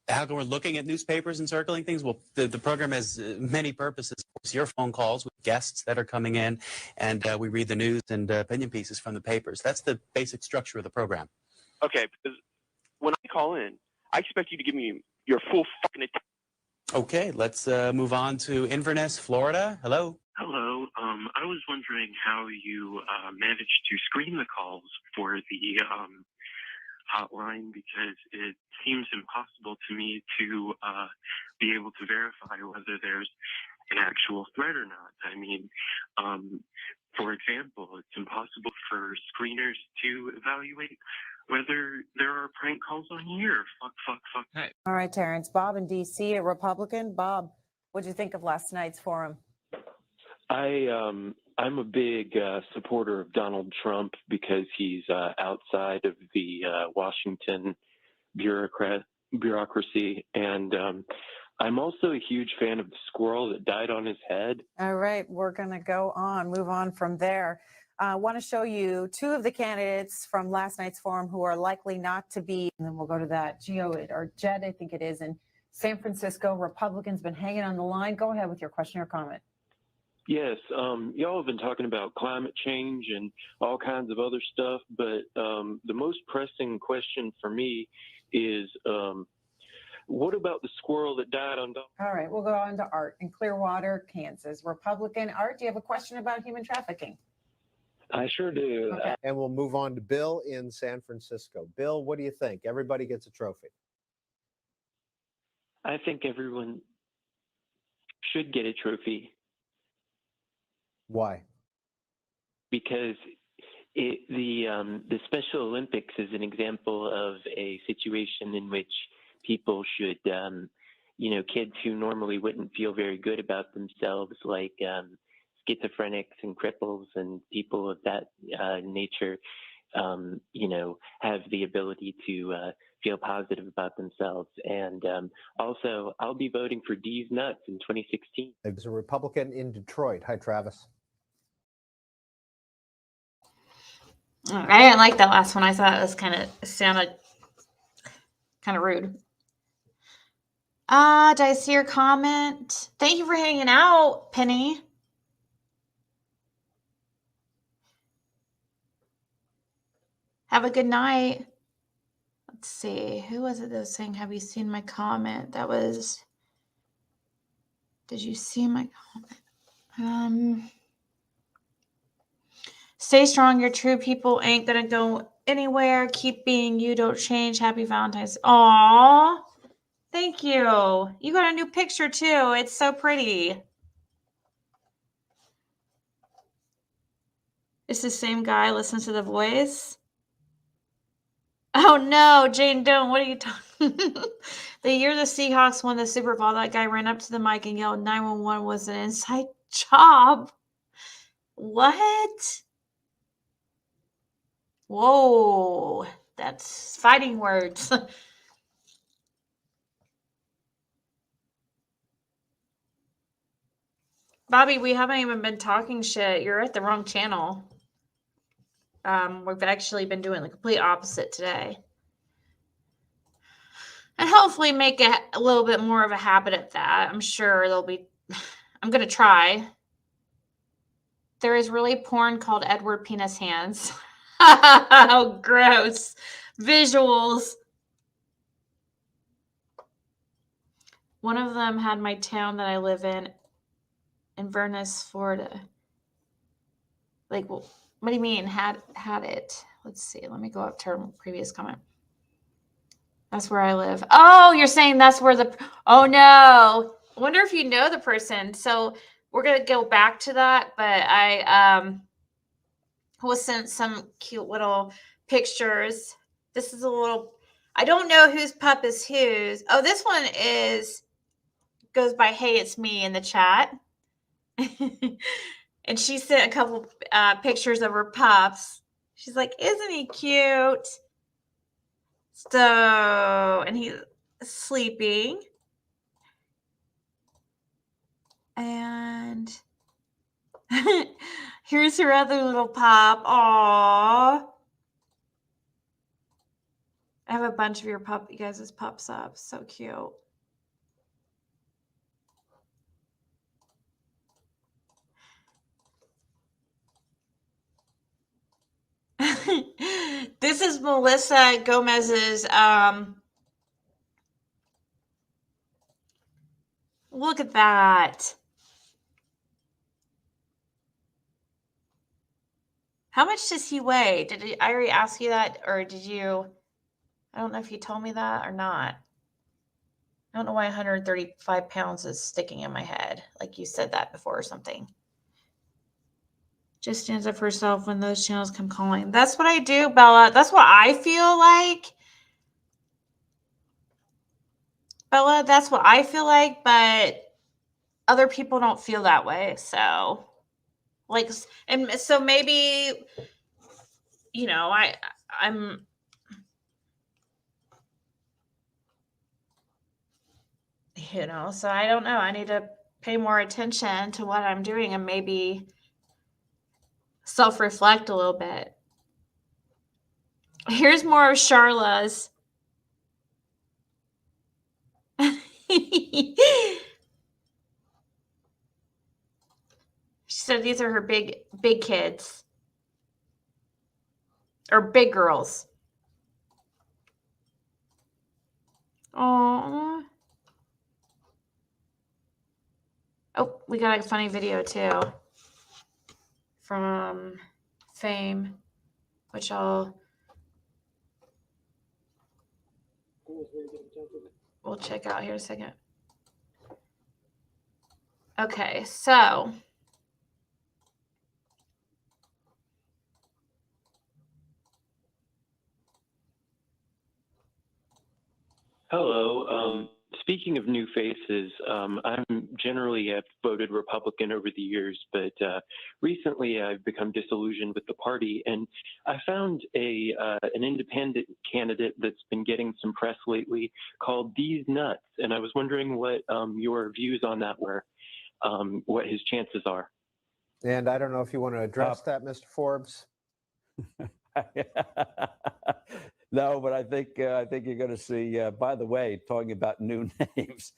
How come we're looking at newspapers and circling things? Well, the program has many purposes. Of course, your phone calls with guests that are coming in, and we read the news and opinion pieces from the papers. That's the basic structure of the program. Okay, because when I call in, I expect you to give me your full fucking attention. Okay, let's move on to Inverness, Florida. Hello. Hello. I was wondering how you managed to screen the calls for the hotline, because it seems impossible to me to be able to verify whether there's an actual threat or not. I mean, for example, it's impossible for screeners to evaluate whether there are prank calls on here. Fuck. Hey. All right, Terrence. Bob in D.C., a Republican. Bob, what did you think of last night's forum? I'm a big supporter of Donald Trump because he's outside of the Washington bureaucracy, and I'm also a huge fan of the squirrel that died on his head. All right, we're going to move on from there. I want to show you two of the candidates from last night's forum who are likely not to be, and then we'll go to that. Jed, I think it is, in San Francisco. Republicans been hanging on the line. Go ahead with your question or comment. Yes, y'all have been talking about climate change and all kinds of other stuff, but the most pressing question for me is, what about the squirrel that died on? All right, we'll go on to Art in Clearwater, Kansas. Republican. Art, do you have a question about human trafficking? I sure do. Okay. And we'll move on to Bill in San Francisco. Bill, what do you think? Everybody gets a trophy. I think everyone should get a trophy. Why? Because the Special Olympics is an example of a situation in which people should, kids who normally wouldn't feel very good about themselves, like schizophrenics and cripples and people of that nature, have the ability to feel positive about themselves. And also, I'll be voting for D's Nuts in 2016. There's a Republican in Detroit. Hi, Travis. I didn't like that last one. I thought it sounded kind of rude. Did I see your comment? Thank you for hanging out, Penny. Have a good night. Let's see. Who was it that was saying, have you seen my comment? That was, did you see my comment? Stay strong. Your true people ain't gonna go anywhere. Keep being you. Don't change. Happy Valentine's. Aww. Thank you. You got a new picture too. It's so pretty. It's the same guy. Listen to the voice. Oh no, Jane, don't. What are you talking? The year the Seahawks won the Super Bowl, that guy ran up to the mic and yelled 911 was an inside job. What? Whoa, that's fighting words. Bobby, we haven't even been talking shit. You're at the wrong channel. We've actually been doing the complete opposite today. And hopefully make a little bit more of a habit of that. I'm sure there'll be, I'm going to try. There is really porn called Edward Penis Hands. Oh, gross. Visuals. One of them had my town that I live in Venice, Florida. Like, what do you mean had it? Let's see. Let me go up to her previous comment. That's where I live. Oh, you're saying that's where oh no. I wonder if you know the person. So we're going to go back to that, but I was sent some cute little pictures. This is a little, I don't know whose pup is whose. Oh, this one goes by Hey, It's Me in the chat. And she sent a couple pictures of her pups. She's like, isn't he cute? So, and he's sleeping. And here's her other little pup. Aww. I have a bunch of you guys' pups up. So cute. This is Melissa Gomez's look at that. How much does he weigh? Did I already ask you that, or did you? I don't know if you told me that or not. I don't know why 135 pounds is sticking in my head. Like you said that before or something. Just stands up for herself when those channels come calling. That's what I do, Bella. That's what I feel like. Bella, that's what I feel like, but other people don't feel that way. So, like, and so maybe, you know, I'm, you know, so I don't know. I need to pay more attention to what I'm doing and maybe self-reflect a little bit. Here's more of Charla's. She said these are her big kids. Or big girls. Aww. Oh, we got a funny video too. From Fame, which we'll check out here in a second. Okay, so Hello. Speaking of new faces, I'm generally have voted Republican over the years, but recently I've become disillusioned with the party, and I found an independent candidate that's been getting some press lately called These Nuts, and I was wondering what your views on that were, what his chances are. And I don't know if you want to address that, Mr. Forbes. No, but I think you're going to see. By the way, talking about new names,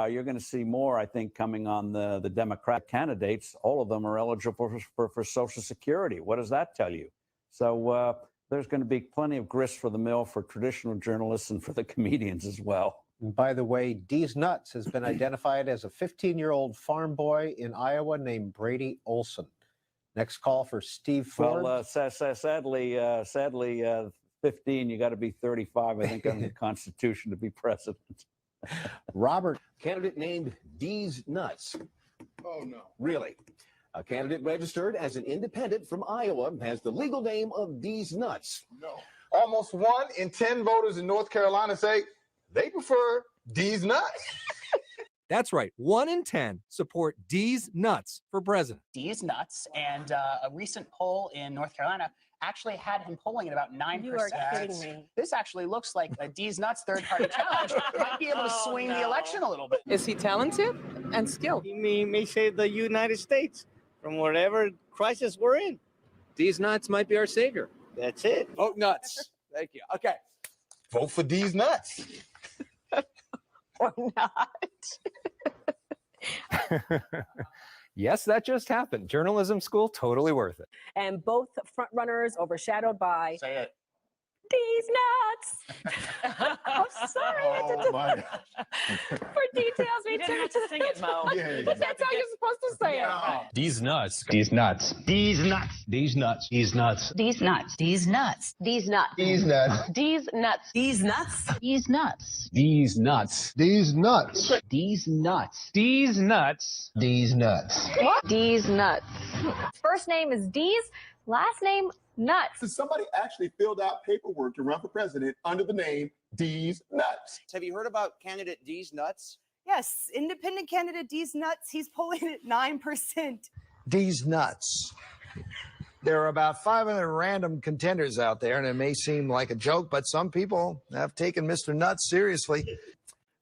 you're going to see more. I think coming on the Democratic candidates. All of them are eligible for Social Security. What does that tell you? So there's going to be plenty of grist for the mill for traditional journalists and for the comedians as well. And by the way, D's Nuts has been identified as a 15-year-old farm boy in Iowa named Brady Olson. Next call for Steve Ford. Well, sadly, 15, you got to be 35, I think, under the Constitution to be president. Robert. Candidate named D's Nuts. Oh, no. Really? A candidate registered as an independent from Iowa has the legal name of D's Nuts. No. Almost 1 in 10 voters in North Carolina say they prefer D's Nuts. That's right. 1 in 10 support D's Nuts for president. D's Nuts, and a recent poll in North Carolina actually had him polling at about 9%. You are kidding me. This actually looks like a D's Nuts third-party challenge might be able to swing the election a little bit. Is he talented and skilled? He may save the United States from whatever crisis we're in. These nuts might be our savior. That's it. Vote nuts. Thank you. Okay. Vote for these nuts. Or not. Yes, that just happened. Journalism school, totally worth it. And both frontrunners overshadowed by Say it. these nuts. I'm sorry. Oh my gosh. For details, we turn to sing it, Mo. That's how you're supposed to say it. These nuts. These nuts. These nuts. These nuts. These nuts. These nuts. These nuts. These nuts. These nuts. These nuts. These nuts. These nuts. These nuts. These nuts. These nuts. These nuts. These nuts. What? These nuts. First name is Dees. Last name Nuts. Somebody actually filled out paperwork to run for president under the name D's Nuts. Have you heard about candidate D's Nuts? Yes, independent candidate D's Nuts. He's polling at 9%. D's Nuts. There are about 500 random contenders out there, and it may seem like a joke, but some people have taken Mr. Nuts seriously.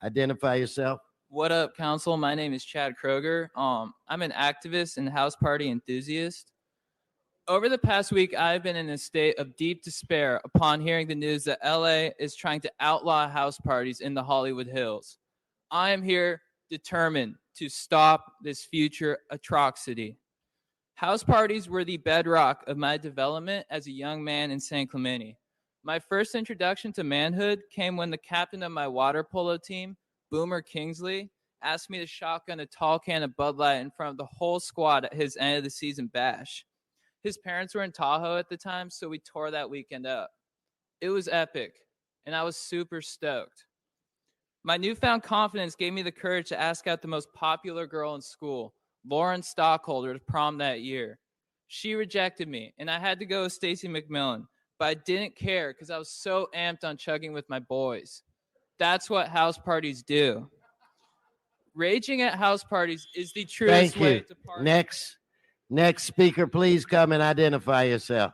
Identify yourself. What up, council? My name is Chad Kroger. I'm an activist and house party enthusiast. Over the past week, I've been in a state of deep despair upon hearing the news that LA is trying to outlaw house parties in the Hollywood Hills. I am here determined to stop this future atrocity. House parties were the bedrock of my development as a young man in San Clemente. My first introduction to manhood came when the captain of my water polo team, Boomer Kingsley, asked me to shotgun a tall can of Bud Light in front of the whole squad at his end of the season bash. His parents were in Tahoe at the time, so we tore that weekend up. It was epic, and I was super stoked. My newfound confidence gave me the courage to ask out the most popular girl in school, Lauren Stockholder, to prom that year. She rejected me, and I had to go with Stacy McMillan, but I didn't care because I was so amped on chugging with my boys. That's what house parties do. Raging at house parties is the truest way to party. Next speaker, please come and identify yourself.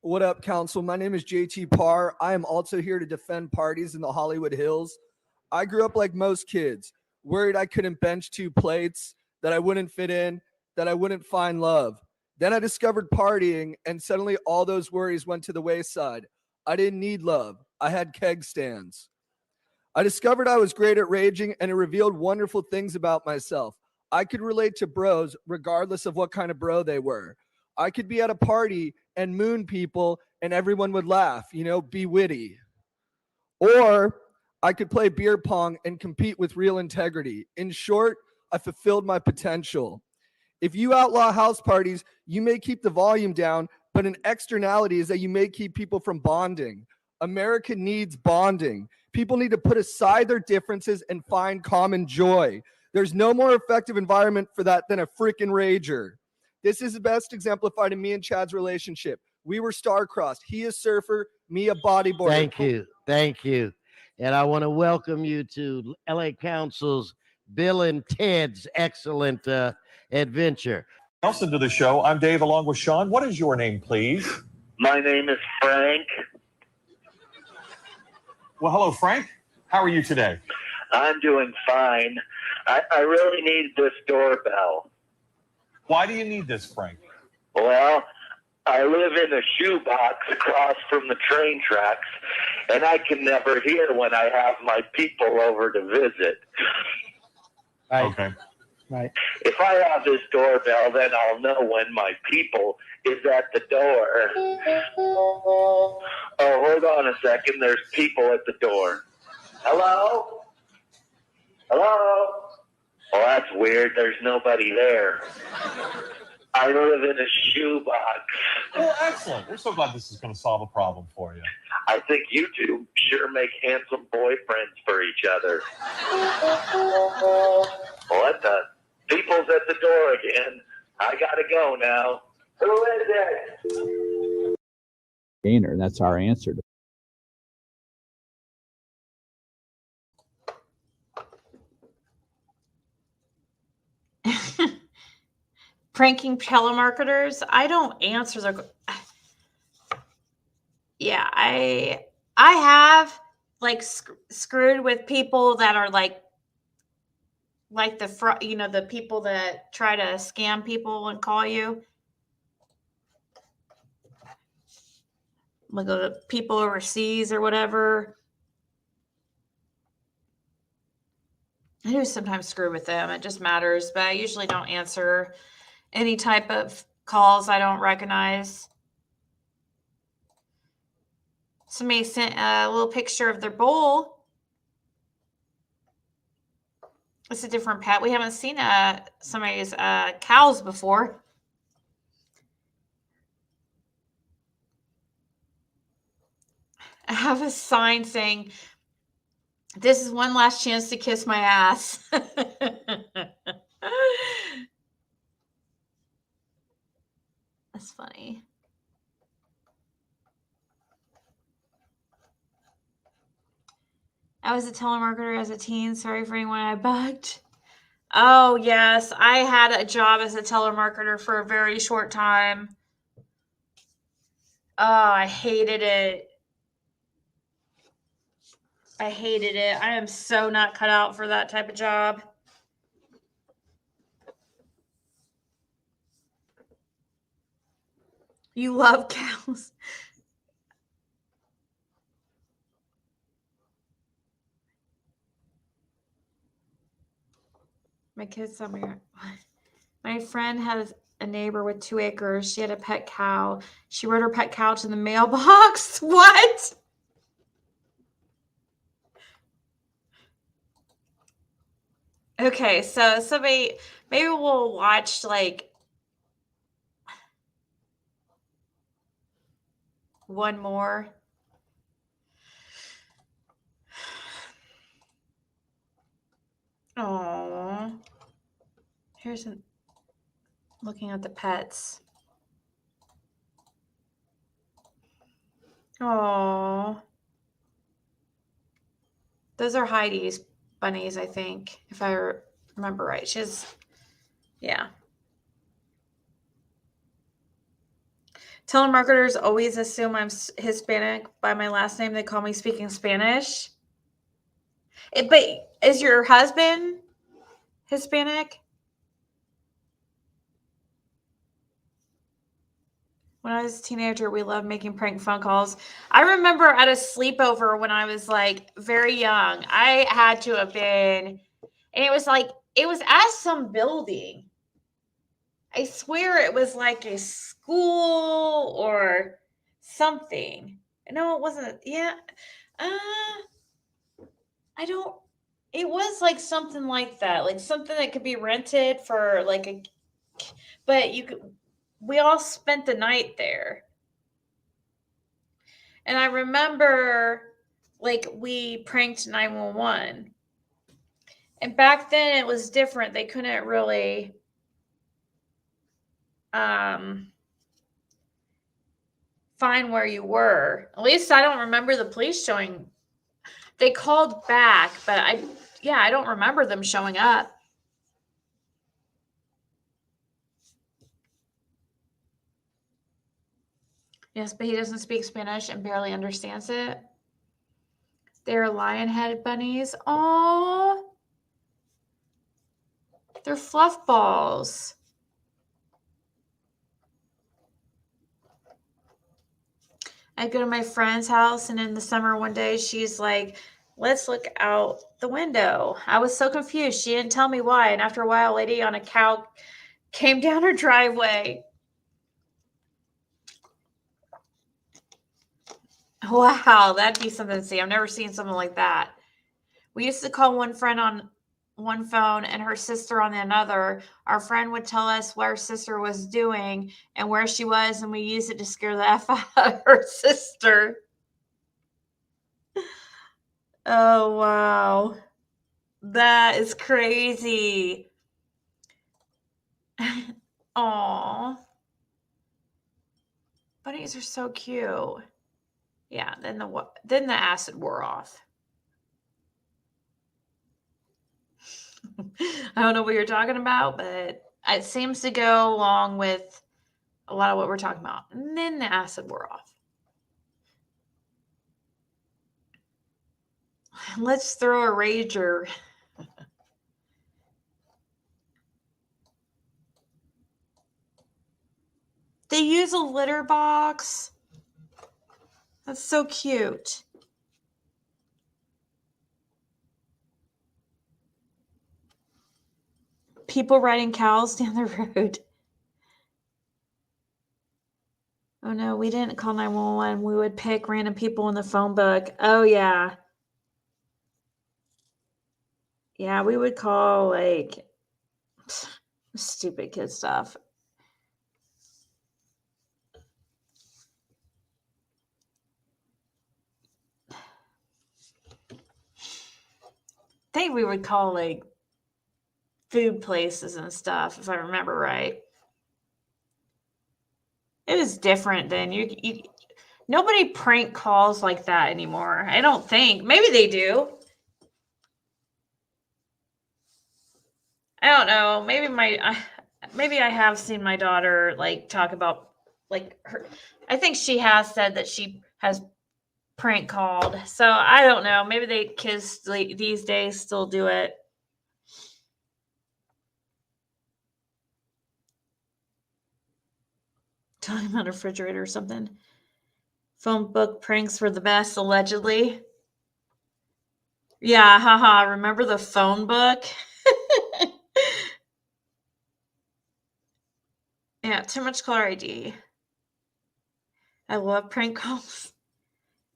What up, council? My name is JT Parr. I am also here to defend parties in the Hollywood Hills. I grew up like most kids, worried I couldn't bench 2 plates, that I wouldn't fit in, that I wouldn't find love. Then I discovered partying, and suddenly all those worries went to the wayside. I didn't need love. I had keg stands. I discovered I was great at raging, and it revealed wonderful things about myself. I could relate to bros regardless of what kind of bro they were. I could be at a party and moon people and everyone would laugh, be witty. Or I could play beer pong and compete with real integrity. In short, I fulfilled my potential. If you outlaw house parties, you may keep the volume down, but an externality is that you may keep people from bonding. America needs bonding. People need to put aside their differences and find common joy. There's no more effective environment for that than a freaking rager. This is best exemplified in me and Chad's relationship. We were star-crossed. He a surfer, me a bodyboarder. Thank you. And I want to welcome you to LA Council's Bill and Ted's excellent adventure. Also to the show, I'm Dave along with Sean. What is your name, please? My name is Frank. Well, hello, Frank. How are you today? I'm doing fine. I really need this doorbell. Why do you need this, Frank? Well, I live in a shoebox across from the train tracks, and I can never hear when I have my people over to visit. Right. Okay. Right. If I have this doorbell, then I'll know when my people is at the door. Oh, hold on a second. There's people at the door. Hello? Hello? Oh, that's weird. There's nobody there. I live in a shoebox. Well, excellent. We're so glad this is going to solve a problem for you. I think you two sure make handsome boyfriends for each other. What the? People's at the door again. I gotta go now. Who is it? Gainer. That's our answer to. Pranking telemarketers. I don't answer their. I have like screwed with people that are like the people that try to scam people and call you. Like the people overseas or whatever. I do sometimes screw with them. It just matters, but I usually don't answer any type of calls I don't recognize. Somebody sent a little picture of their bowl. It's a different pet. We haven't seen somebody's cows before. I have a sign saying, "This is one last chance to kiss my ass." That's funny. I was a telemarketer as a teen. Sorry for anyone I bugged. Oh, yes. I had a job as a telemarketer for a very short time. Oh, I hated it. I hated it. I am so not cut out for that type of job. You love cows. My kids tell me. My friend has a neighbor with 2 acres. She had a pet cow. She wrote her pet cow to the mailbox. What? Okay, so maybe we'll watch like one more. Oh, here's looking at the pets. Oh, those are Heidi's bunnies, I think, if I remember right. She's, yeah. Telemarketers always assume I'm Hispanic by my last name. They call me speaking Spanish. But is your husband Hispanic? When I was a teenager, we loved making prank phone calls. I remember at a sleepover when I was like very young, I had to have been, and it was at some building. I swear it was like a school or something. No, it wasn't. Yeah. I don't, it was like something like that, like something that could be rented for like but we all spent the night there. And I remember like we pranked 911. And back then it was different. They couldn't really find where you were. At least I don't remember the police showing. They called back, but I don't remember them showing up. Yes, but he doesn't speak Spanish and barely understands it. They're lion-headed bunnies. Oh, they're fluff balls. I go to my friend's house, and in the summer one day, she's like, "Let's look out the window." I was so confused. She didn't tell me why. And after a while, a lady on a cow came down her driveway. Wow, that'd be something to see. I've never seen something like that. We used to call one friend on one phone and her sister on another. Our friend would tell us what her sister was doing and where she was, and we used it to scare the F out of her sister. Oh, wow. That is crazy. Aw. Bunnies are so cute. Yeah, then the acid wore off. I don't know what you're talking about, but it seems to go along with a lot of what we're talking about. And then the acid wore off. Let's throw a rager. They use a litter box. That's so cute. People riding cows down the road. Oh no, we didn't call 911. We would pick random people in the phone book. Oh yeah. Yeah, we would call like stupid kid stuff. I think we would call like food places and stuff, if I remember right. It was different then. You nobody prank calls like that anymore. I don't think. Maybe they do. I don't know. Maybe I have seen my daughter like talk about like her. I think she has said that she has prank called. So I don't know. Maybe they kids like, these days still do it. Talking about a refrigerator or something. Phone book pranks were the best, allegedly. Yeah, haha. Remember the phone book? Yeah, too much caller ID. I love prank calls.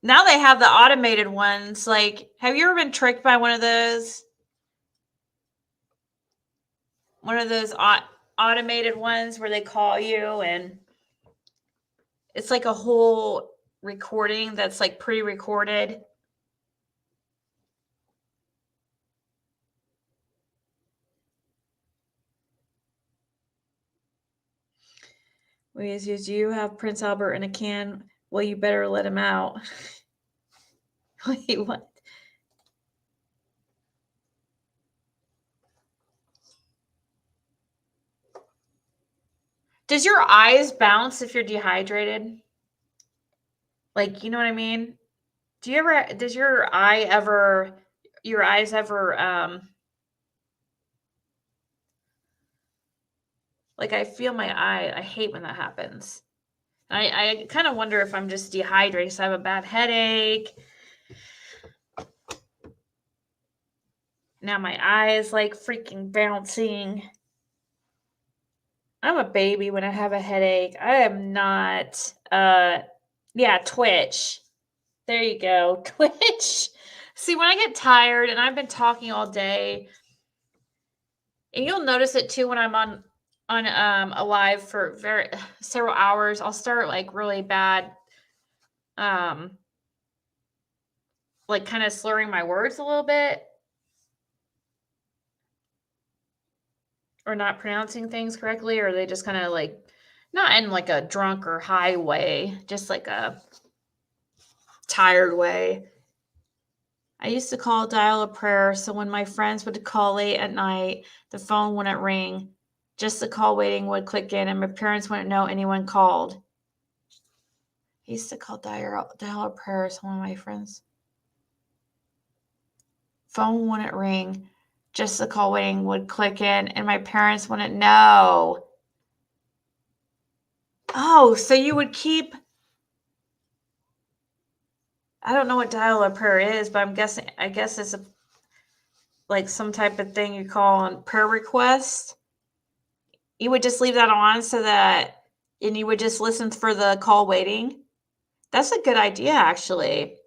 Now they have the automated ones. Like, have you ever been tricked by one of those? One of those automated ones where they call you and it's like a whole recording that's like pre-recorded. Do you have Prince Albert in a can? Well, you better let him out. Wait, what? Does your eyes bounce if you're dehydrated? Like, you know what I mean? Does your eyes ever, like I feel my eye, I hate when that happens. I kind of wonder if I'm just dehydrated, so I have a bad headache. Now my eye is like freaking bouncing. I'm a baby when I have a headache. I am not, yeah, Twitch. There you go, Twitch. See, when I get tired and I've been talking all day, and you'll notice it too when I'm on a live for several hours, I'll start like really bad, like kind of slurring my words a little bit. Or not pronouncing things correctly, or they just kind of like, not in like a drunk or high way, just like a tired way. I used to call dial a prayer, so when my friends would call late at night, the phone wouldn't ring. Just the call waiting would click in, and my parents wouldn't know anyone called. I used to call dial a prayer, so when my friends phone wouldn't ring. Just the call waiting would click in, and my parents wouldn't know. Oh, so you would keep... I don't know what dial a prayer is, but I guess it's like some type of thing you call on prayer request. You would just leave that on and you would just listen for the call waiting. That's a good idea, actually.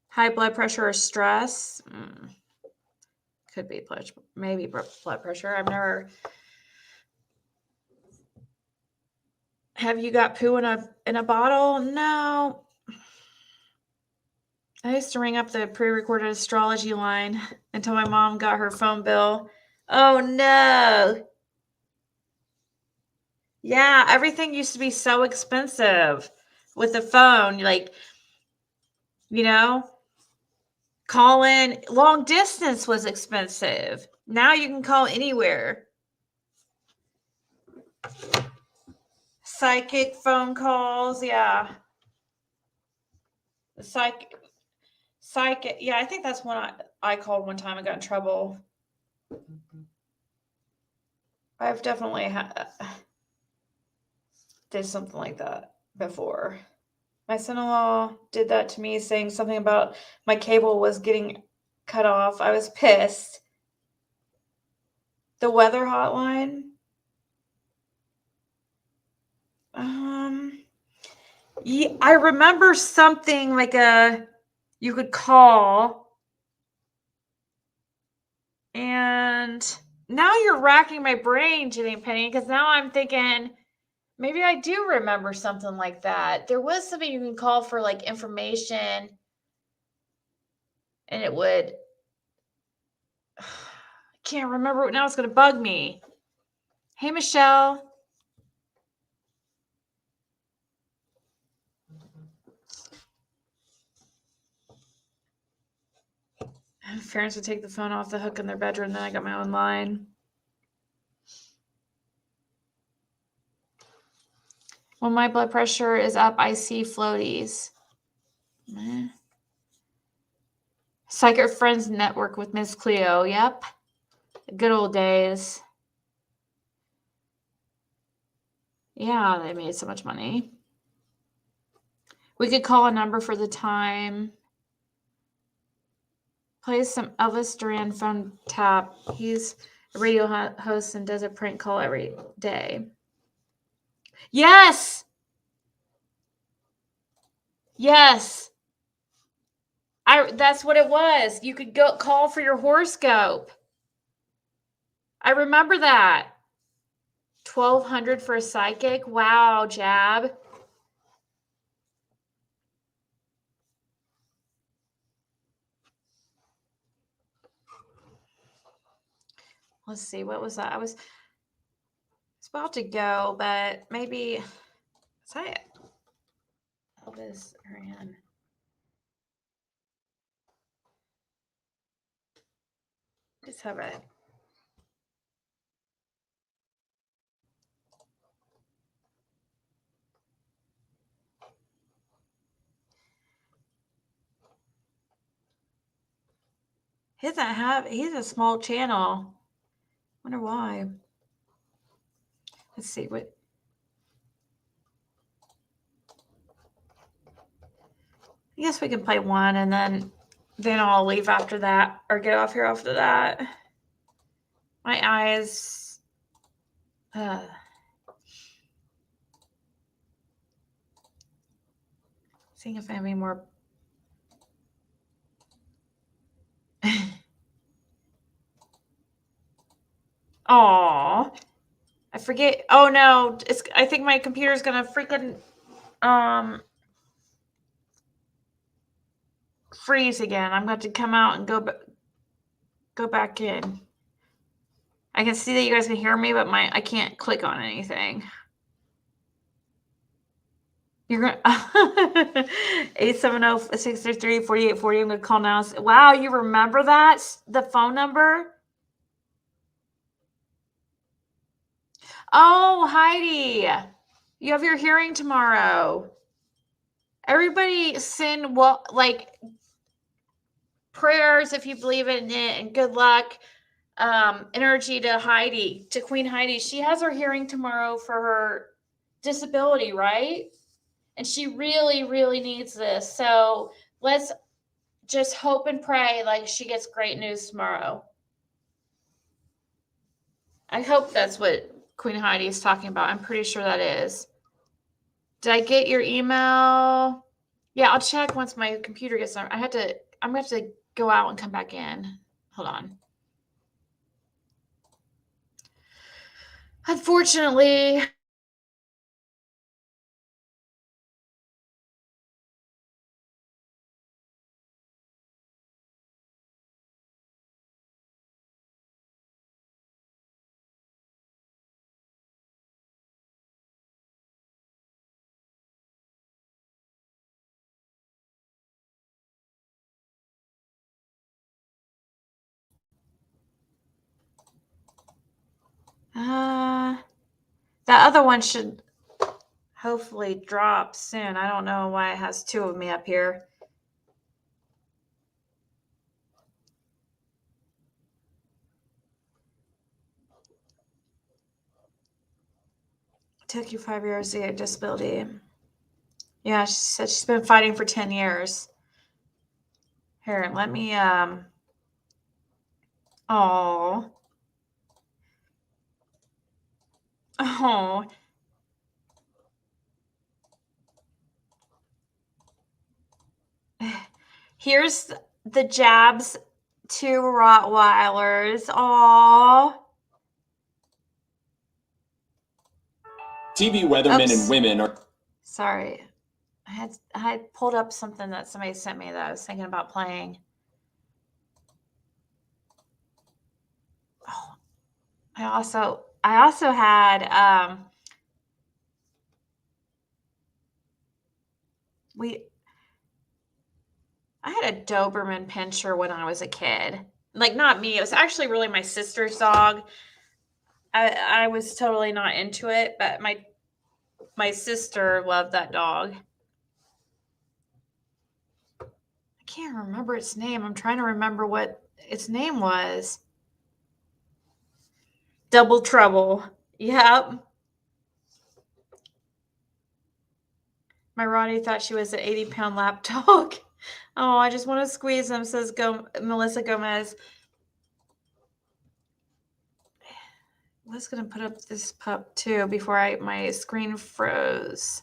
High blood pressure or stress? Could be maybe blood pressure. I've never... Have you got poo in a bottle? No. I used to ring up the pre-recorded astrology line until my mom got her phone bill. Oh no. Yeah, everything used to be so expensive with the phone. Like, you know, calling long distance was expensive. Now you can call anywhere. Psychic phone calls, yeah. Psychic. Yeah, I think that's one I called one time and got in trouble. I've definitely did something like that before. My son-in-law did that to me, saying something about my cable was getting cut off. I was pissed. The weather hotline. Yeah, I remember something like you could call, and now you're racking my brain, Jenny Penny, because now I'm thinking maybe I do remember something like that. There was something you can call for like information, and it would. I can't remember now. It's going to bug me. Hey, Michelle. Parents would take the phone off the hook in their bedroom. Then I got my own line. When my blood pressure is up, I see floaties. Psychic Friends Network with Miss Cleo. Yep. Good old days. Yeah, they made so much money. We could call a number for the time. Play some Elvis Duran phone tap. He's a radio host and does a prank call every day. Yes. Yes. That's what it was. You could go call for your horoscope. I remember that. $1,200 for a psychic. Wow, Jab. Let's see. What was that? I was about to go, but maybe. Is that Elvis Duran? Just have it. He's a small channel. Wonder why. Let's see what. I guess we can play one and then I'll leave after that or get off here after that. My eyes. Seeing if I have any more. Aw. I forget. Oh no, I think my computer's gonna freaking freeze again. I'm going to come out and go back in. I can see that you guys can hear me, but I can't click on anything. You're going 870-633-4840. I'm going to call now. Wow, you remember that? The phone number? Oh, Heidi. You have your hearing tomorrow. Everybody send prayers if you believe in it, and good luck. Energy to Heidi, to Queen Heidi. She has her hearing tomorrow for her disability, right? And she really, really needs this. So let's just hope and pray like she gets great news tomorrow. I hope that's what Queen Heidi is talking about. I'm pretty sure that is. Did I get your email? Yeah, I'll check once my computer gets on. I'm going to have to go out and come back in. Hold on. Unfortunately, that other one should hopefully drop soon. I don't know why it has two of me up here. took you 5 years to get disability. Yeah, she said she's been fighting for 10 years. Here, let me, oh. Oh. Here's the Jabs 2 Rottweilers. Aw. TV weathermen Oops. and women are. Sorry. I had pulled up something that somebody sent me that I was thinking about playing. Oh. I also had I had a Doberman Pinscher when I was a kid. Like, not me. It was actually really my sister's dog. I was totally not into it, but my sister loved that dog. I can't remember its name. I'm trying to remember what its name was. Double Trouble. Yep. My Ronnie thought she was an 80-pound lap dog. Oh, I just want to squeeze him, says Melissa Gomez. I was going to put up this pup too before my screen froze.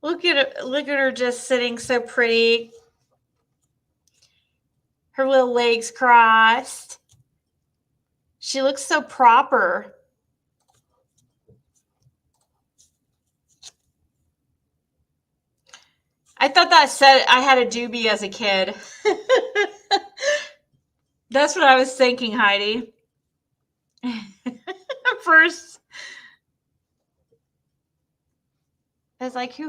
Look at her just sitting so pretty. Her little legs crossed. She looks so proper. I thought that said I had a doobie as a kid. That's what I was thinking, Heidi. At first, I was like, who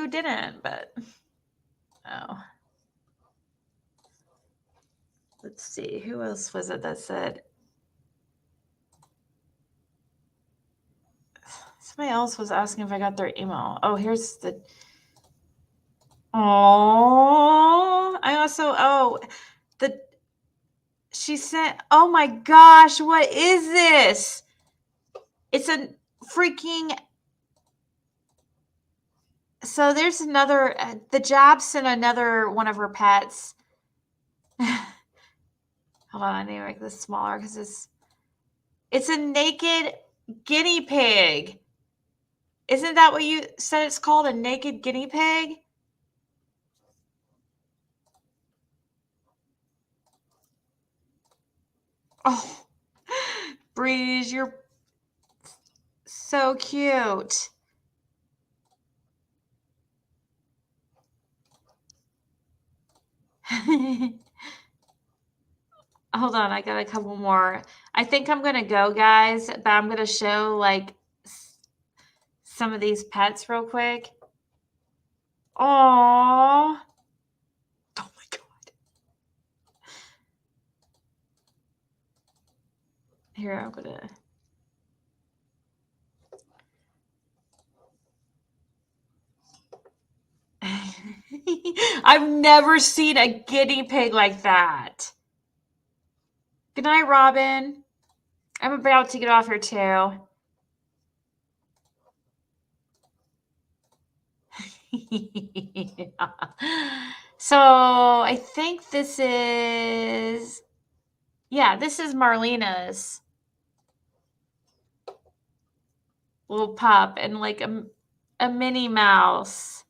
didn't? But oh, let's see, who else was it that said? Somebody else was asking if I got their email. Oh, here's the. Oh, she sent. Oh my gosh, what is this? It's a freaking. So there's another. The Jab sent another one of her pets. Hold on, I need to make this smaller because it's a naked guinea pig. Isn't that what you said it's called? A naked guinea pig? Oh, Breeze, you're so cute. Hold on, I got a couple more. I think I'm going to go, guys, but I'm going to show like some of these pets real quick. Aww. Oh my God. Here, I'm going to. I've never seen a guinea pig like that. Good night, Robin. I'm about to get off here too. So I think this is Marlena's little pup and like a Minnie Mouse.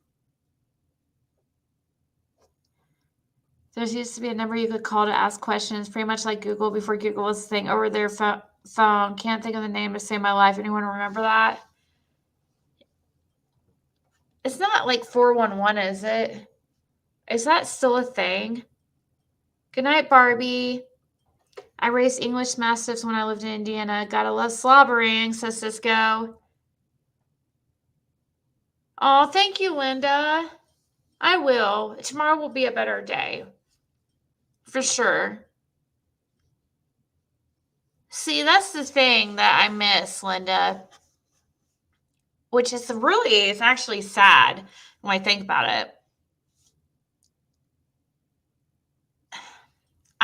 There used to be a number you could call to ask questions, pretty much like Google before Google was a thing over their phone. Can't think of the name to save my life. Anyone remember that? It's not like 411, is it? Is that still a thing? Good night, Barbie. I raised English Mastiffs when I lived in Indiana. Gotta love slobbering, says Cisco. Oh, thank you, Linda. I will. Tomorrow will be a better day. For sure. See, that's the thing that I miss, Linda. Which is it's actually sad when I think about it.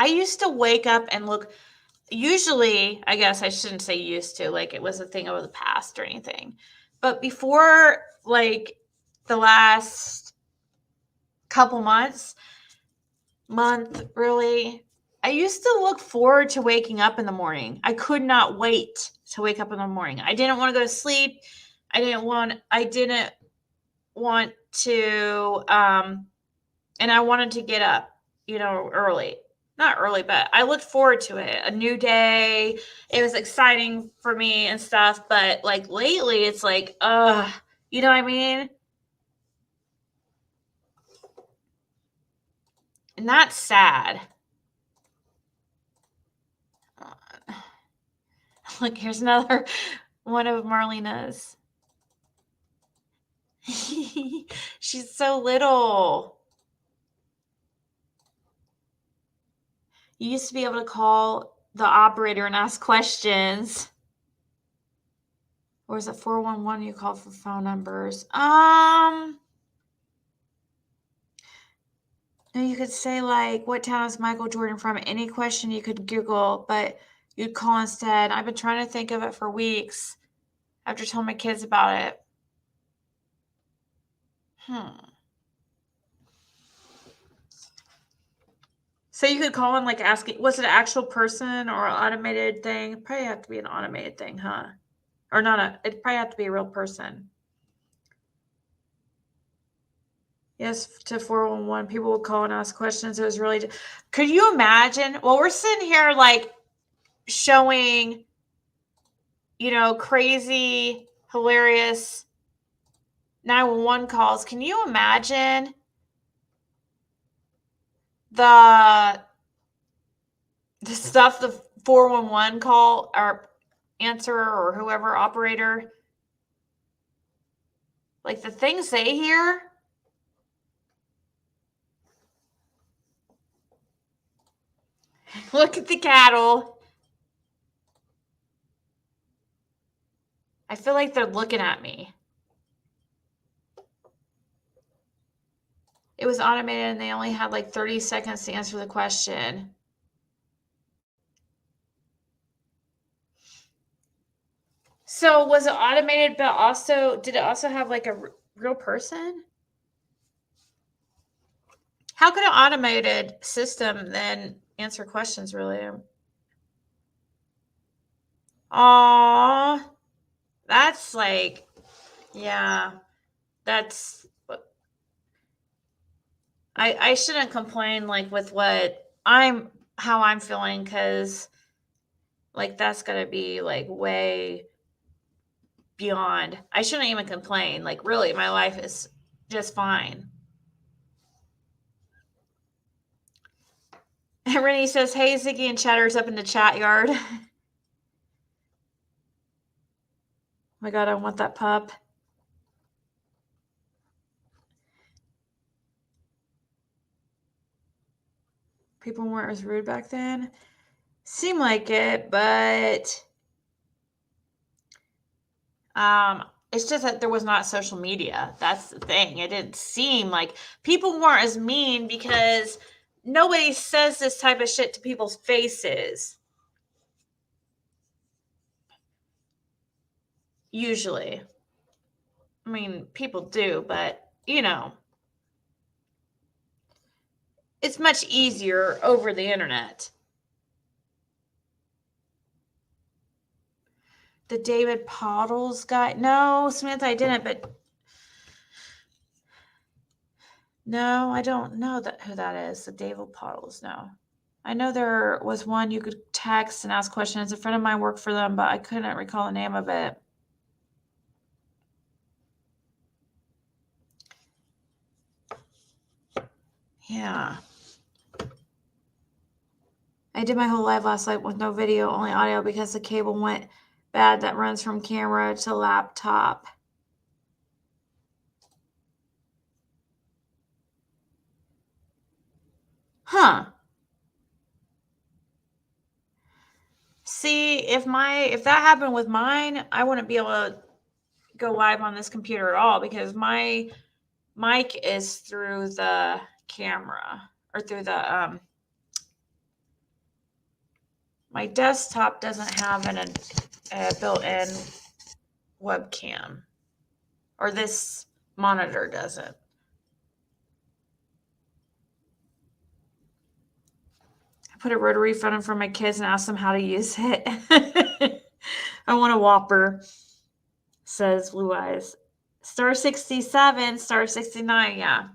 I used to wake up and look. Usually, I guess I shouldn't say used to, like it was a thing of the past or anything. But before, like the last couple month really, I used to look forward to waking up in the morning. I could not wait to wake up in the morning. I didn't want to go to sleep. I didn't want to, and I wanted to get up, early. Not early, but I looked forward to it. A new day. It was exciting for me and stuff. But like lately, it's like, you know what I mean? And that's sad. Look, here's another one of Marlena's. She's so little. You used to be able to call the operator and ask questions. Or is it 411 you call for phone numbers? No, you could say like, what town is Michael Jordan from? Any question you could Google, but you'd call instead. I've been trying to think of it for weeks after telling my kids about it. So you could call and like ask, was it an actual person or an automated thing? It'd probably have to be an automated thing, huh? Or it'd probably have to be a real person. Yes, to 411, people would call and ask questions. It was really, could you imagine? Well, we're sitting here like showing, crazy, hilarious 911 calls. Can you imagine the stuff the 411 call or answerer or whoever operator, like the things they hear? Look at the cattle. I feel like they're looking at me. It was automated and they only had like 30 seconds to answer the question. So was it automated, but also, did it also have like a real person? How could an automated system then answer questions really? Aw, that's like, yeah, that's, I shouldn't complain like with how I'm feeling, because like that's gonna be like way beyond. I shouldn't even complain. Like really, my life is just fine. And Rennie says, hey, Ziggy and Chatter's up in the chat yard. Oh my God, I want that pup. People weren't as rude back then. Seemed like it, but it's just that there was not social media. That's the thing. It didn't seem like people weren't as mean because nobody says this type of shit to people's faces. Usually. I mean, people do, but it's much easier over the internet. The David Pottles guy. No, Samantha, I didn't, but no, I don't know who that is. The David Pottles, no. I know there was one you could text and ask questions. A friend of mine worked for them, but I couldn't recall the name of it. Yeah. I did my whole live last night with no video, only audio, because the cable went bad that runs from camera to laptop. Huh. See, if that happened with mine, I wouldn't be able to go live on this computer at all, because my mic is through the camera or through the My desktop doesn't have a built-in webcam, or this monitor doesn't. I put a rotary phone in for my kids and asked them how to use it. I want a Whopper, says Blue Eyes. Star 67, Star 69, yeah.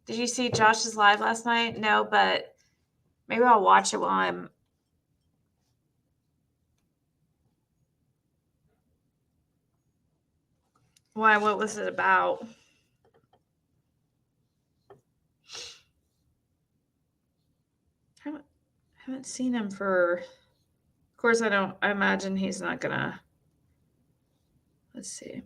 Did you see Josh's live last night? No, but maybe I'll watch it while I'm... Why? What was it about? I haven't seen him for... Of course, I imagine he's not gonna... Let's see.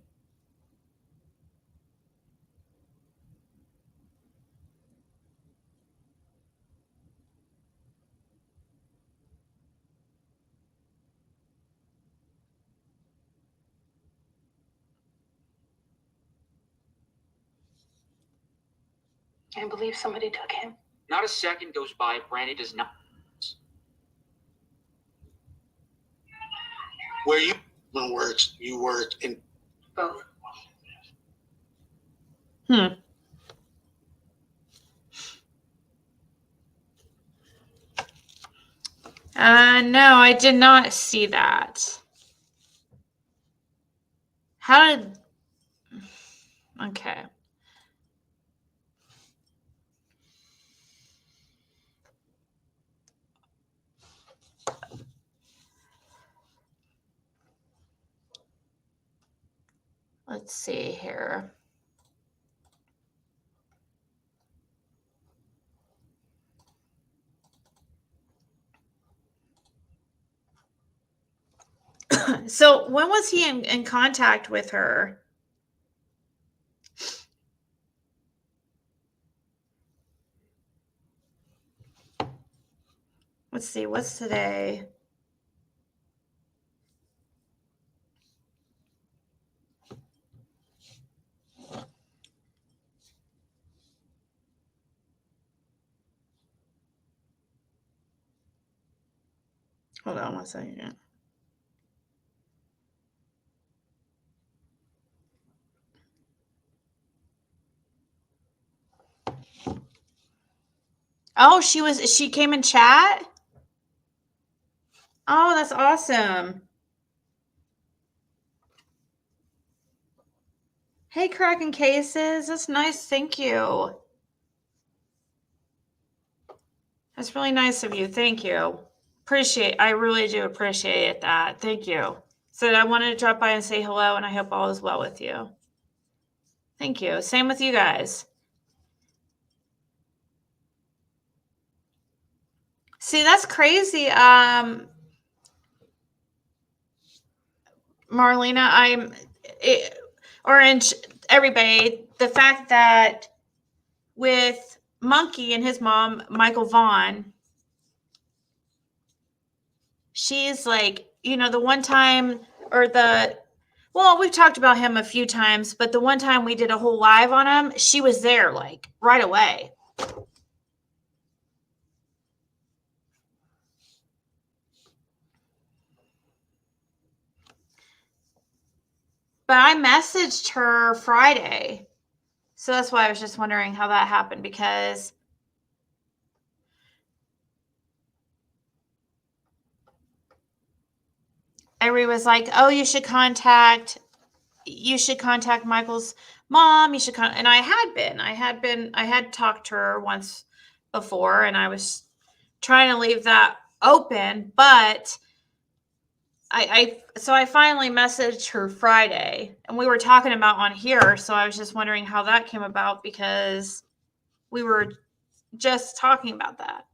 I believe somebody took him. Not a second goes by Brandy does not. Where you works, you worked in Both. No, I did not see that. How did... Okay. Let's see here. So when was he in contact with her? Let's see, what's today? Hold on one second. Oh, she came in chat? Oh, that's awesome. Hey, cracking cases. That's nice. Thank you. That's really nice of you. Thank you. I really do appreciate that. Thank you. So I wanted to drop by and say hello, and I hope all is well with you. Thank you. Same with you guys. See, that's crazy. Marlena, Orange, everybody, the fact that with Monkey and his mom, Michael Vaughn, she's like, the one time, well, we've talked about him a few times, but the one time we did a whole live on him, she was there like right away. But I messaged her Friday. So that's why I was just wondering how that happened, because everybody was like, oh, you should contact Michael's mom. And I had talked to her once before, and I was trying to leave that open, but so I finally messaged her Friday, and we were talking about on here. So I was just wondering how that came about, because we were just talking about that.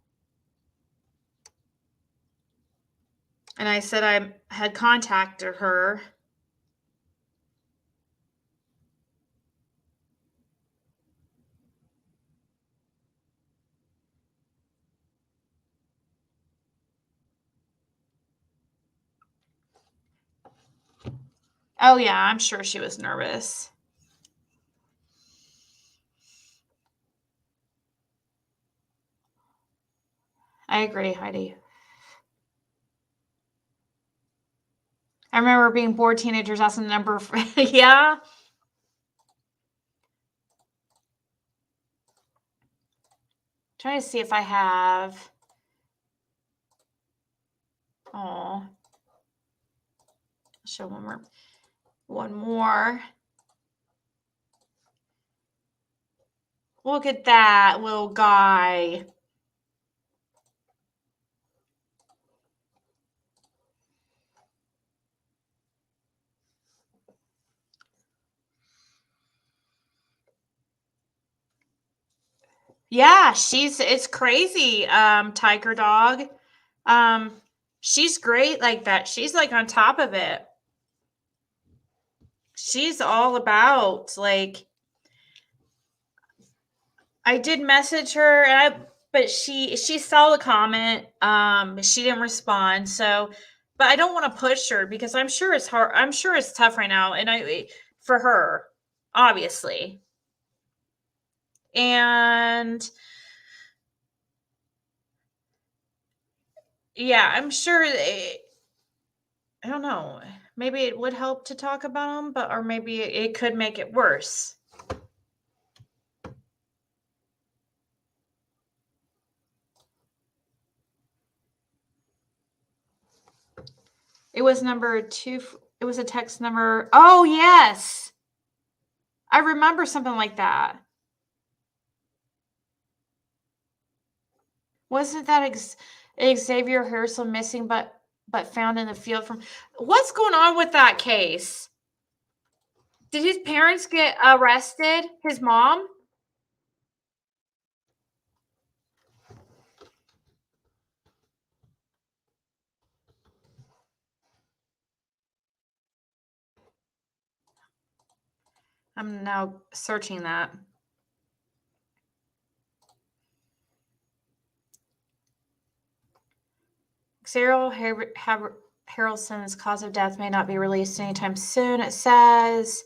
And I said I had contacted her. Oh, yeah, I'm sure she was nervous. I agree, Heidi. I remember being bored teenagers asking the number. Yeah. Trying to see if I have. Oh. Show one more. One more. Look at that little guy. Yeah, it's crazy. Tiger dog. She's great like that. She's like on top of it. She's all about like I did message her but she saw the comment. She didn't respond. So, but I don't want to push her because I'm sure it's hard. I'm sure it's tough right now for her, obviously. And yeah, I'm sure I don't know. Maybe it would help to talk about them, or maybe it could make it worse. It was number 2. It was a text number. Oh, yes. I remember something like that. Wasn't that Xavier Harrison missing but found in the field from what's going on with that case? Did his parents get arrested? His mom? I'm now searching that. Cyril Harrelson's cause of death may not be released anytime soon, it says.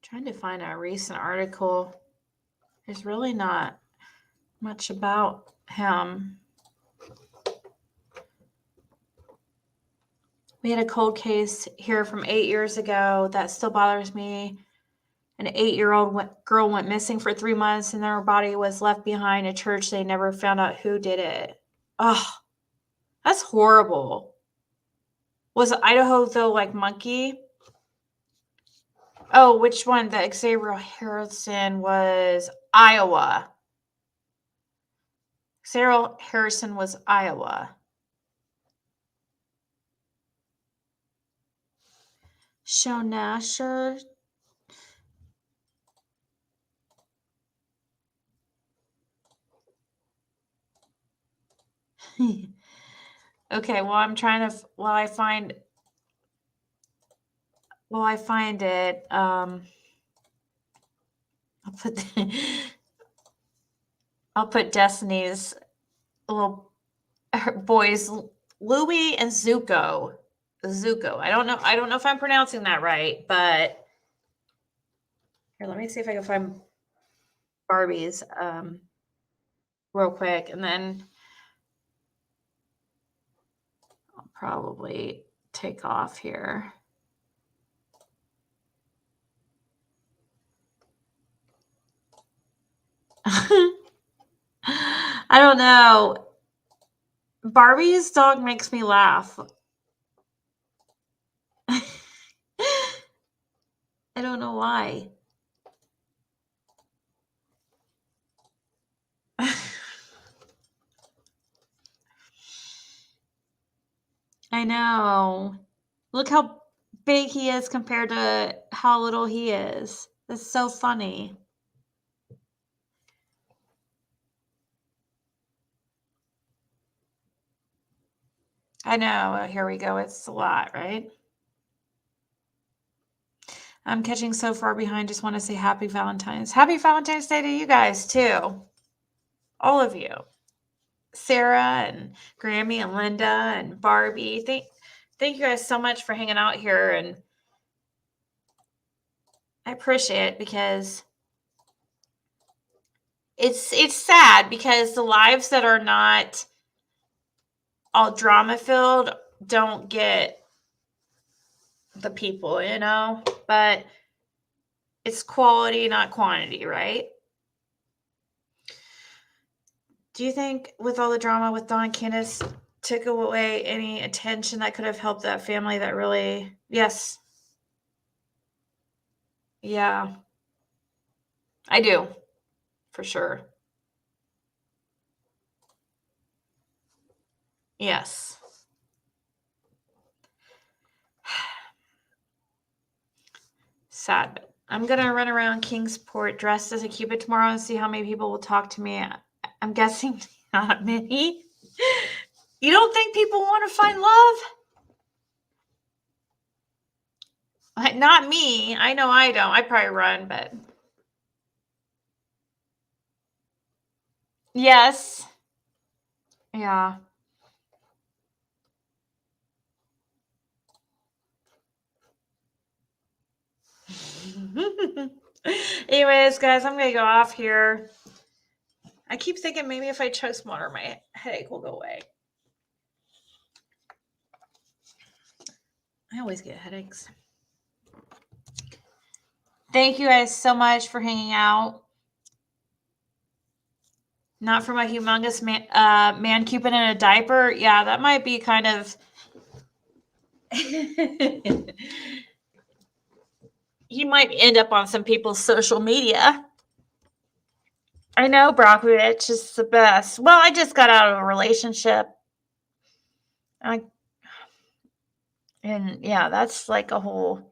Trying to find a recent article. There's really not much about him. We had a cold case here from 8 years ago that still bothers me. An 8-year-old girl went missing for 3 months and their body was left behind a church. They never found out who did it. Oh, that's horrible. Was Idaho, though, like Monkey? Oh, which one? The Xavier Harrison was Iowa. Xavier Harrison was Iowa. Show Nasher. Okay, well, I'm trying to while I find it, I'll put Destiny's little boys, Louie and Zuko. Zuko. I don't know if I'm pronouncing that right, but here, let me see if I can find Barbie's real quick, and then I'll probably take off here. I don't know. Barbie's dog makes me laugh. I don't know why. I know. Look how big he is compared to how little he is. That's so funny. I know. Here we go. It's a lot, right? I'm catching so far behind. Just want to say happy Valentine's. Happy Valentine's Day to you guys, too. All of you. Sarah and Grammy and Linda and Barbie. Thank you guys so much for hanging out here. And I appreciate it because it's sad because the lives that are not all drama filled don't get the people, you know, but it's quality, not quantity, right? Do you think with all the drama with Dawn and Candace took away any attention that could have helped that family that really, yes. Yeah, I do, for sure. Yes. Sad, but I'm gonna run around Kingsport dressed as a Cupid tomorrow and see how many people will talk to me. I'm guessing not many. You don't think people want to find love? Not me. I know I don't. I'd probably run, but yes. Yeah. Anyways, guys, I'm gonna go off here. I keep thinking maybe if I chug some water, my headache will go away. I always get headaches. Thank you guys so much for hanging out. Not for my humongous man Cupid in a diaper. Yeah, that might be kind of. He might end up on some people's social media. I know Brockovich is the best. Well, I just got out of a relationship. And yeah, that's like a whole.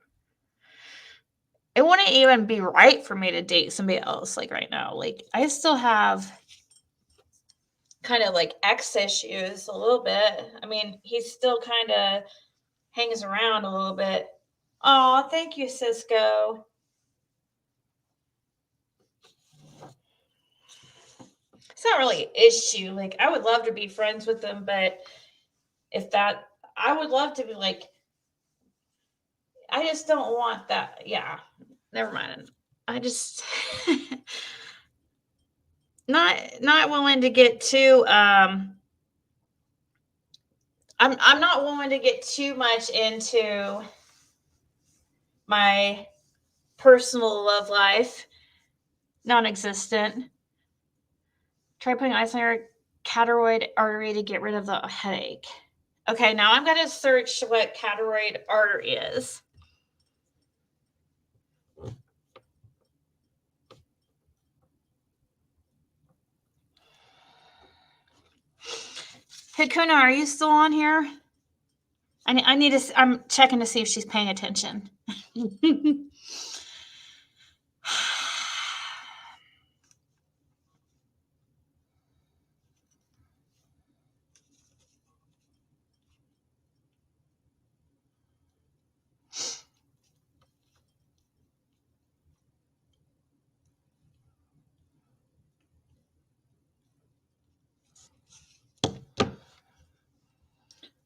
It wouldn't even be right for me to date somebody else like right now. Like I still have kind of like ex issues a little bit. I mean, he still kind of hangs around a little bit. Oh, thank you, Cisco. It's not really an issue. Like I would love to be friends with them, but I would love to be like, I just don't want that. Yeah, never mind. I just not willing to get too I'm not willing to get too much into my personal love life. Non-existent. Try putting ice on your carotid artery to get rid of the headache. Okay, now I'm going to search what carotid artery is. Hakuna, are you still on here? I need to. I'm checking to see if she's paying attention.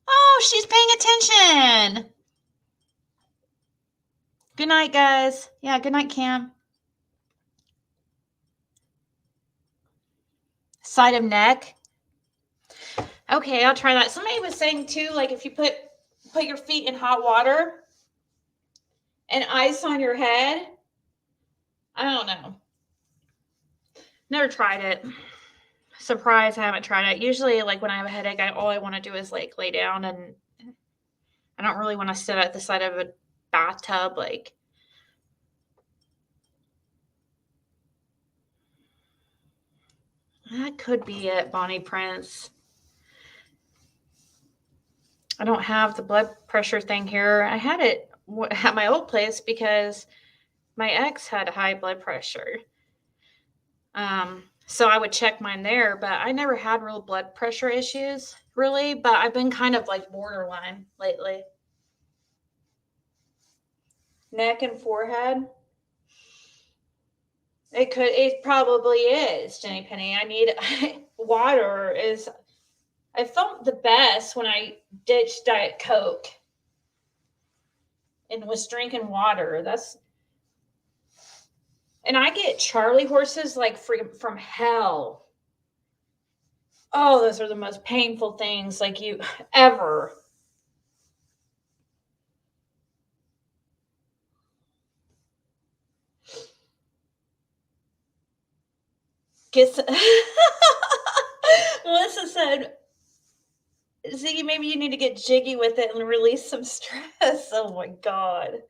Oh, she's paying attention. Good night, guys. Yeah, good night, Cam. Side of neck. Okay, I'll try that. Somebody was saying too, like if you put your feet in hot water and ice on your head. I don't know. Never tried it. Surprise, I haven't tried it. Usually, like when I have a headache, all I want to do is like lay down, and I don't really want to sit at the side of a bathtub. Like, that could be it, Bonnie Prince. I don't have the blood pressure thing here. I had it at my old place because my ex had high blood pressure. So I would check mine there, but I never had real blood pressure issues, really. But I've been kind of like borderline lately. Neck and forehead. It probably is, Jenny Penny. I need water. I felt the best when I ditched Diet Coke and was drinking water. And I get Charlie horses like from hell. Oh, those are the most painful things like you ever. Gets Melissa said, Ziggy, maybe you need to get jiggy with it and release some stress. Oh my God.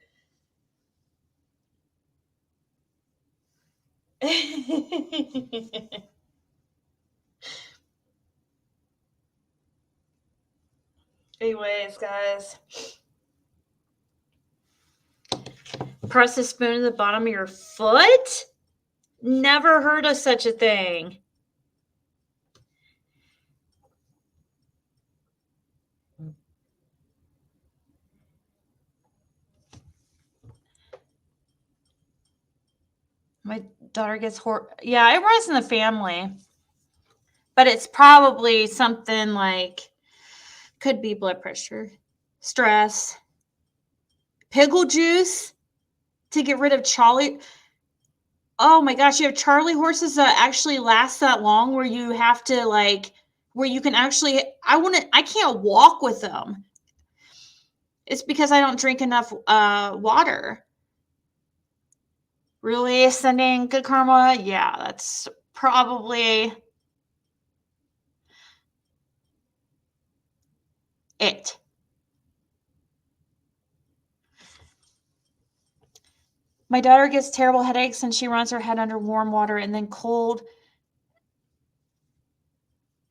Anyways, guys. Press the spoon at the bottom of your foot? Never heard of such a thing. My daughter gets yeah, it runs in the family. But it's probably something like, could be blood pressure, stress, pickle juice to get rid of Charlie. Oh my gosh, you have Charlie horses that actually last that long where you have to where you can actually, I can't walk with them. It's because I don't drink enough water. Really sending good karma? Yeah, that's probably it. My daughter gets terrible headaches and she runs her head under warm water and then cold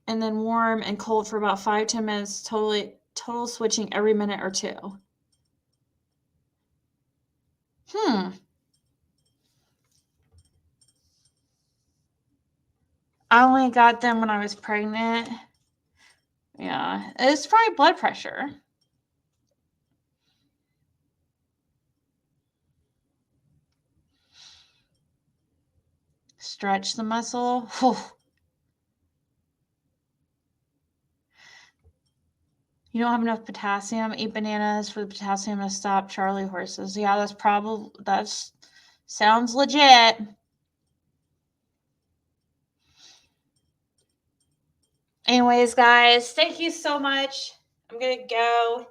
and then warm and cold for about 5-10 minutes, total switching every minute or two. I only got them when I was pregnant. Yeah, it's probably blood pressure. Stretch the muscle. You don't have enough potassium. Eat bananas for the potassium to stop Charlie horses. Yeah, that sounds legit. Anyways, guys, thank you so much. I'm gonna go,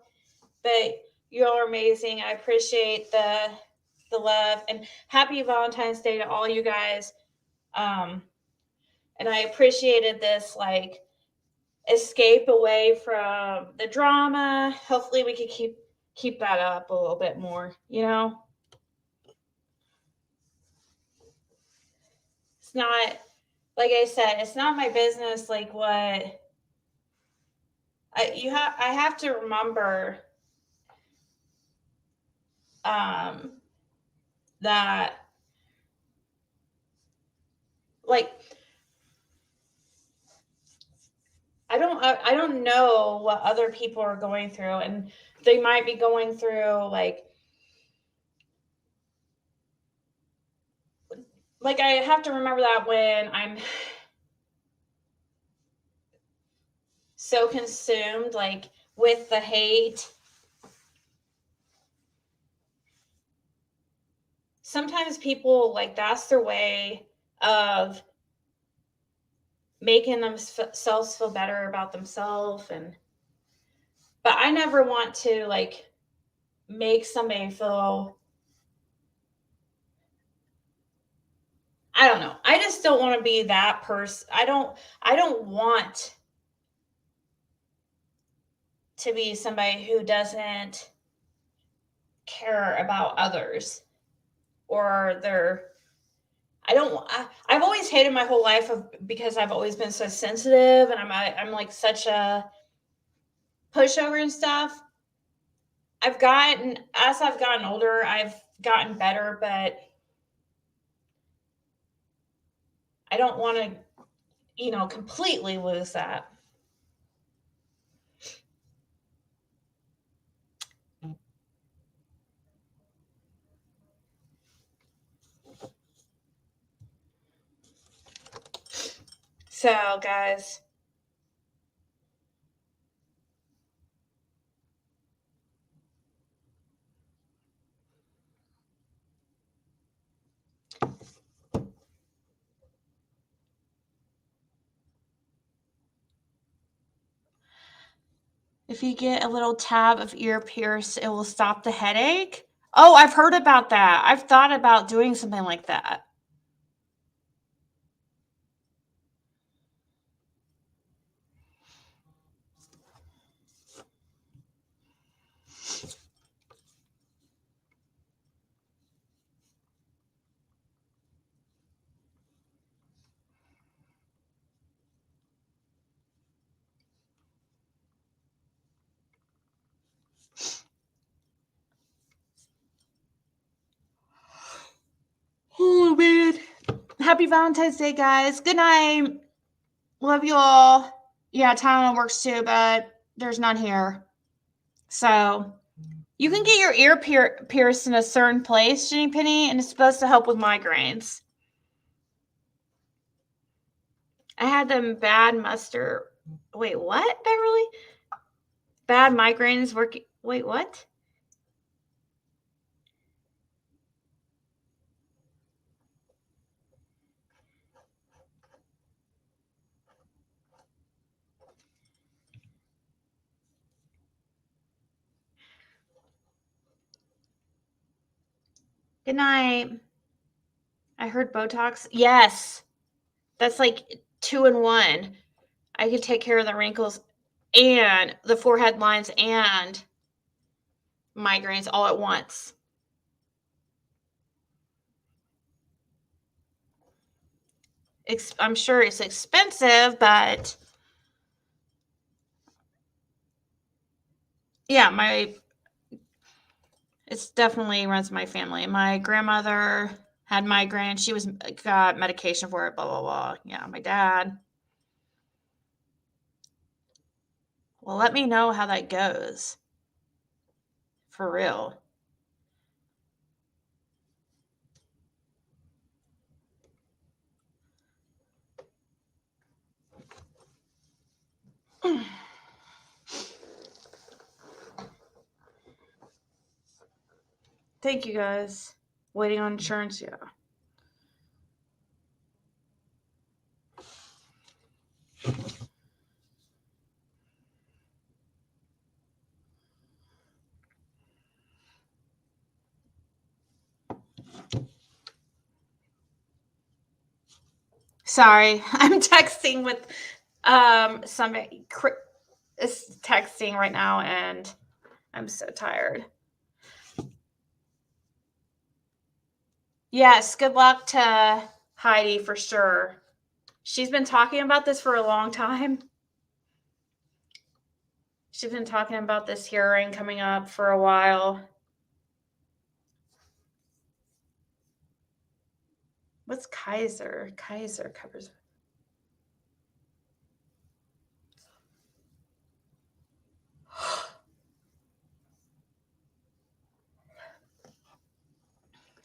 but you all are amazing. I appreciate the love, and happy Valentine's Day to all you guys. And I appreciated this escape away from the drama. Hopefully we could keep that up a little bit more, you know? It's not, like I said, it's not my business what I have to remember that I don't know what other people are going through, and they might be going through I have to remember that when I'm so consumed with the hate. Sometimes people that's their way of making themselves feel better about themselves, but I never want to make somebody feel, I don't know. I just don't want to be that person. I don't want to be somebody who doesn't care about others or I've always hated my whole life because I've always been so sensitive, and I'm such a pushover and stuff. As I've gotten older, I've gotten better, but I don't want to, completely lose that. So, guys, If you get a little tab of ear pierce, it will stop the headache. Oh, I've heard about that. I've thought about doing something like that. Oh, man. Happy Valentine's Day, guys. Good night. Love you all. Yeah, Tylenol works too, but there's none here. So you can get your ear pierced in a certain place, Jenny Penny, and it's supposed to help with migraines. I had them bad muster. Wait, what, Beverly? Bad migraines working. Wait, what? Good night. I heard Botox. Yes. That's like 2 in 1. I could take care of the wrinkles and the forehead lines and migraines all at once. I'm sure it's expensive, but yeah, it's definitely runs my family. My grandmother had migraine. She got medication for it, blah, blah, blah. Yeah, my dad. Well, let me know how that goes. For real. Thank you, guys. Waiting on insurance, yeah. Sorry, I'm texting with somebody is texting right now, and I'm so tired. Yes, good luck to Heidi for sure. She's been talking about this for a long time. She's been talking about this hearing coming up for a while. What's Kaiser? Kaiser covers.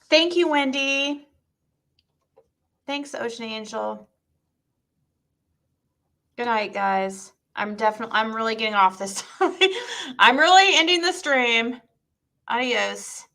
Thank you, Wendy. Thanks, Ocean Angel. Good night, guys. I'm really getting off this time. I'm really ending the stream. Adios.